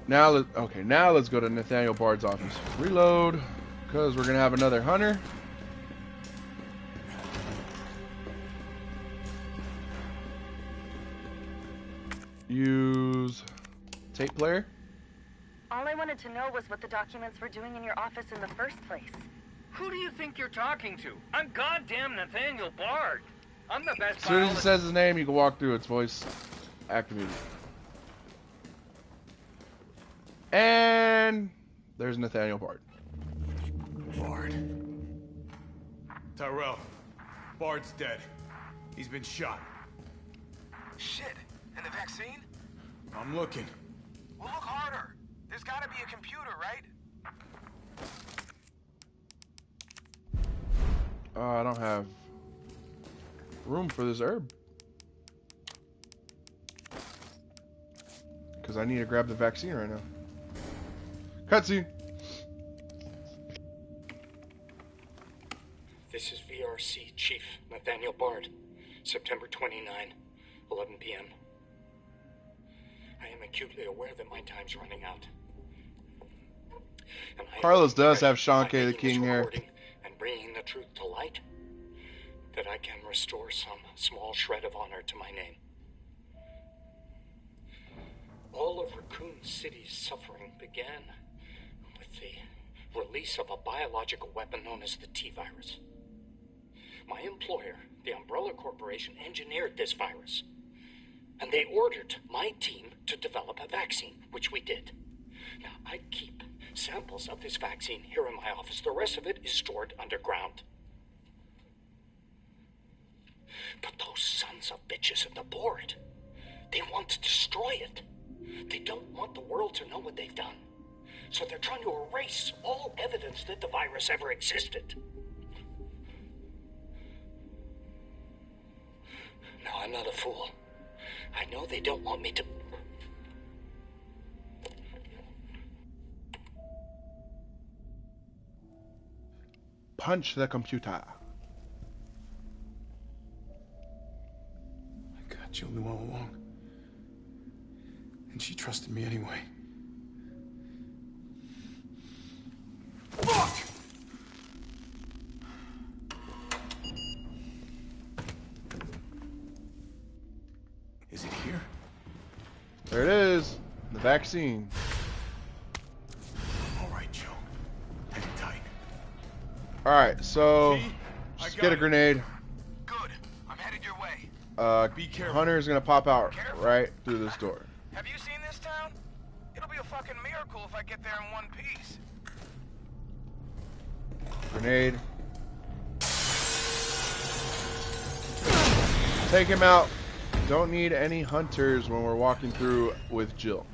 Now let's go to Nathaniel Bard's office. Reload, because we're gonna have another hunter. Use tape player. All I wanted to know was what the documents were doing in your office in the first place. Who do you think you're talking to? I'm goddamn Nathaniel Bard. I'm the best. As soon as it says his name, you can walk through. Its voice activated. And there's Nathaniel Bard. Bard. Tyrell. Bard's dead. He's been shot. Shit. And the vaccine? I'm looking. Well, look harder. There's gotta be a computer, right? I don't have room for this herb. Because I need to grab the vaccine right now. Cutscene. This is VRC Chief Nathaniel Bard. September 29, 11 p.m. I am acutely aware that my time's running out. Carlos does have Sean K. the King hair. And bringing the truth to light, that I can restore some small shred of honor to my name. All of Raccoon City's suffering began with the release of a biological weapon known as the T-virus. My employer, the Umbrella Corporation, engineered this virus, and they ordered my team to develop a vaccine, which we did. Now, I keep samples of this vaccine here in my office. The rest of it is stored underground. But those sons of bitches at the board, they want to destroy it. They don't want the world to know what they've done. So they're trying to erase all evidence that the virus ever existed. Now, I'm not a fool. I know they don't want me to... Punch the computer. My God, Jill knew all along. And she trusted me anyway. Fuck! Is it here? There it is. The vaccine. All right, Joe. Hang tight. Alright, so just get a grenade. Good. I'm headed your way. Be careful. Hunter's gonna pop out right through this door. Have you seen this town? It'll be a fucking miracle if I get there in one piece. Grenade. Take him out. Don't need any hunters when we're walking through with Jill.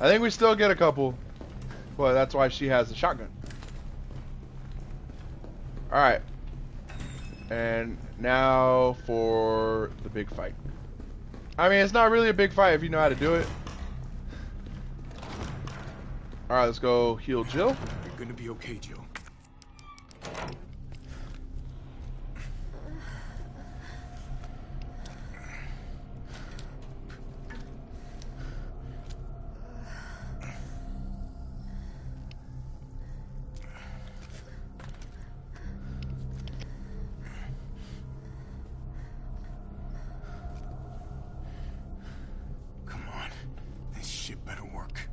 I think we still get a couple, but that's why she has the shotgun. Alright. And now for the big fight. I mean, it's not really a big fight if you know how to do it. Alright, let's go heal Jill. You're gonna be okay, Joe. Come on. This shit better work.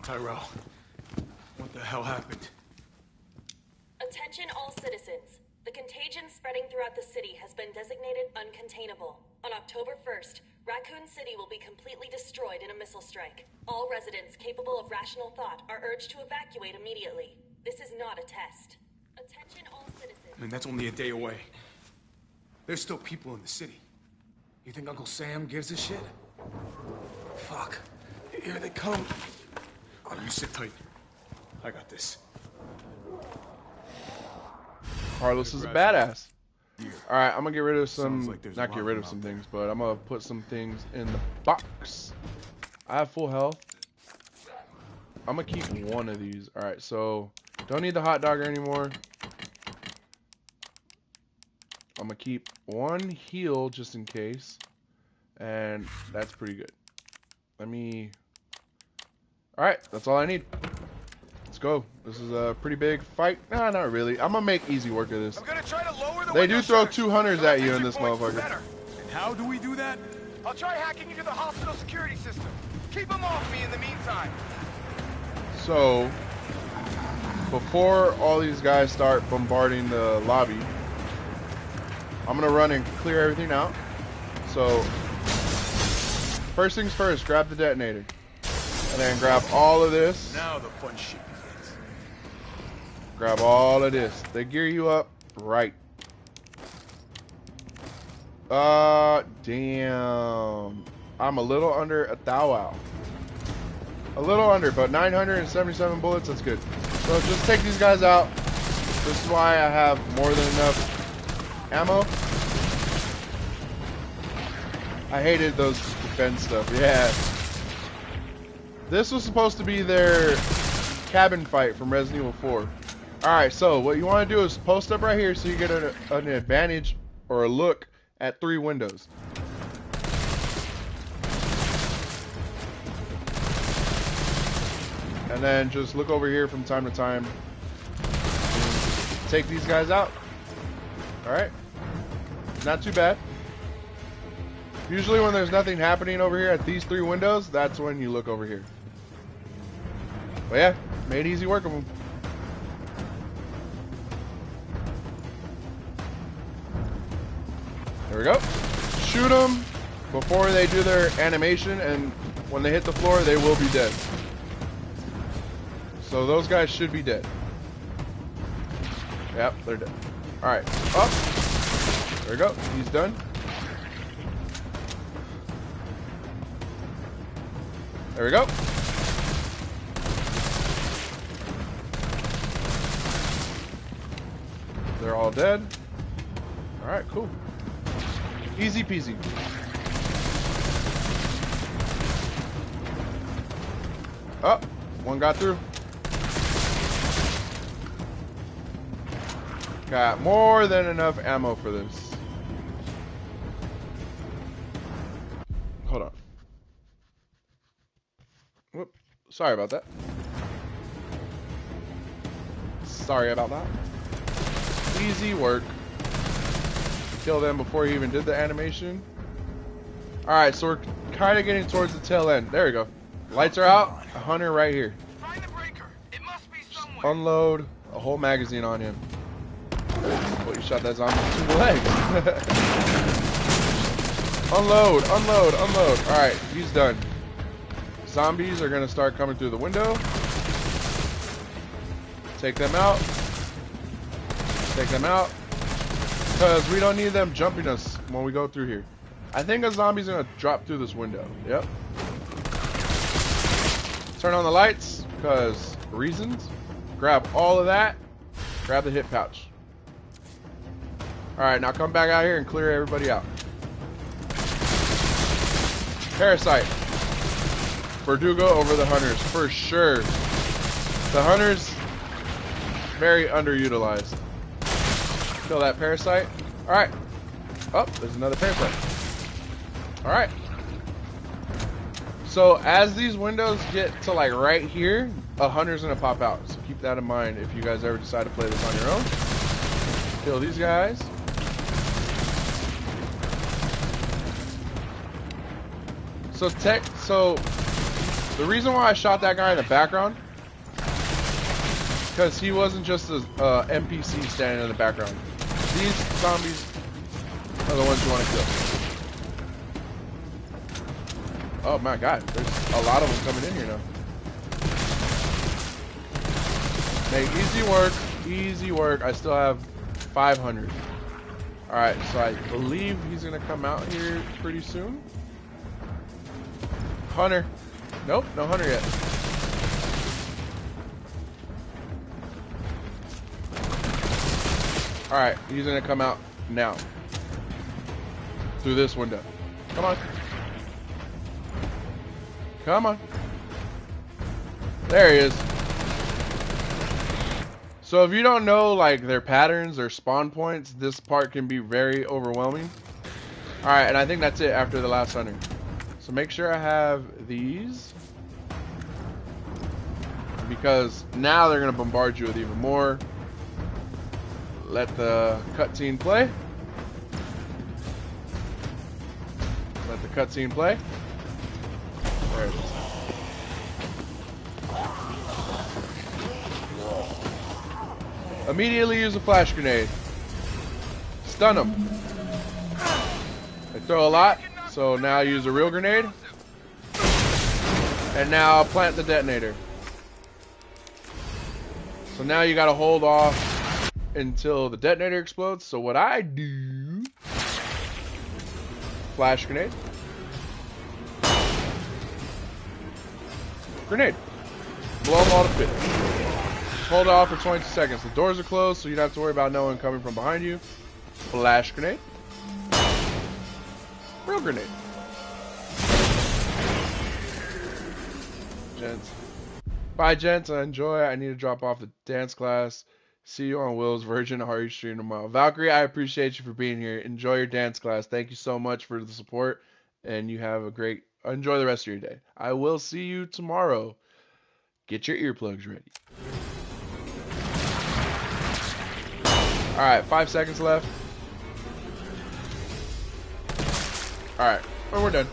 Tyrell, what the hell happened? Attention all citizens. The contagion spreading throughout the city has been designated uncontainable. On October 1st, Raccoon City will be completely destroyed in a missile strike. All residents capable of rational thought are urged to evacuate immediately. This is not a test. Attention all citizens. I mean, that's only a day away. There's still people in the city. You think Uncle Sam gives a shit? Fuck. Here they come. Oh, you sit tight. I got this. Carlos is a badass. Alright, I'm gonna get rid of some, not get rid of some things, but I'm gonna put some things in the box. I have full health. I'm gonna keep one of these. Alright, so don't need the hot dogger anymore. I'm gonna keep one heal just in case. And that's pretty good. Let me... Alright, that's all I need. Let's go. This is a pretty big fight. Nah, not really. I'm gonna make easy work of this. I'm gonna try to lower the They do throw 2 hunters at you in this motherfucker. And how do we do that? I'll try hacking into the hospital security system. Keep them off me in the meantime. So, before all these guys start bombarding the lobby, I'm gonna run and clear everything out. So, first things first, grab the detonator. And then grab all of this. Now the fun shit begins. Grab all of this. They gear you up right. Damn. I'm a little under a thou out. A little under, but 977 bullets, that's good. So just take these guys out. This is why I have more than enough ammo. I hated those defense stuff, yeah. This was supposed to be their cabin fight from Resident Evil 4. Alright, so what you want to do is post up right here so you get an advantage or a look at 3 windows. And then just look over here from time to time. Take these guys out. Alright. Not too bad. Usually when there's nothing happening over here at these 3 windows, that's when you look over here. But yeah, made easy work of them. There we go. Shoot them before they do their animation, and when they hit the floor, they will be dead. So those guys should be dead. Yep, they're dead. Alright, up. There we go. He's done. There we go. They're all dead. Alright, cool. Easy peasy. Oh, one got through. Got more than enough ammo for this. Hold on. Whoop. Sorry about that. Sorry about that. Easy work. Kill them before he even did the animation. Alright, so we're kind of getting towards the tail end. There we go. Lights are out. A hunter right here. Just unload a whole magazine on him. Oh, you shot that zombie in the legs. Unload, unload, unload. Alright, he's done. Zombies are going to start coming through the window. Take them out. Take them out. Because we don't need them jumping us when we go through here. I think a zombie's going to drop through this window. Yep. Turn on the lights, because reasons. Grab all of that. Grab the hit pouch. Alright, now come back out here and clear everybody out. Parasite. Verdugo over the hunters, for sure. The hunters, very underutilized. Kill that parasite. Alright. Oh, there's another parasite. Alright. So as these windows get to like right here, a hunter's gonna pop out. So keep that in mind if you guys ever decide to play this on your own. Kill these guys. So the reason why I shot that guy in the background, because he wasn't just an NPC standing in the background. These zombies are the ones you want to kill. Oh my god, there's a lot of them coming in here now. Make easy work, easy work. I still have 500. Alright, so I believe he's going to come out here pretty soon. Hunter. Nope, no hunter yet. Alright, he's going to come out now. Through this window. Come on. Come on. There he is. So if you don't know like their patterns or spawn points, this part can be very overwhelming. Alright, and I think that's it after the last hunter. So make sure I have these. Because now they're going to bombard you with even more. Let the cutscene play. Let the cutscene play. There it is. Immediately use a flash grenade. Stun them. They throw a lot, so now use a real grenade. And now plant the detonator. So now you gotta hold off until the detonator explodes. So what I do, flash grenade. Grenade. Blow them all to bits. Hold off for 22 seconds. The doors are closed, so you don't have to worry about no one coming from behind you. Flash grenade. Real grenade. Gents. Bye, gents. Enjoy. I need to drop off the dance class. See you on Will's Virgin Hari stream tomorrow. Valkyrie, I appreciate you for being here. Enjoy your dance class. Thank you so much for the support, and you have a great... Enjoy the rest of your day. I will see you tomorrow. Get your earplugs ready. Alright, 5 seconds left. Alright, well, we're done.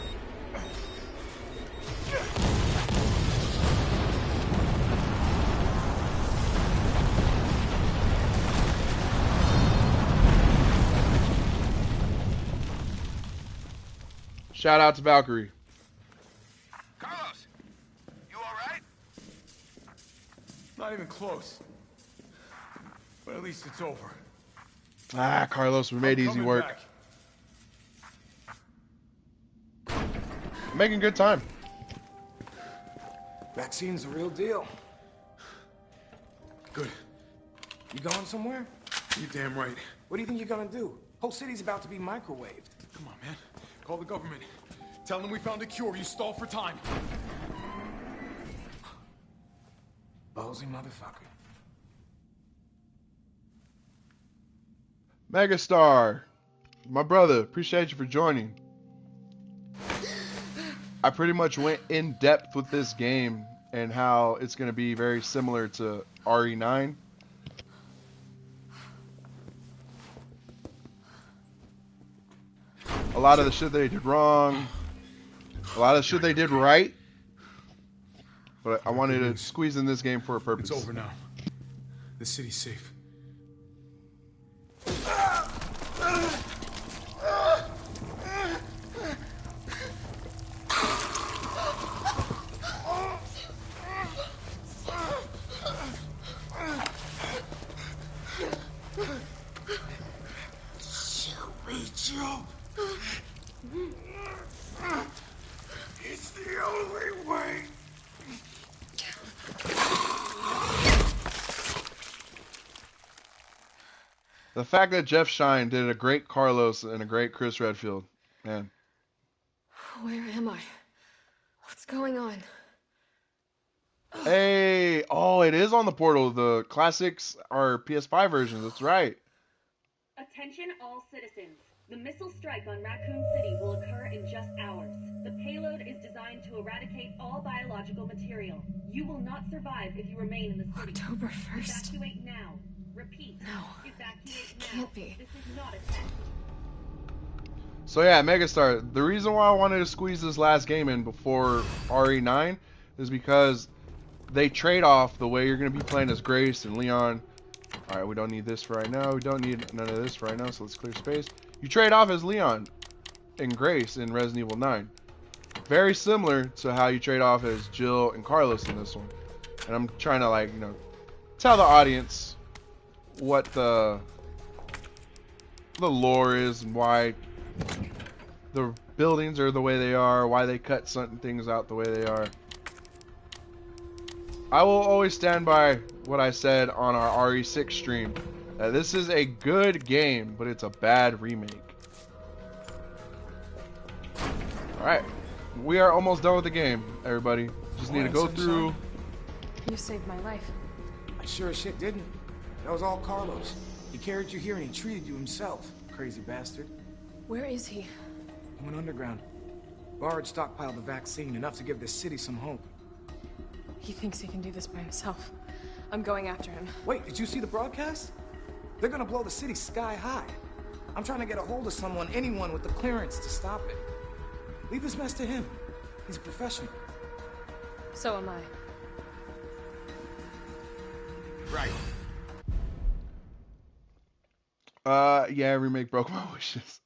Shout out to Valkyrie. Carlos, you alright? Not even close. But at least it's over. Ah, Carlos, we made easy work. Making good time. vaccine's the real deal. Good. You going somewhere? You damn right. What do you think you're gonna do? Whole city's about to be microwaved. Come on, man. Call the government. Tell them we found a cure. You stall for time. Ballsy motherfucker. Megastar, my brother, appreciate you for joining. I pretty much went in depth with this game and how it's going to be very similar to RE9. A lot of the shit they did wrong, a lot of the shit they did right, but I wanted to squeeze in this game for a purpose. It's over now. The city's safe. It's the only way. The fact that Jeff Shine did a great Carlos and a great Chris Redfield, man. Where am I? What's going on? Hey, oh, it is on the portal. The classics are PS5 versions. That's right. Attention all citizens. The missile strike on Raccoon City will occur in just hours. The payload is designed to eradicate all biological material. You will not survive if you remain in the city. October 1st. Evacuate now. Repeat. No. Evacuate now. Can't be. This is not a test. So yeah, Megastar, the reason why I wanted to squeeze this last game in before RE9 is because they trade off the way you're going to be playing as Grace and Leon. Alright, we don't need this for right now. We don't need none of this for right now, so let's clear space. You trade off as Leon and Grace in Resident Evil 9. Very similar to how you trade off as Jill and Carlos in this one. And I'm trying to, like, you know, tell the audience what the lore is and why the buildings are the way they are, why they cut certain things out the way they are. I will always stand by what I said on our RE6 stream. This is a good game, but it's a bad remake. Alright. We are almost done with the game, everybody. Just need to go through. You saved my life. I sure as shit didn't. That was all Carlos. He carried you here and he treated you himself. Crazy bastard. Where is he? He went underground. Bard stockpiled the vaccine, enough to give this city some hope. He thinks he can do this by himself. I'm going after him. Wait, did you see the broadcast? They're gonna blow the city sky high. I'm trying to get a hold of someone, anyone with the clearance to stop it. Leave this mess to him. He's a professional. So am I. Right. Yeah, remake broke my wishes.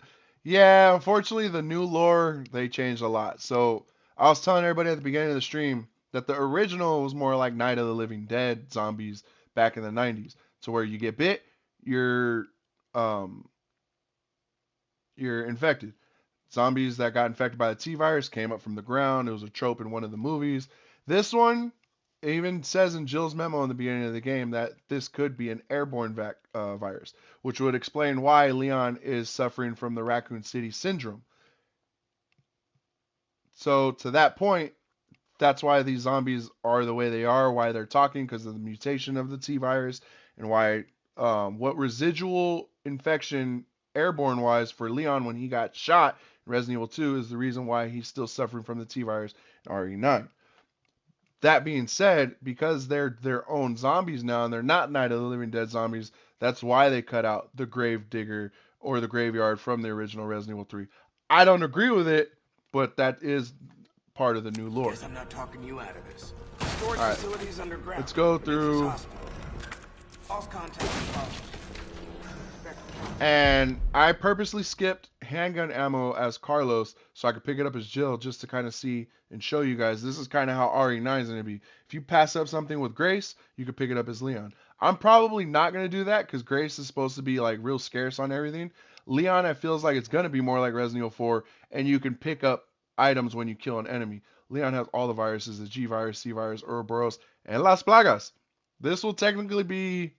Yeah, unfortunately, the new lore, they changed a lot. So, I was telling everybody at the beginning of the stream that the original was more like Night of the Living Dead zombies back in the 90s. So, where you get bit, you're infected. Zombies that got infected by the T-virus came up from the ground. It was a trope in one of the movies. This one, it even says in Jill's memo in the beginning of the game that this could be an airborne virus, which would explain why Leon is suffering from the Raccoon City syndrome. So to that point, that's why these zombies are the way they are, why they're talking, because of the mutation of the T-virus, and why what residual infection airborne wise for Leon when he got shot in Resident Evil 2 is the reason why he's still suffering from the T-virus in RE9. That being said, because they're their own zombies now and they're not Night of the Living Dead zombies, that's why they cut out the grave digger or the graveyard from the original Resident Evil 3. I don't agree with it, but that is part of the new lore. Guess I'm not talking you out of this. Storage All right, facilities underground. let's go through. Off contact. And I purposely skipped handgun ammo as Carlos so I could pick it up as Jill just to kind of see and show you guys. This is kind of how RE9 is going to be. If you pass up something with Grace, you could pick it up as Leon. I'm probably not going to do that because Grace is supposed to be like real scarce on everything. Leon, it feels like it's going to be more like Resident Evil 4 and you can pick up items when you kill an enemy. Leon has all the viruses, the G virus, C virus, Ouroboros, and Las Plagas. This will technically be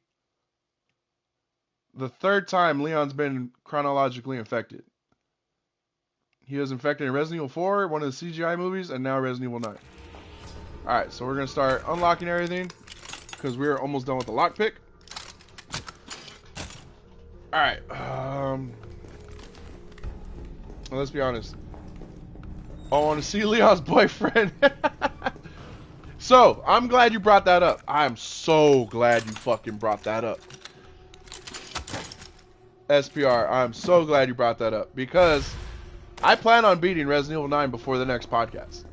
the third time Leon's been chronologically infected. He was infected in Resident Evil 4, one of the CGI movies, and now Resident Evil 9. Alright, so we're going to start unlocking everything because we're almost done with the lockpick. Alright, well, let's be honest. I want to see Leon's boyfriend. So, I'm glad you brought that up. I'm so glad you fucking brought that up. SPR, I'm so glad you brought that up because I plan on beating Resident Evil 9 before the next podcast.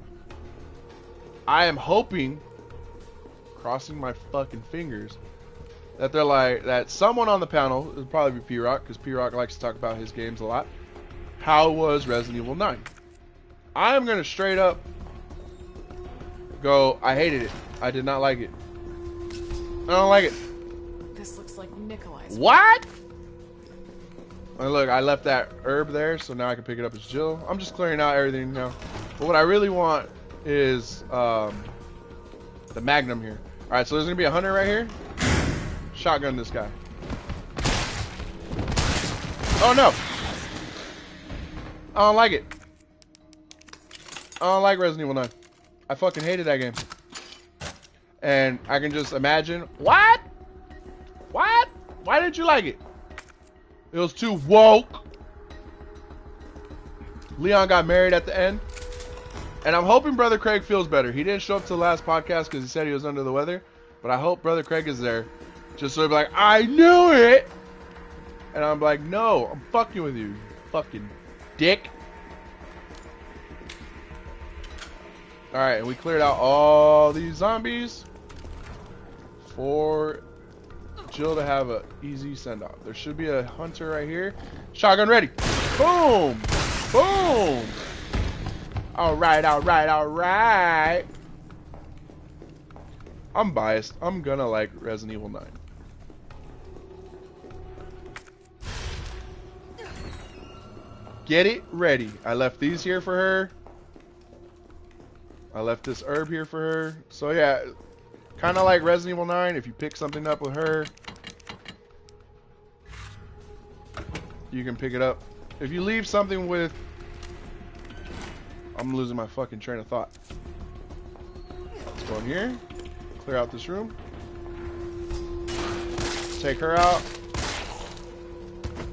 I am hoping, crossing my fucking fingers, that they're like, that someone on the panel, it'll probably be P-Rock, because P-Rock likes to talk about his games a lot. How was Resident Evil 9? I am going to straight up go, I hated it. I did not like it. I don't like it. This looks like Nikolai's. What? And look, I left that herb there, so now I can pick it up as Jill. I'm just clearing out everything now. But what I really want is the Magnum here. Alright, so there's going to be a hunter right here. Shotgun this guy. Oh no! I don't like it. I don't like Resident Evil 9. I fucking hated that game. And I can just imagine... What? What? Why didn't you like it? It was too woke. Leon got married at the end. And I'm hoping Brother Craig feels better. He didn't show up to the last podcast because he said he was under the weather. But I hope Brother Craig is there. Just so he'll be like, I knew it! And I'm like, no, I'm fucking with you. Fucking dick. Alright, and we cleared out all these zombies for Jill to have an easy send-off. There should be a hunter right here. Shotgun ready. Boom! Boom! Alright, alright, alright. I'm biased. I'm gonna like Resident Evil 9. Get it ready. I left these here for her. I left this herb here for her. So yeah, kind of like Resident Evil 9. If you pick something up with her, you can pick it up. If you leave something with... I'm losing my fucking train of thought. Let's go in here. Clear out this room. Take her out.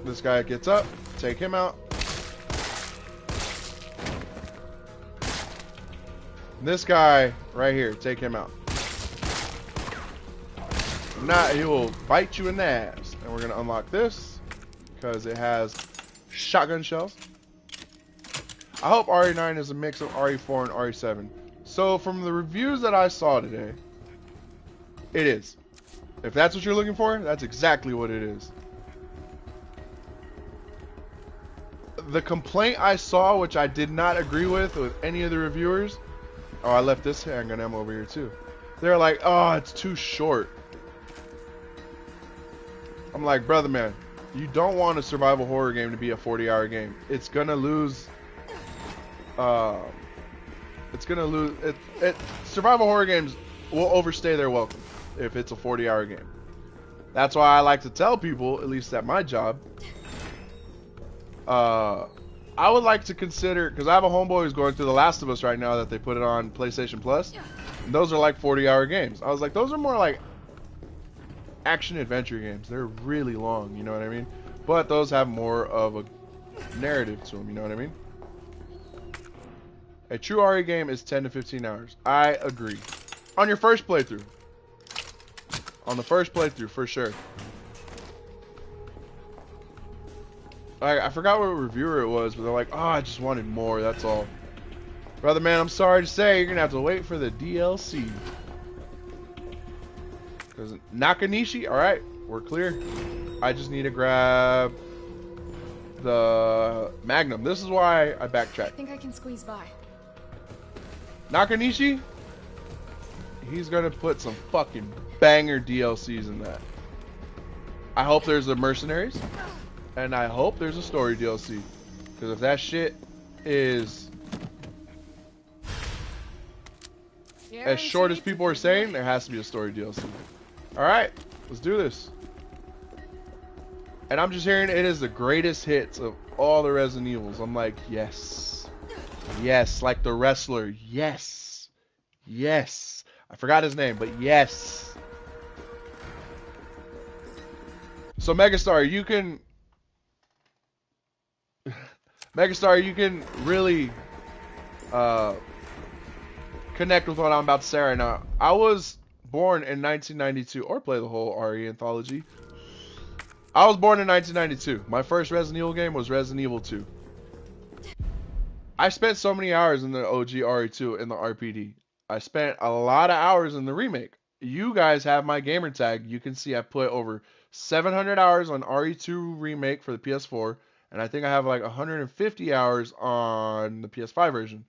This guy gets up. Take him out. This guy right here, take him out. If not, he will bite you in the ass. And we're going to unlock this because it has shotgun shells. I hope RE9 is a mix of RE4 and RE7. So from the reviews that I saw today, it is. If that's what you're looking for, that's exactly what it is. The complaint I saw, which I did not agree with any of the reviewers. Oh, I left this handgun ammo over here too. They're like, oh, it's too short. I'm like, brother man, you don't want a survival horror game to be a 40-hour game. It's gonna lose. It's gonna lose. Survival horror games will overstay their welcome if it's a 40-hour game. That's why I like to tell people, at least at my job, I would like to consider, because I have a homeboy who's going through The Last of Us right now that they put it on PlayStation Plus. And those are like 40-hour games. I was like, those are more like action-adventure games. They're really long, you know what I mean? But those have more of a narrative to them, you know what I mean? A true RE game is 10 to 15 hours. I agree. On your first playthrough. On the first playthrough, for sure. I forgot what reviewer it was, but they're like, oh, I just wanted more, that's all. Brother man, I'm sorry to say, you're going to have to wait for the DLC. Because Nakanishi, alright, we're clear. I just need to grab the Magnum. This is why I backtracked. I think I can squeeze by. Nakanishi, he's going to put some fucking banger DLCs in that. I hope there's a Mercenaries. And I hope there's a story DLC. Because if that shit is as short as people are saying, there has to be a story DLC. Alright, let's do this. And I'm just hearing it is the greatest hits of all the Resident Evils. I'm like, yes. Yes, like the wrestler. Yes. Yes. I forgot his name, but yes. So Megastar, you can really connect with what I'm about to say right now. I was born in 1992, or play the whole RE anthology. I was born in 1992. My first Resident Evil game was Resident Evil 2. I spent so many hours in the OG RE2 in the RPD. I spent a lot of hours in the remake. You guys have my gamer tag. You can see I put over 700 hours on RE2 remake for the PS4, and I think I have like 150 hours on the PS5 version.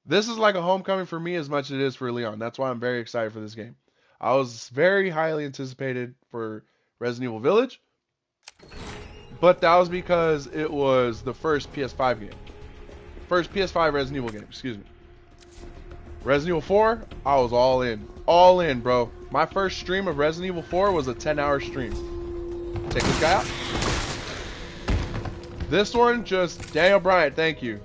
This is like a homecoming for me as much as it is for Leon. That's why I'm very excited for this game. I was very highly anticipated for Resident Evil Village, but that was because it was the first PS5 game. First PS5 Resident Evil game, excuse me. Resident Evil 4, I was all in. All in, bro. My first stream of Resident Evil 4 was a 10-hour stream. Take this guy out. This one, just Daniel Bryant, thank you.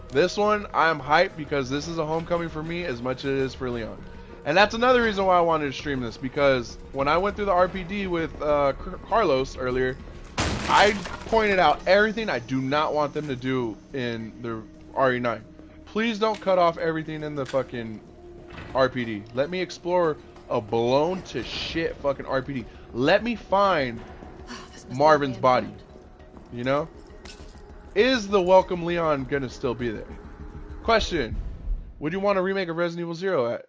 This one, I'm hyped because this is a homecoming for me as much as it is for Leon. And that's another reason why I wanted to stream this, because when I went through the RPD with Carlos earlier, I pointed out everything I do not want them to do in the RE9. Please don't cut off everything in the fucking RPD. Let me explore a blown to shit fucking RPD. Let me find Marvin's body. You know? Is the Welcome Leon gonna still be there? Question. Would you want a remake of Resident Evil 0?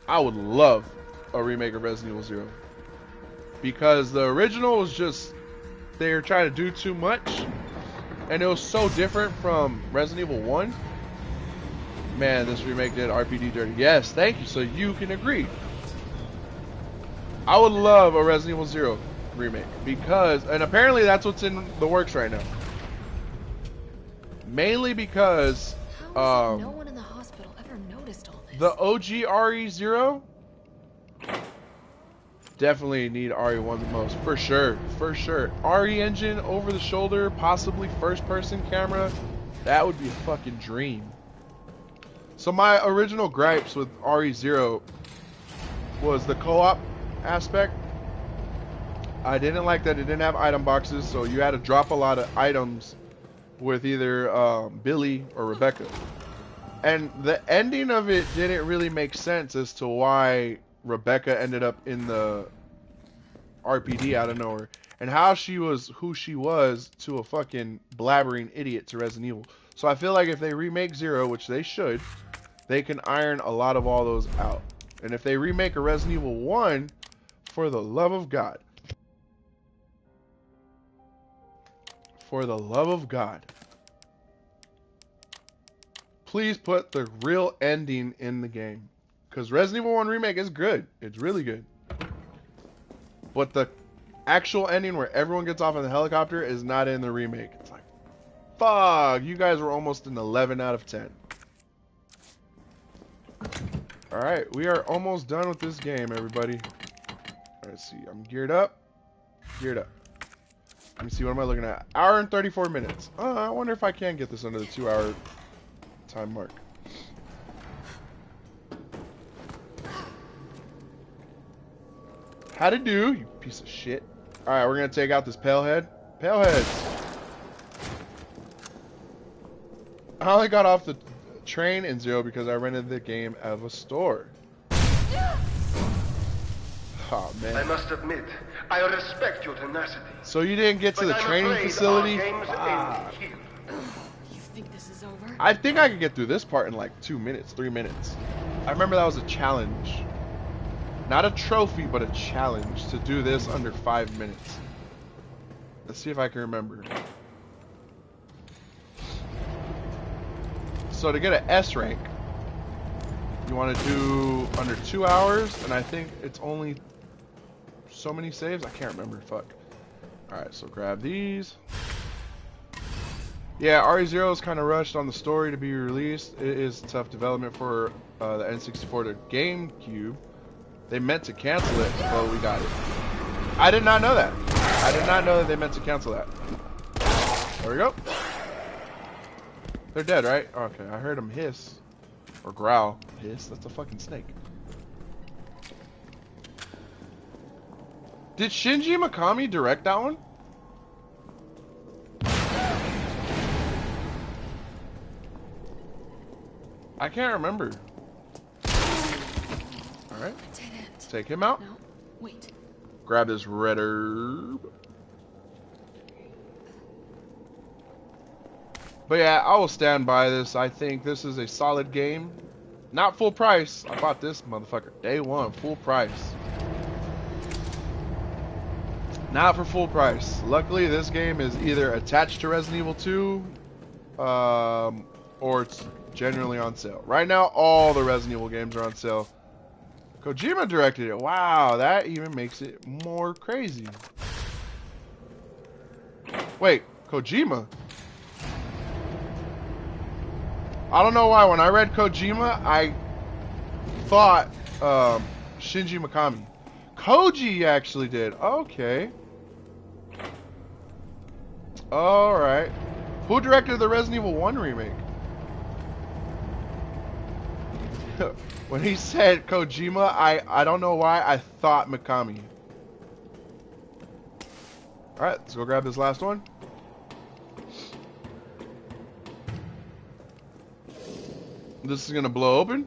I would love a remake of Resident Evil 0. Because the original was just, they were trying to do too much. And it was so different from Resident Evil 1. Man, this remake did RPD dirty. Yes, thank you. So you can agree. I would love a Resident Evil 0 remake. Because, and apparently that's what's in the works right now. Mainly because no one in the hospital ever noticed all this. The OG RE0 definitely need RE1 the most, for sure, for sure. RE engine over the shoulder, possibly first person camera, that would be a fucking dream. So my original gripes with RE0 was the co-op aspect. I didn't like that it didn't have item boxes, so you had to drop a lot of items with either Billy or Rebecca. And the ending of it didn't really make sense as to why Rebecca ended up in the RPD out of nowhere. And how she was who she was to a fucking blabbering idiot to Resident Evil. So I feel like if they remake 0, which they should, they can iron a lot of all those out. And if they remake a Resident Evil 1, for the love of God. For the love of God. Please put the real ending in the game. Because Resident Evil 1 Remake is good. It's really good. But the actual ending where everyone gets off in the helicopter is not in the remake. It's like, fuck, you guys were almost an 11 out of 10. Alright, we are almost done with this game, everybody. Let's see, I'm geared up. Geared up. Let me see, what am I looking at? Hour and 34 minutes. I wonder if I can get this under the 2-hour time mark. How'd it do, you piece of shit? Alright, we're gonna take out this palehead. Paleheads! I only got off the train in 0 because I rented the game out of a store. Oh, man. I must admit, I respect your tenacity. So you didn't get to the training facility? You think this is over? I think I could get through this part in like 2 minutes, 3 minutes. I remember that was a challenge. Not a trophy, but a challenge to do this under 5 minutes. Let's see if I can remember. So to get an S rank, you want to do under 2 hours, and I think it's only so many saves. I can't remember. Fuck. Alright, so grab these. Yeah, RE0 is kind of rushed on the story to be released. It is tough development for the N64 to GameCube. They meant to cancel it, but we got it. I did not know that. I did not know that they meant to cancel that. There we go. They're dead, right? Okay, I heard them hiss. Or growl. Hiss? That's a fucking snake. Did Shinji Mikami direct that one? I can't remember. Alright. Take him out. No, wait. Grab this red herb. But yeah, I will stand by this. I think this is a solid game. Not full price. I bought this motherfucker day one, full price. Not for full price. Luckily, this game is either attached to Resident Evil 2, or it's generally on sale. Right now, all the Resident Evil games are on sale. Kojima directed it. Wow, that even makes it more crazy. Wait, Kojima? I don't know why. When I read Kojima, I thought Shinji Mikami. Koji actually did. Okay. Alright. Who directed the Resident Evil 1 remake? When he said Kojima, I don't know why I thought Mikami. Alright, let's go grab this last one. This is gonna blow open.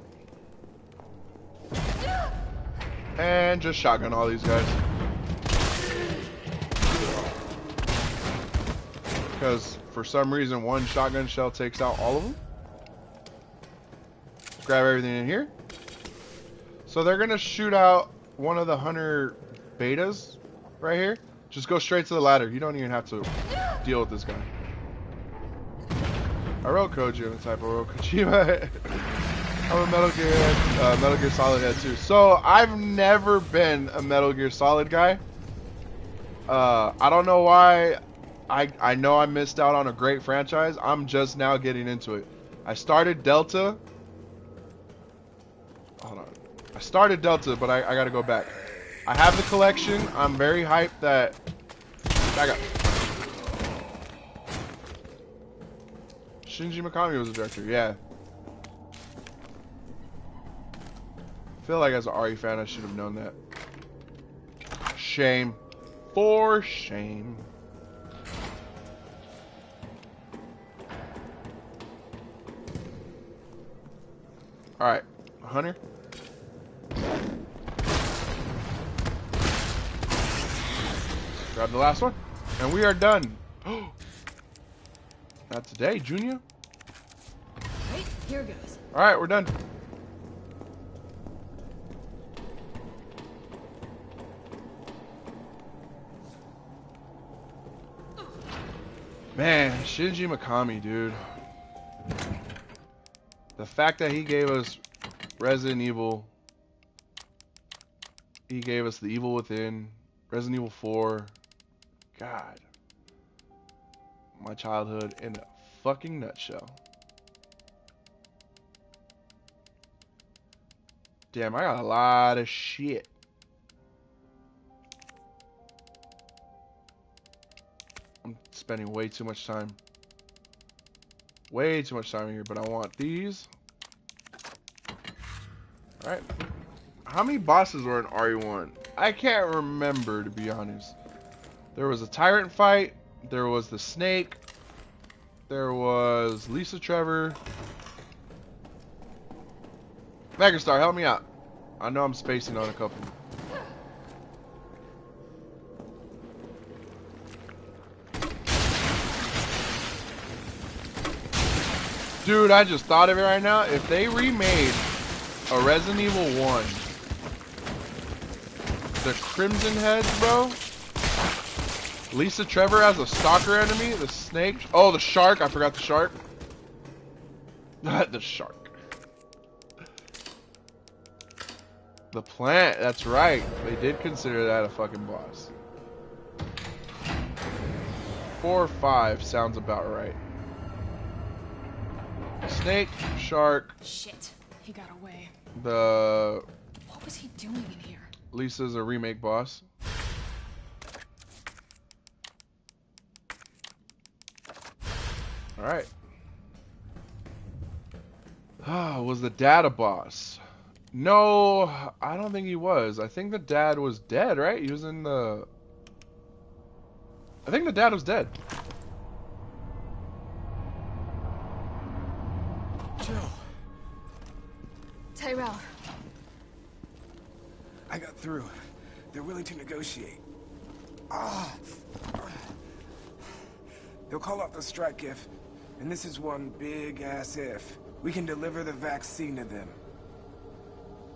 And just shotgun all these guys. Because for some reason one shotgun shell takes out all of them. Let's grab everything in here. So they're gonna shoot out one of the hunter betas right here. Just go straight to the ladder. You don't even have to deal with this guy. I wrote Koji on the type. I wrote Kojima. I'm a Metal Gear Solid head too. So I've never been a Metal Gear Solid guy. I don't know why. I know I missed out on a great franchise. I'm just now getting into it. I started Delta. Hold on. I started Delta, but I gotta go back. I have the collection. I'm very hyped that. Back up. Shinji Mikami was the director, yeah. I feel like as an RE fan, I should have known that. Shame. For shame. Alright, Hunter. Grab the last one. And we are done. Not today, Junior. Right, here goes. Alright, we're done. Man, Shinji Mikami, dude. The fact that he gave us Resident Evil, he gave us The Evil Within, Resident Evil 4, God. My childhood in a fucking nutshell. Damn, I got a lot of shit. I'm spending way too much time. Way too much time here, but I want these. Alright. How many bosses were in RE1? I can't remember, to be honest. There was a tyrant fight. There was the snake. There was Lisa Trevor. Megastar, help me out. I know I'm spacing on a couple. Dude, I just thought of it right now. If they remade a Resident Evil 1, the Crimson Heads, bro. Lisa Trevor as a stalker enemy. The snake. Oh, the shark. I forgot the shark. The shark. The plant. That's right. They did consider that a fucking boss. 4 or 5 sounds about right. Snake, shark. Shit, he got away. The What was he doing in here? Lisa's a remake boss. All right. Was the dad a boss? No, I don't think he was. I think the dad was dead, right? He was in the... I think the dad was dead. Joe. Tyrell. I got through. They're willing to negotiate. Ah. They'll call off the strike if, and this is one big-ass if, we can deliver the vaccine to them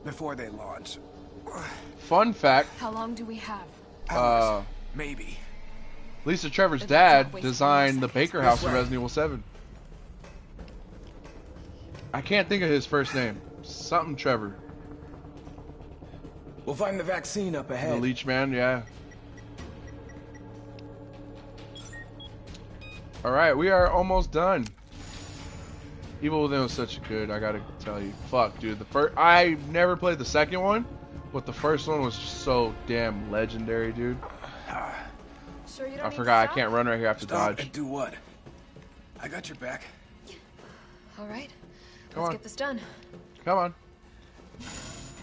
before they launch. Fun fact. How long do we have? Hours, maybe. Lisa Trevor's dad designed the Baker House in Resident Evil 7. I can't think of his first name. Something Trevor. We'll find the vaccine up ahead. The Leech Man, yeah. Alright, we are almost done. Evil Within was such a good, I gotta tell you. Fuck, dude. I never played the second one, but the first one was so damn legendary, dude. Sure you don't I need forgot, I to can't run right here, I have to Stop dodge. and do what? I got your back. All right. Come Let's on. get this done. Come on.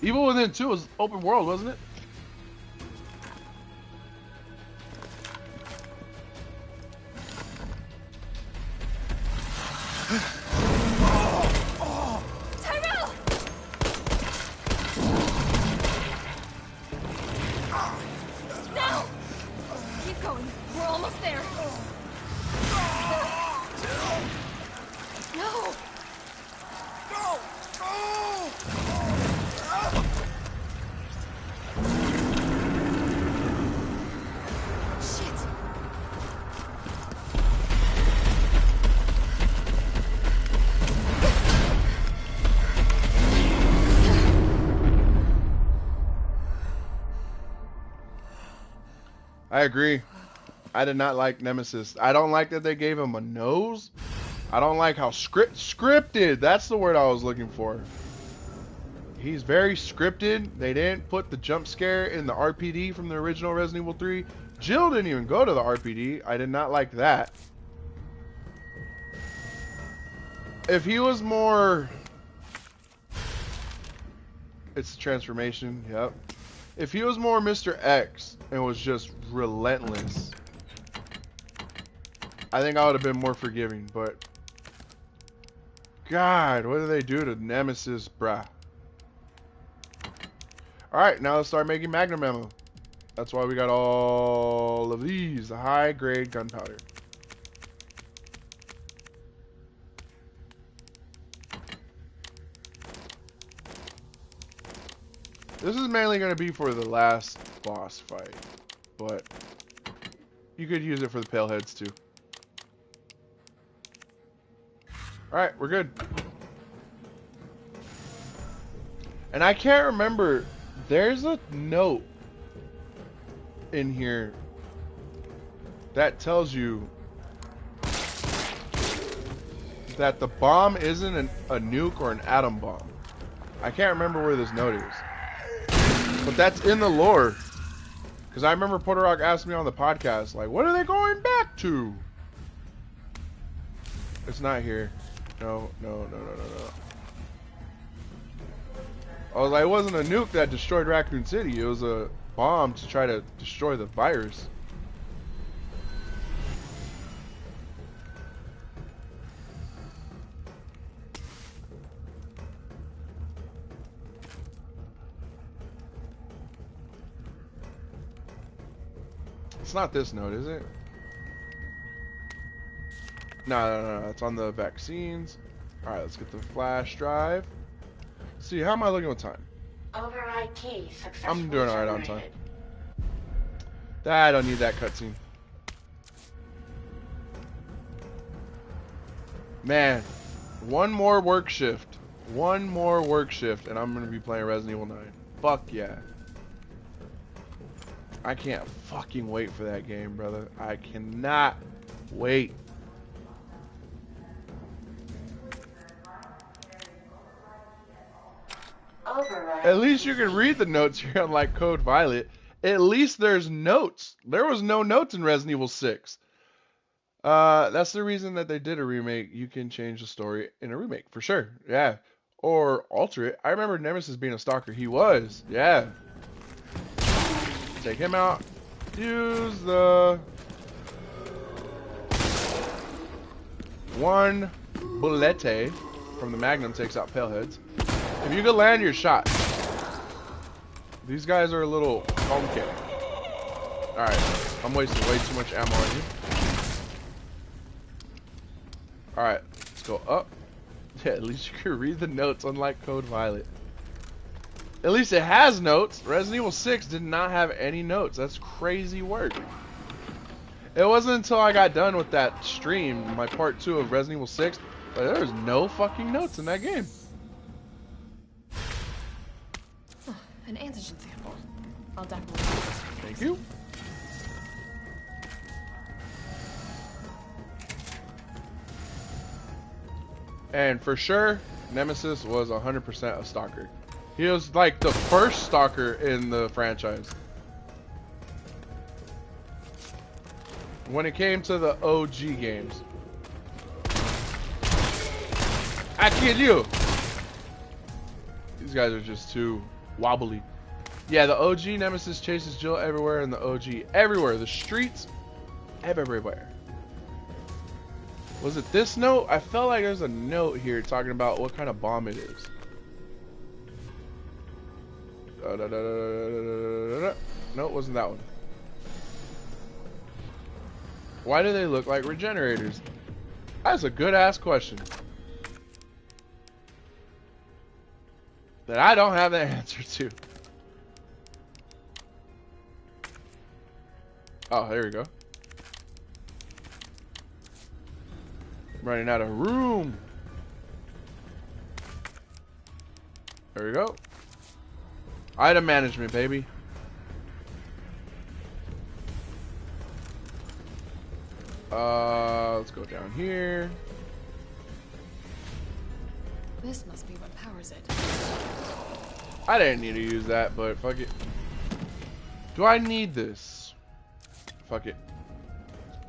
Evil Within 2 was open world, wasn't it? Tyrell! Now! Keep going. We're almost there. No! Shit! I agree. I did not like Nemesis. I don't like that they gave him a nose. I don't like how scripted. That's the word I was looking for. He's very scripted. They didn't put the jump scare in the RPD from the original Resident Evil 3. Jill didn't even go to the RPD. I did not like that. If he was more... It's the transformation, yep. If he was more Mr. X and was just relentless, I think I would have been more forgiving, but... God, what did they do to Nemesis, bruh? Alright, now let's start making Magnum ammo. That's why we got all of these, the high-grade gunpowder. This is mainly going to be for the last boss fight, but you could use it for the pale heads too. Alright, we're good. And I can't remember, there's a note in here that tells you that the bomb isn't a nuke or an atom bomb. I can't remember where this note is. But that's in the lore. Because I remember Porter Rock asked me on the podcast, like, what are they going back to? It's not here. No. I was like, it wasn't a nuke that destroyed Raccoon City. It was a bomb to try to destroy the virus. It's not this note, is it? No. It's on the vaccines. Alright, let's get the flash drive. Let's see, how am I looking with time? Override key successfully I'm doing alright on time. generated. I don't need that cutscene. Man, one more work shift. One more work shift, and I'm going to be playing Resident Evil 9. Fuck yeah. I can't fucking wait for that game, brother. I cannot wait. At least you can read the notes here, unlike Code Violet. At least there's notes. There was no notes in Resident Evil 6. That's the reason that they did a remake. You can change the story in a remake, for sure. Yeah. Or alter it. I remember Nemesis being a stalker. He was. Yeah. Take him out. Use the... one bullet from the Magnum takes out Paleheads. If you could land your shot. These guys are a little funky. Alright. I'm wasting way too much ammo on you. Alright. Let's go up. Yeah, at least you can read the notes, unlike Code Violet. At least it has notes. Resident Evil 6 did not have any notes. That's crazy work. It wasn't until I got done with that stream, my part 2 of Resident Evil 6, but there was no fucking notes in that game. Oh, an antigen sample. I'll definitely. Thank you. And for sure, Nemesis was 100% a stalker. He was like the first stalker in the franchise. When it came to the OG games. I kill you! These guys are just too wobbly. Yeah, the OG Nemesis chases Jill everywhere, and the OG everywhere. The streets, everywhere. Was it this note? I felt like there's a note here talking about what kind of bomb it is. No, it wasn't that one. Why do they look like regenerators? That's a good ass question that I don't have the answer to. Oh, there we go. Running out of room. There we go. Item management, baby. Let's go down here. This must be what powers it. I didn't need to use that, but fuck it. Do I need this? Fuck it.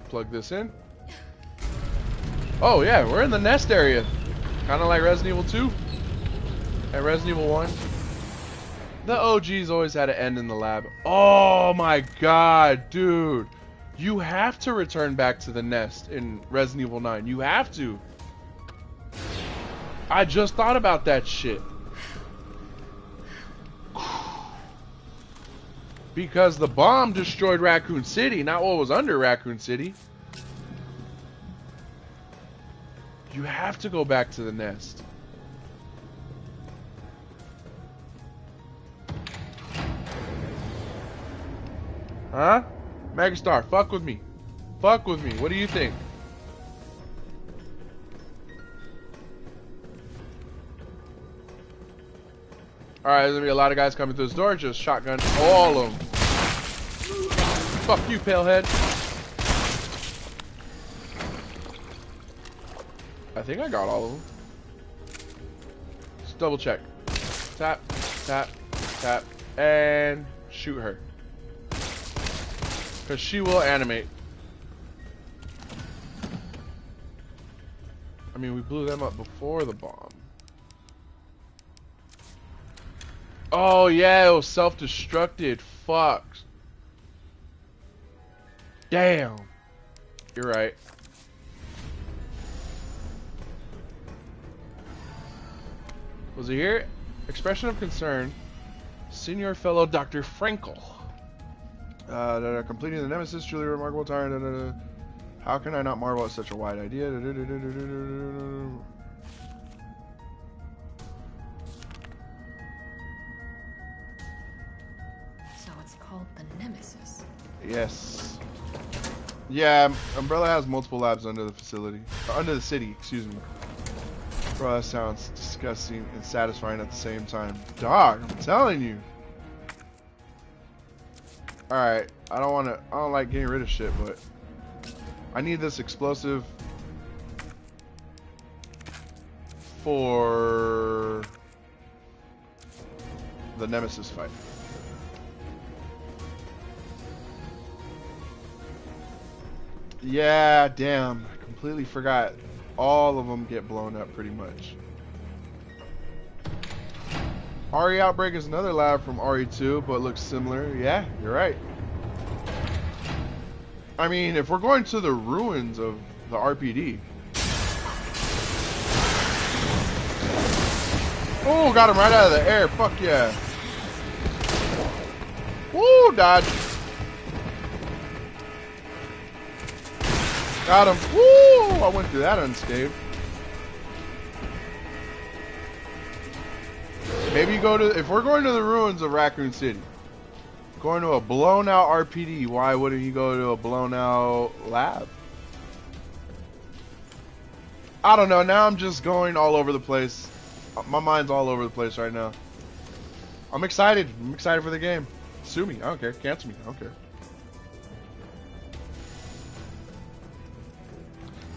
Plug this in. Oh yeah, we're in the nest area. Kind of like Resident Evil 2 and Resident Evil 1. The OGs always had to end in the lab. Oh my god, dude. You have to return back to the nest in Resident Evil 9. You have to. I just thought about that shit. Because the bomb destroyed Raccoon City, not what was under Raccoon City. You have to go back to the nest. Huh? Megastar, fuck with me. Fuck with me. What do you think? Alright, there's gonna be a lot of guys coming through this door. Just shotgun all of them. Fuck you, Palehead. I think I got all of them. Just double check. Tap, tap, tap, and shoot her. Because she will animate. I mean, we blew them up before the bomb. Oh, yeah, it was self-destructed. Fuck. Damn. You're right. Was he here? Expression of concern. Senior fellow Dr. Frankel. Completing the Nemesis, truly remarkable tire. How can I not marvel at such a wide idea? So it's called the Nemesis. Yes. Yeah, Umbrella has multiple labs under the facility. Under the city, excuse me. Bro, that sounds disgusting and satisfying at the same time. Dog, I'm telling you. Alright, I don't like getting rid of shit, but I need this explosive for the Nemesis fight. Yeah, damn. I completely forgot. All of them get blown up pretty much. RE Outbreak is another lab from RE2, but looks similar. Yeah, you're right. I mean, if we're going to the ruins of the RPD. Oh, got him right out of the air. Fuck yeah. Woo, dodge. Got him. Woo! I went through that unscathed. Maybe you go to, if we're going to the ruins of Raccoon City, going to a blown out RPD, why wouldn't he go to a blown out lab? I don't know. Now I'm just going all over the place. My mind's all over the place right now. I'm excited. I'm excited for the game. Sue me. I don't care. Cancel me. I don't care.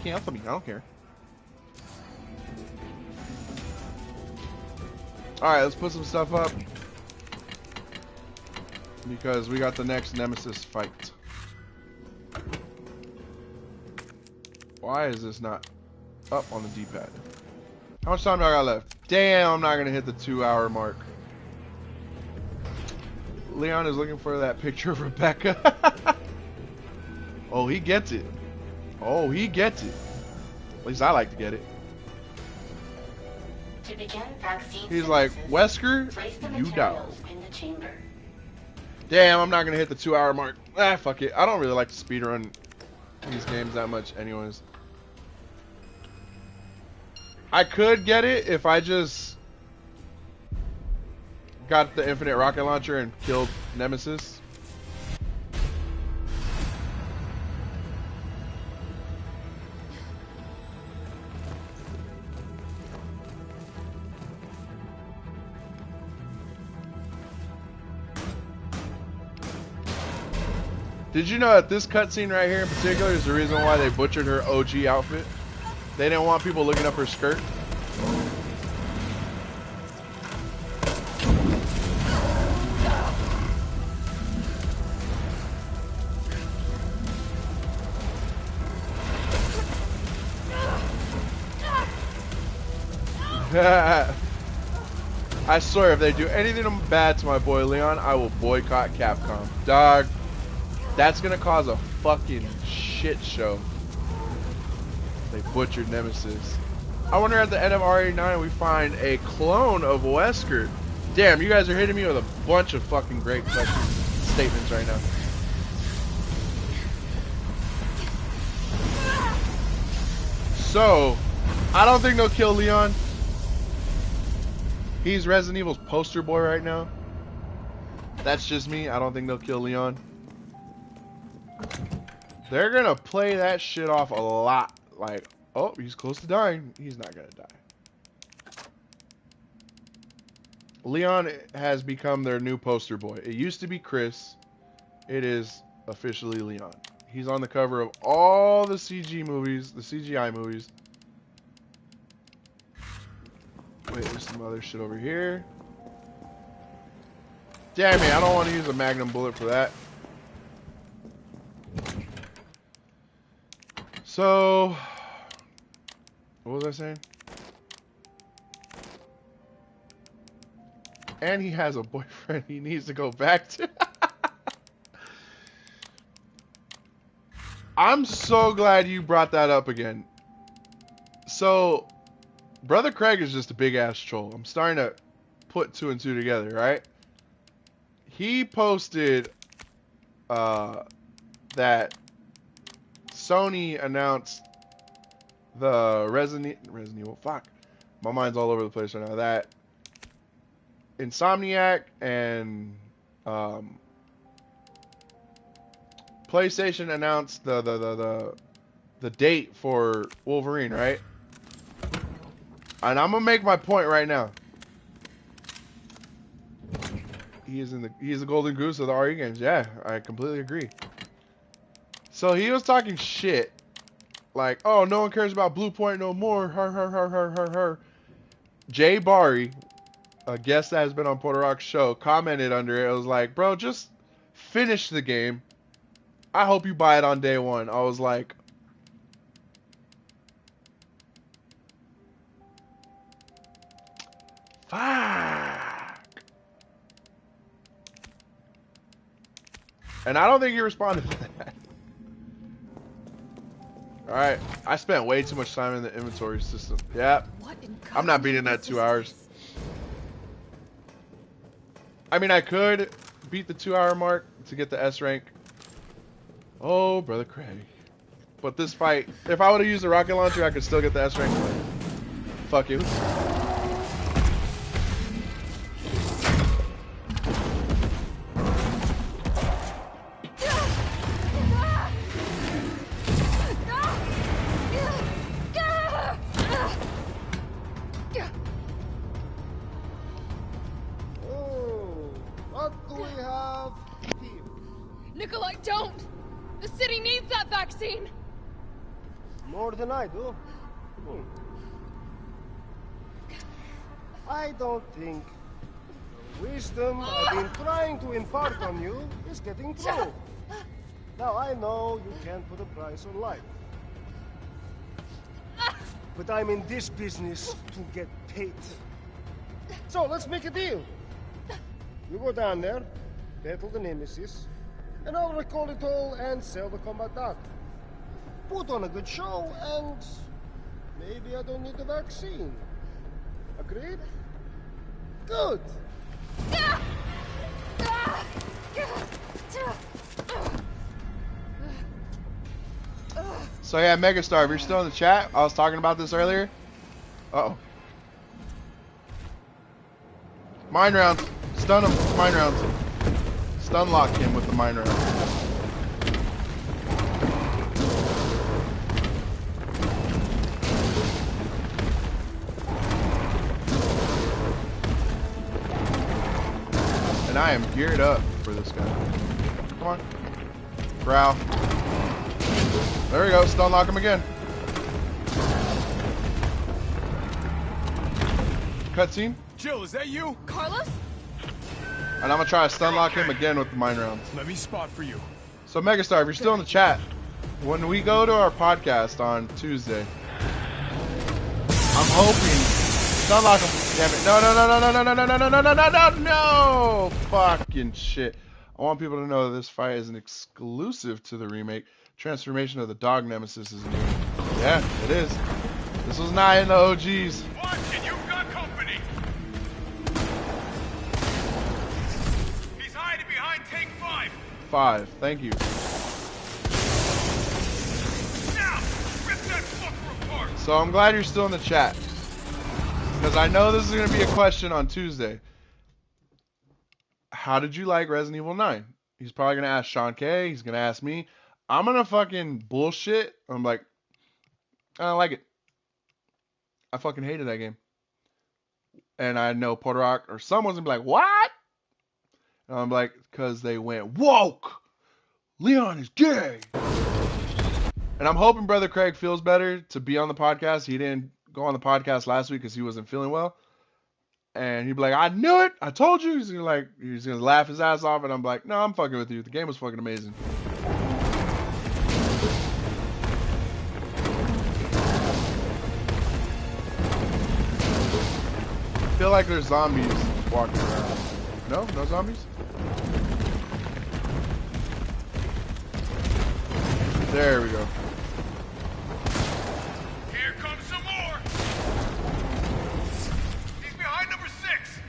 Cancel me. I don't care. Alright, let's put some stuff up. Because we got the next Nemesis fight. Why is this not up on the D-pad? How much time do I got left? Damn, I'm not going to hit the 2-hour mark. Leon is looking for that picture of Rebecca. Oh, he gets it. Oh, he gets it. At least I like to get it. To begin vaccine He's like, Wesker, place the you dog. materials in the chamber. Damn, I'm not going to hit the 2-hour mark. Ah, fuck it. I don't really like to speedrun these games that much anyways. I could get it if I just got the infinite rocket launcher and killed Nemesis. Did you know that this cutscene right here in particular is the reason why they butchered her OG outfit? They didn't want people looking up her skirt. I swear, if they do anything bad to my boy Leon, I will boycott Capcom. Dog, that's gonna cause a fucking shit show. They butchered Nemesis. I wonder at the end of RE9 we find a clone of Wesker. Damn, you guys are hitting me with a bunch of fucking great fucking statements right now. So, I don't think they'll kill Leon. He's Resident Evil's poster boy right now. That's just me. I don't think they'll kill Leon. They're gonna play that shit off a lot. Like, oh, he's close to dying. He's not gonna die. Leon has become their new poster boy. It used to be Chris. It is officially Leon. He's on the cover of all the CG movies, the CGI movies. Wait, there's some other shit over here. Damn it, I don't want to use a magnum bullet for that. So, what was I saying? And he has a boyfriend he needs to go back to. I'm so glad you brought that up again. So, Brother Craig is just a big ass troll. I'm starting to put 2 and 2 together, right? He posted that Sony announced the Resident Evil. Fuck, my mind's all over the place right now. That Insomniac and PlayStation announced the date for Wolverine, right? And I'm gonna make my point right now. He's the golden goose of the RE games. Yeah, I completely agree. So he was talking shit, like, oh, no one cares about Blue Point no more. Her. Jay Barry a guest that has been on Puerto Rock's show commented under it. It was like, bro, just finish the game. I hope you buy it on day one. I was like, fuck. And I don't think he responded to that. Alright, I spent way too much time in the inventory system. Yeah, I'm not beating that 2 hours. I mean, I could beat the 2 hour mark to get the S rank. Oh, brother Craig. But this fight, if I would have used the rocket launcher, I could still get the S rank. Fuck you. Nikolai, don't! The city needs that vaccine! More than I do. I don't think the wisdom I've been trying to impart on you is getting through. Now, I know you can't put a price on life. But I'm in this business to get paid. So, let's make a deal. You go down there, battle the Nemesis, and I'll recall it all and sell the combat data. Put on a good show, and maybe I don't need the vaccine. Agreed? Good. So yeah, Megastar, if you're still in the chat, I was talking about this earlier. Uh-oh. Mine rounds. Stun him. Mine rounds. Stun lock him with the mine round. And I am geared up for this guy. Come on. Growl. There we go. Stun lock him again. Cutscene. Jill, is that you? Carlos? And I'm gonna try to stun lock him again with the mine rounds. Let me spot for you. So Megastar, if you're still in the chat, when we go to our podcast on Tuesday, I'm hoping stun lock him. Damn it! No! Fucking shit! I want people to know that this fight is an exclusive to the remake. Transformation of the dog nemesis is new. Yeah, it is. This was not in the OGs. Watch it, you've got company. He's hiding behind tank 5. 5. Thank you. Now, rip that fucker apart. So I'm glad you're still in the chat, because I know this is going to be a question on Tuesday. How did you like Resident Evil 9? He's probably going to ask Sean K. He's going to ask me. I'm going to fucking bullshit. I'm like, I don't like it. I fucking hated that game. And I know Puerto Rock or someone's going to be like, what? And I'm like, because they went woke. Leon is gay. And I'm hoping Brother Craig feels better to be on the podcast. He didn't go on the podcast last week because he wasn't feeling well. And he'd be like, I knew it. I told you. He's gonna laugh his ass off. And I'm like, no, I'm fucking with you. The game was fucking amazing. I feel like there's zombies walking around. No? No zombies? There we go. Here comes some more. He's behind number 6.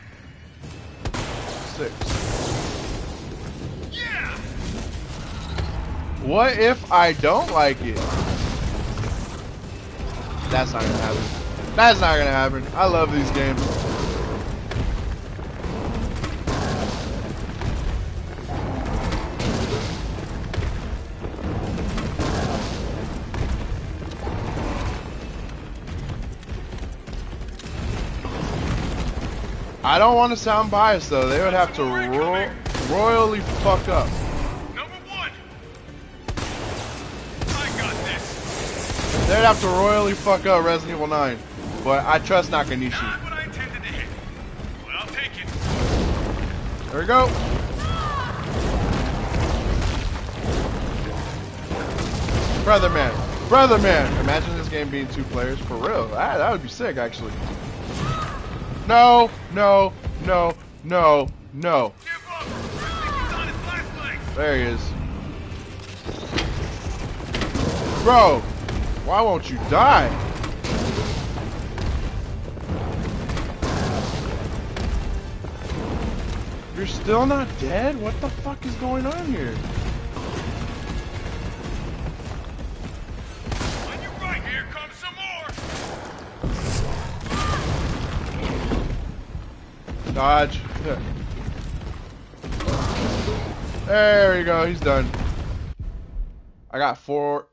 6. Yeah. What if I don't like it? That's not gonna happen. That's not gonna happen. I love these games. I don't want to sound biased though. They would have to royally fuck up. Number 1. I got this. They'd have to royally fuck up Resident Evil 9. But I trust Nakanishi. Not what I intended to hit. Well, There we go. Brother man. Imagine this game being 2 players for real. That would be sick, actually. No. There he is. Bro, why won't you die? You're still not dead? What the fuck is going on here? On your right, here comes some more. Dodge. There we go. He's done. I got 4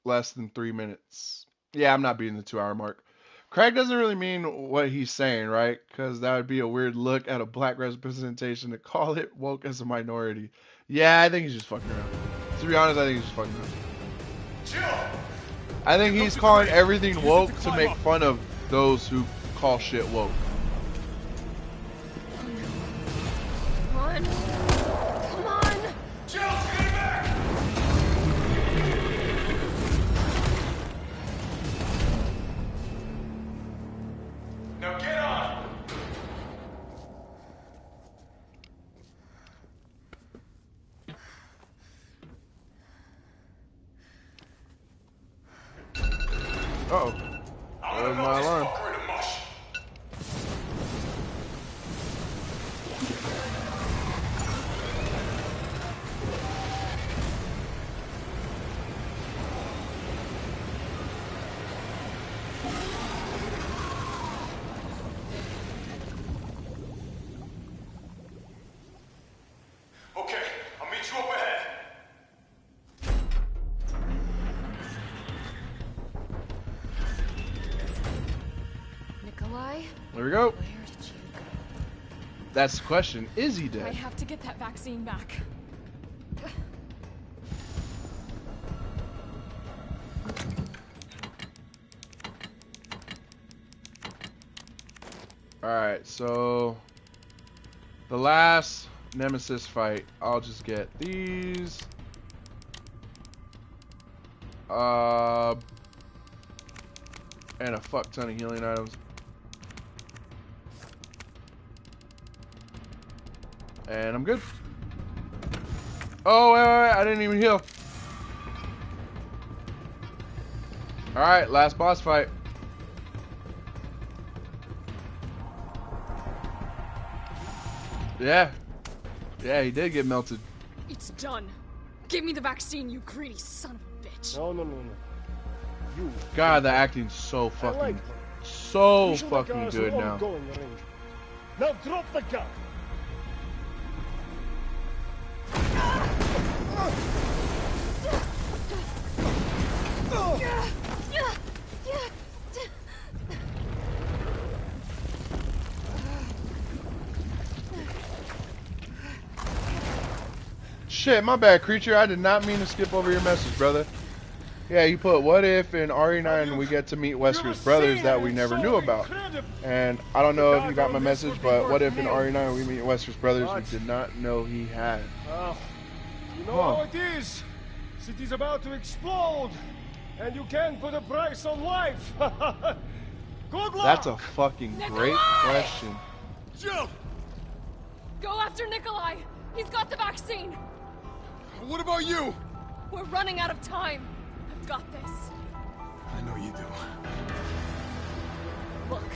less than 3 minutes. Yeah, I'm not beating the 2-hour mark. Craig doesn't really mean what he's saying, right? Because that would be a weird look at a black representation to call it woke as a minority. Yeah, I think he's just fucking around. To be honest, I think he's just fucking around. I think he's calling everything woke to make fun of those who call shit woke. Come on. Come on. Jill, get back! Now get on! Uh-oh. There's my alarm. Okay, I'll meet you up ahead. Nikolai? There we go. Where did you go? That's the question. Is he I dead? have to get that vaccine back. Alright, so the last Nemesis fight, I'll just get these. And a fuck ton of healing items. And I'm good. Oh, wait, I didn't even heal. Alright, last boss fight. Yeah. Yeah, he did get melted. It's done. Give me the vaccine, you greedy son of a bitch. No. You. God, the acting's so fucking, like so You should fucking make us good an now. ongoing arrangement. Now drop the gun. Shit, my bad, creature. I did not mean to skip over your message, brother. Yeah, you put, what if in RE9 we get to meet Wesker's brothers that we never knew about? And I don't know if you got my message, but what if in RE9 we meet Wesker's brothers we did not know he had? You know how it is. City's about to explode, and you can't put a price on life. Good luck. That's a fucking great question. Jill! Go after Nikolai. He's got the vaccine. What about you? We're running out of time. I've got this. I know you do. Look,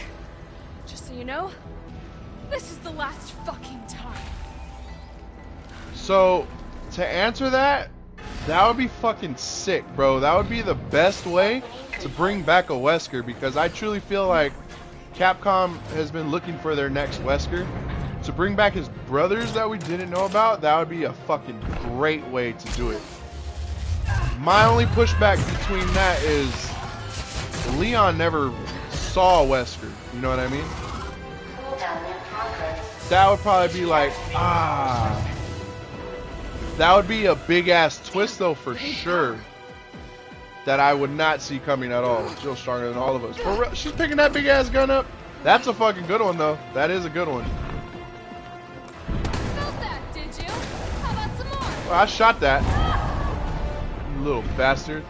just so you know, this is the last fucking time. So, to answer that, that would be fucking sick, bro. That would be the best way to bring back a Wesker, because I truly feel like Capcom has been looking for their next Wesker. To bring back his brothers that we didn't know about, that would be a fucking great way to do it. My only pushback between that is Leon never saw Wesker. You know what I mean? That would probably be like, that would be a big ass twist though, for sure. That I would not see coming at all. Jill's stronger than all of us. For real, she's picking that big ass gun up. That's a fucking good one though. That is a good one. Well, I shot that. You little bastard.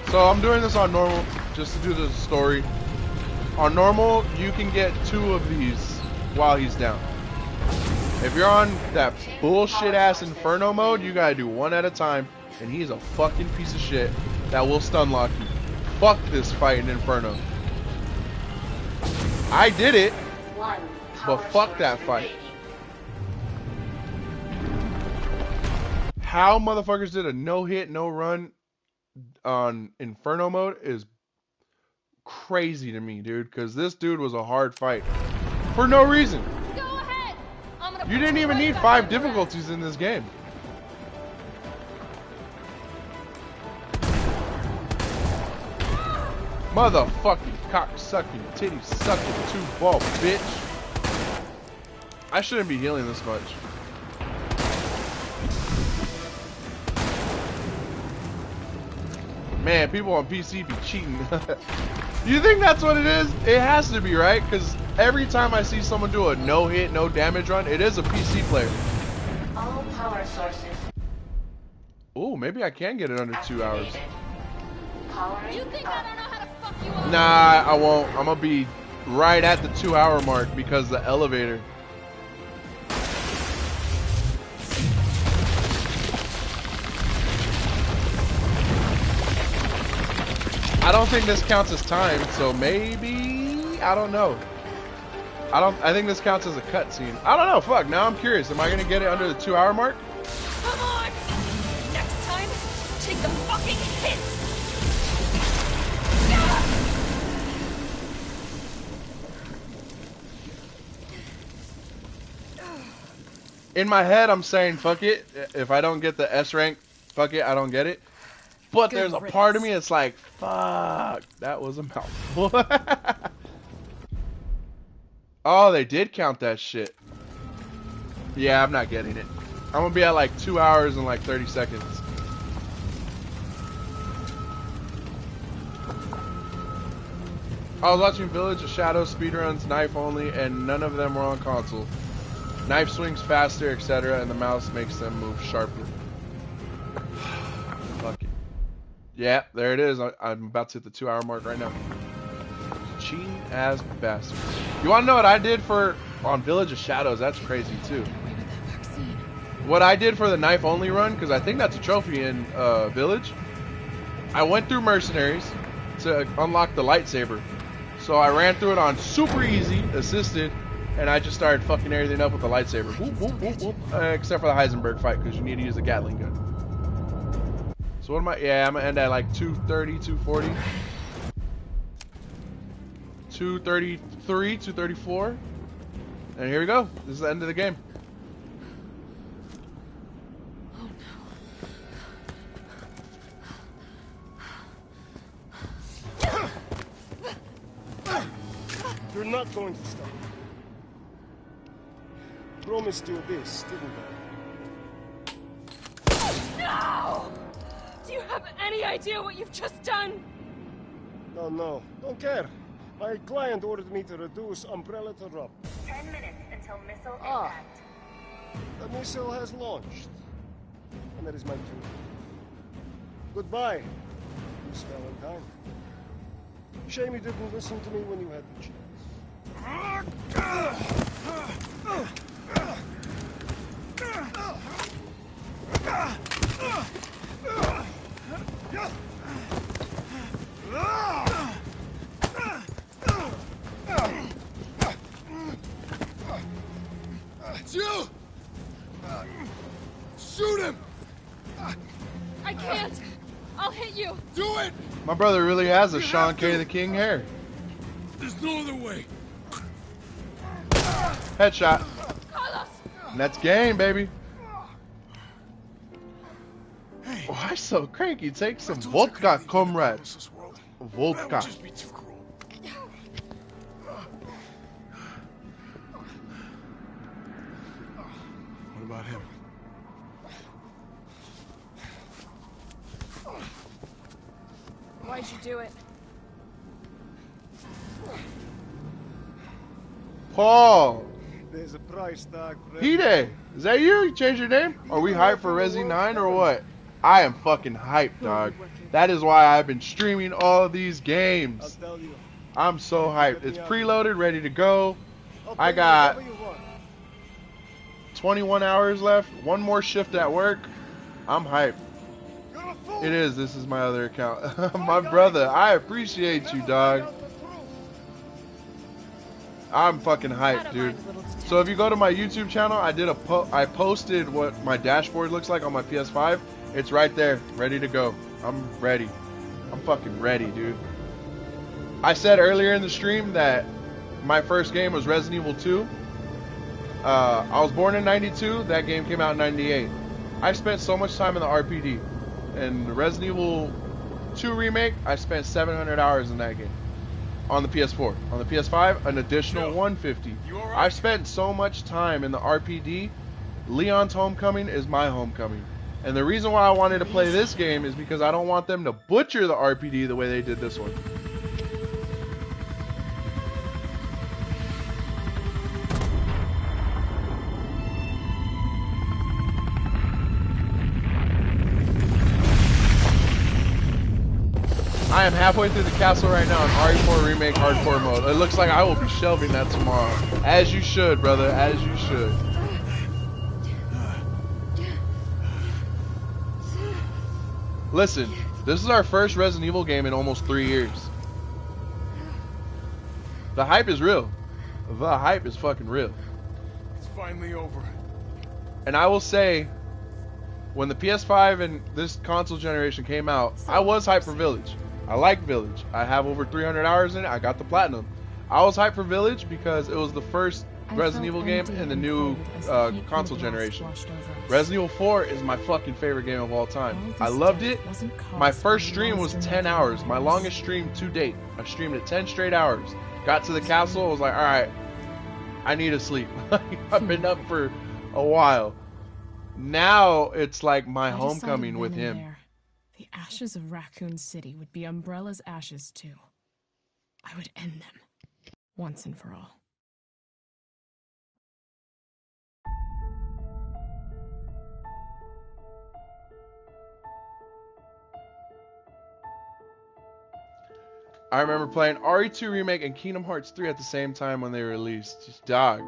So I'm doing this on normal, just to do the story. On normal, you can get 2 of these while he's down. If you're on that bullshit ass Inferno mode, you gotta do 1 at a time, and he's a fucking piece of shit that will stun lock you. Fuck this fight in Inferno. I did it, but fuck that fight. How motherfuckers did a no hit, no run on Inferno mode is crazy to me, dude, because this dude was a hard fight for no reason. Go ahead. You didn't even need 5 difficulties in this game. Motherfucking cock sucking, titty sucking, 2-ball bitch. I shouldn't be healing this much. Man, people on PC be cheating. You think that's what it is? It has to be, right? Because every time I see someone do a no hit, no damage run, it is a PC player. All power sources. Ooh, maybe I can get it under 2 hours. You think I don't know how to fuck you up? Nah, I won't. I'm gonna be right at the 2-hour mark because the elevator. I don't think this counts as time, so maybe, I don't know. I think this counts as a cutscene. I don't know, fuck, now I'm curious. Am I gonna get it under the 2-hour mark? Come on! Next time, take the fucking hit! In my head, I'm saying, fuck it. If I don't get the S rank, fuck it, I don't get it. But there's a part of me that's like, fuck, that was a mouthful. Oh, they did count that shit. Yeah, I'm not getting it. I'm gonna be at like 2 hours and like 30 seconds. I was watching Village of Shadows speedruns, knife only, and none of them were on console. Knife swings faster, etc., and the mouse makes them move sharply. Fuck it. Yeah, there it is. I'm about to hit the 2-hour mark right now. Cheating as bastard. You want to know what I did on Village of Shadows? That's crazy too. What I did for the knife only run, because I think that's a trophy in Village. I went through Mercenaries to unlock the lightsaber. So I ran through it on super easy, assisted, and I just started fucking everything up with the lightsaber. Whoop, whoop, whoop, whoop. Except for the Heisenberg fight, because you need to use a Gatling gun. So what am I? Yeah, I'm going to end at like 230, 240. 233, 234. And here we go. This is the end of the game. You're not going to stop. Promised you this, didn't I? No! Do you have any idea what you've just done? No, don't care. My client ordered me to reduce Umbrella to rub. 10 minutes until missile impact. The missile has launched. And that is my cue. Goodbye, Miss Valentine. Shame you didn't listen to me when you had the chance. It's you! Shoot him! I can't! I'll hit you! Do it! My brother really has a Sean K. the King hair. There's no other way. Headshot. Carlos! And that's game, baby. Why so cranky? Take some vodka, comrade. Vodka. What about him? Why'd you do it? Paul. There's a price tag for Hide, is that you? You changed your name? Are we hyped for Resi 9 or what? I am fucking hyped, dog. That is why I've been streaming all of these games. I'm so hyped. It's preloaded, ready to go. I got 21 hours left. One more shift at work. I'm hyped. It is. This is my other account. My brother, I appreciate you, dog. I'm fucking hyped, dude. So if you go to my YouTube channel, I posted what my dashboard looks like on my PS5. It's right there, ready to go. I'm ready. I'm fucking ready, dude. I said earlier in the stream that my first game was Resident Evil 2. I was born in 92. That game came out in 98. I spent so much time in the RPD. And the Resident Evil 2 Remake, I spent 700 hours in that game. On the PS4. On the PS5, an additional 150. I've spent so much time in the RPD. Leon's Homecoming is my homecoming. And the reason why I wanted to play this game is because I don't want them to butcher the RPD the way they did this one. I am halfway through the castle right now in RE4 Remake Hardcore mode. It looks like I will be shelving that tomorrow. As you should, brother. As you should. Listen, this is our first Resident Evil game in almost 3 years. The hype is real. The hype is fucking real. It's finally over. And I will say, when the PS5 and this console generation came out, I was hyped for Village. I like Village. I have over 300 hours in it. I got the platinum. I was hyped for Village because it was the first Resident Evil game in the new console generation. Resident Evil 4 is my fucking favorite game of all time. I loved it. My first stream was 10 hours. My longest stream to date. I streamed it 10 straight hours. Got to the castle. I was like, alright, I need to sleep. I've been up for a while. Now it's like my homecoming with him. The ashes of Raccoon City would be Umbrella's ashes too. I would end them, once and for all. I remember playing RE2 Remake and Kingdom Hearts 3 at the same time when they released. Just dog.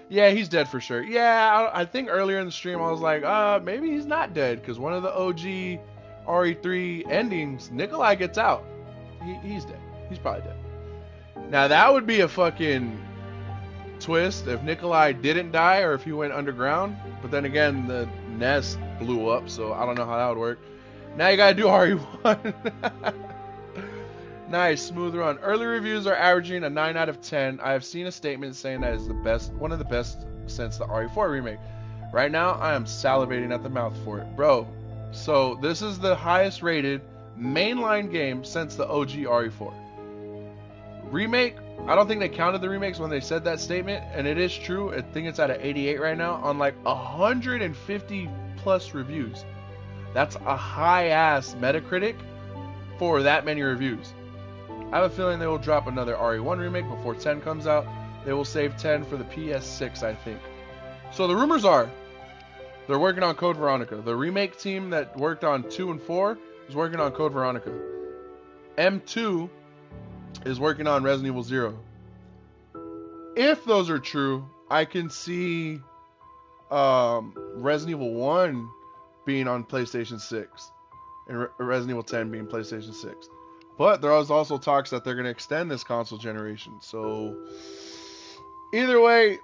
Yeah, he's dead for sure. Yeah, I think earlier in the stream I was like, maybe he's not dead, because one of the OG RE3 endings, Nikolai gets out. He's dead. He's probably dead. Now that would be a fucking twist if Nikolai didn't die or if he went underground. But then again, the nest blew up, so I don't know how that would work. Now you gotta do RE1. Nice, smooth run. Early reviews are averaging a 9 out of 10. I have seen a statement saying that is the best, one of the best since the RE4 remake. Right now, I am salivating at the mouth for it. Bro, so this is the highest rated mainline game since the OG RE4. Remake, I don't think they counted the remakes when they said that statement, and it is true. I think it's at an 88 right now on like 150 plus reviews. That's a high-ass Metacritic for that many reviews. I have a feeling they will drop another RE1 remake before 10 comes out. They will save 10 for the PS6, I think. So the rumors are, they're working on Code Veronica. The remake team that worked on 2 and 4 is working on Code Veronica. M2 is working on Resident Evil 0. If those are true, I can see Resident Evil 1 being on PlayStation 6 and Resident Evil 10 being PlayStation 6. But there was also talks that they're going to extend this console generation. So either way,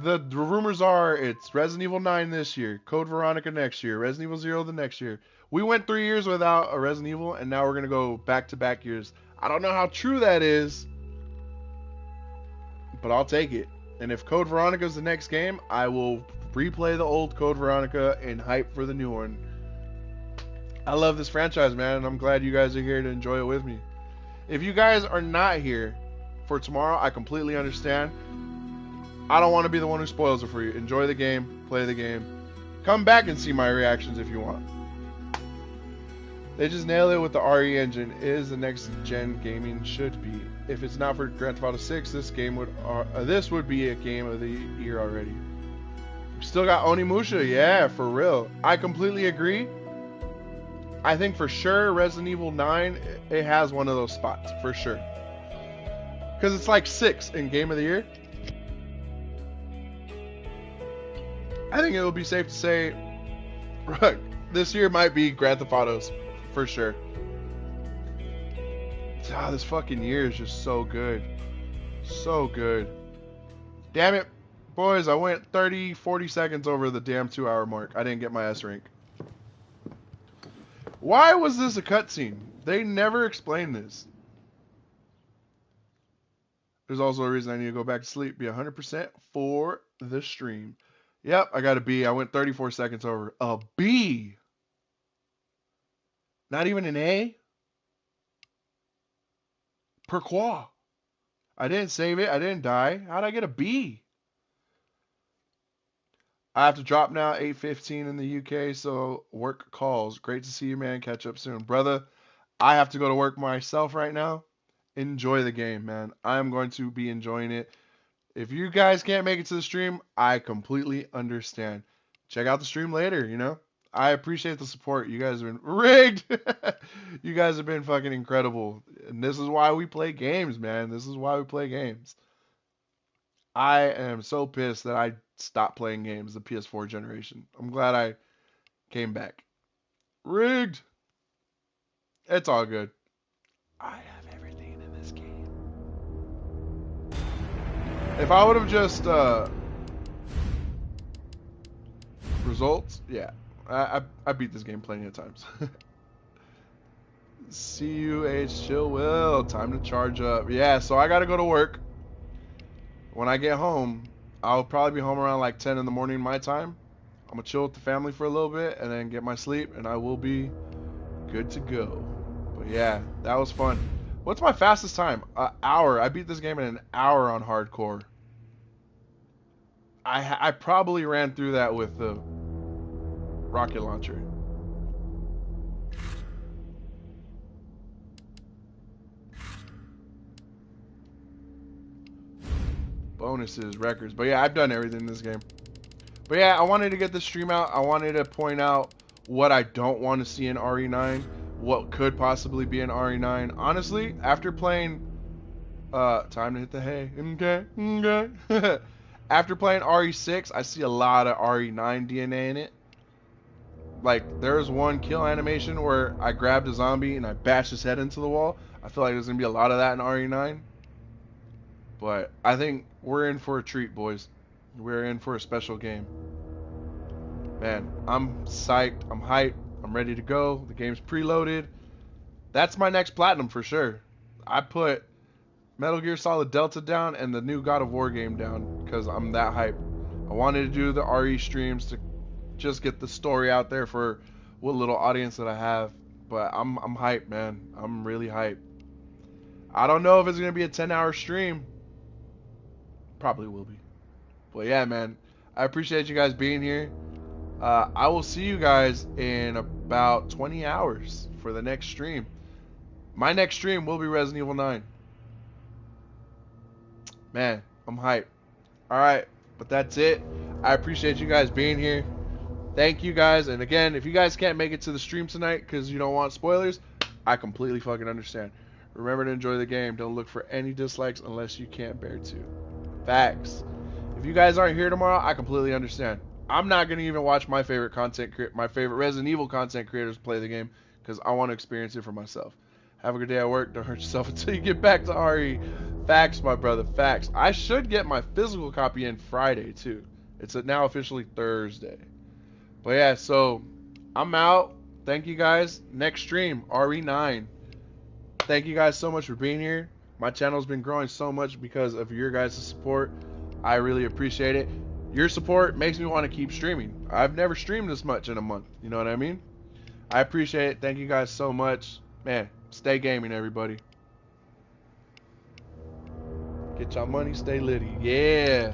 the rumors are it's Resident Evil 9 this year, Code Veronica next year, Resident Evil 0 the next year. We went 3 years without a Resident Evil, and now we're going to go back-to-back years. I don't know how true that is, but I'll take it. And if Code Veronica is the next game, I will replay the old Code Veronica and hype for the new one. I love this franchise, man, and I'm glad you guys are here to enjoy it with me. If you guys are not here for tomorrow, I completely understand. I don't want to be the one who spoils it for you. Enjoy the game, play the game. Come back and see my reactions if you want. They just nailed it with the RE engine. It is the next gen gaming should be. If it's not for Grand Theft Auto 6, this would be a game of the year already. Still got Onimusha, yeah, for real. I completely agree. I think for sure Resident Evil 9, it has one of those spots, for sure. Because it's like 6 in Game of the Year. I think it would be safe to say, this year might be Grand Theft Auto's, for sure. Ah, this fucking year is just so good. So good. Damn it. Boys, I went 30, 40 seconds over the damn 2-hour mark. I didn't get my S rank. Why was this a cutscene? They never explained this. There's also a reason I need to go back to sleep. Be 100% for the stream. Yep, I got a B. I went 34 seconds over. A B? Not even an A? Pourquoi? I didn't save it. I didn't die. How'd I get a B? I have to drop now, 8:15 in the UK, so work calls. Great to see you, man. Catch up soon. Brother, I have to go to work myself right now. Enjoy the game, man. I'm going to be enjoying it. If you guys can't make it to the stream, I completely understand. Check out the stream later, you know? I appreciate the support. You guys have been rigged. You guys have been fucking incredible. And this is why we play games, man. This is why we play games. I am so pissed that I stopped playing games the PS4 generation. I'm glad I came back. Rigged. It's all good. I have everything in this game. If I would have just results, yeah. I beat this game plenty of times. CUH chill will. Time to charge up. Yeah, so I gotta go to work. When I get home, I'll probably be home around like 10 in the morning my time. I'm gonna chill with the family for a little bit and then get my sleep, and I will be good to go. But yeah, that was fun. What's my fastest time? An hour. I beat this game in an hour on hardcore. I probably ran through that with the rocket launcher. Bonuses, records. But yeah, I've done everything in this game. But yeah, I wanted to get this stream out. I wanted to point out what I don't want to see in RE9. What could possibly be in RE9. Honestly, after playing... time to hit the hay. Okay. After playing RE6, I see a lot of RE9 DNA in it. Like, there's one kill animation where I grabbed a zombie and I bashed his head into the wall. I feel like there's going to be a lot of that in RE9. But I think we're in for a treat, boys. We're in for a special game. Man, I'm psyched. I'm hyped. I'm ready to go. The game's preloaded. That's my next platinum for sure. I put Metal Gear Solid Delta down and the new God of War game down because I'm that hyped. I wanted to do the RE streams to just get the story out there for what little audience that I have. But I'm hyped, man. I'm really hyped. I don't know if it's going to be a 10-hour stream. Probably will be. But yeah, man. I appreciate you guys being here. I will see you guys in about 20 hours for the next stream. My next stream will be Resident Evil 9. Man, I'm hyped. Alright, but that's it. I appreciate you guys being here. Thank you guys. And again, if you guys can't make it to the stream tonight because you don't want spoilers, I completely fucking understand. Remember to enjoy the game. Don't look for any dislikes unless you can't bear to. Facts. If you guys aren't here tomorrow, I completely understand. I'm not going to even watch my favorite Resident Evil content creators play the game because I want to experience it for myself. Have a good day at work. Don't hurt yourself until you get back to RE. Facts, my brother. Facts. I should get my physical copy in Friday, too. It's now officially Thursday. But yeah, so I'm out. Thank you guys. Next stream, RE9. Thank you guys so much for being here. My channel's been growing so much because of your guys' support. I really appreciate it. Your support makes me want to keep streaming. I've never streamed this much in a month. You know what I mean? I appreciate it. Thank you guys so much. Man, stay gaming, everybody. Get your money, stay litty. Yeah.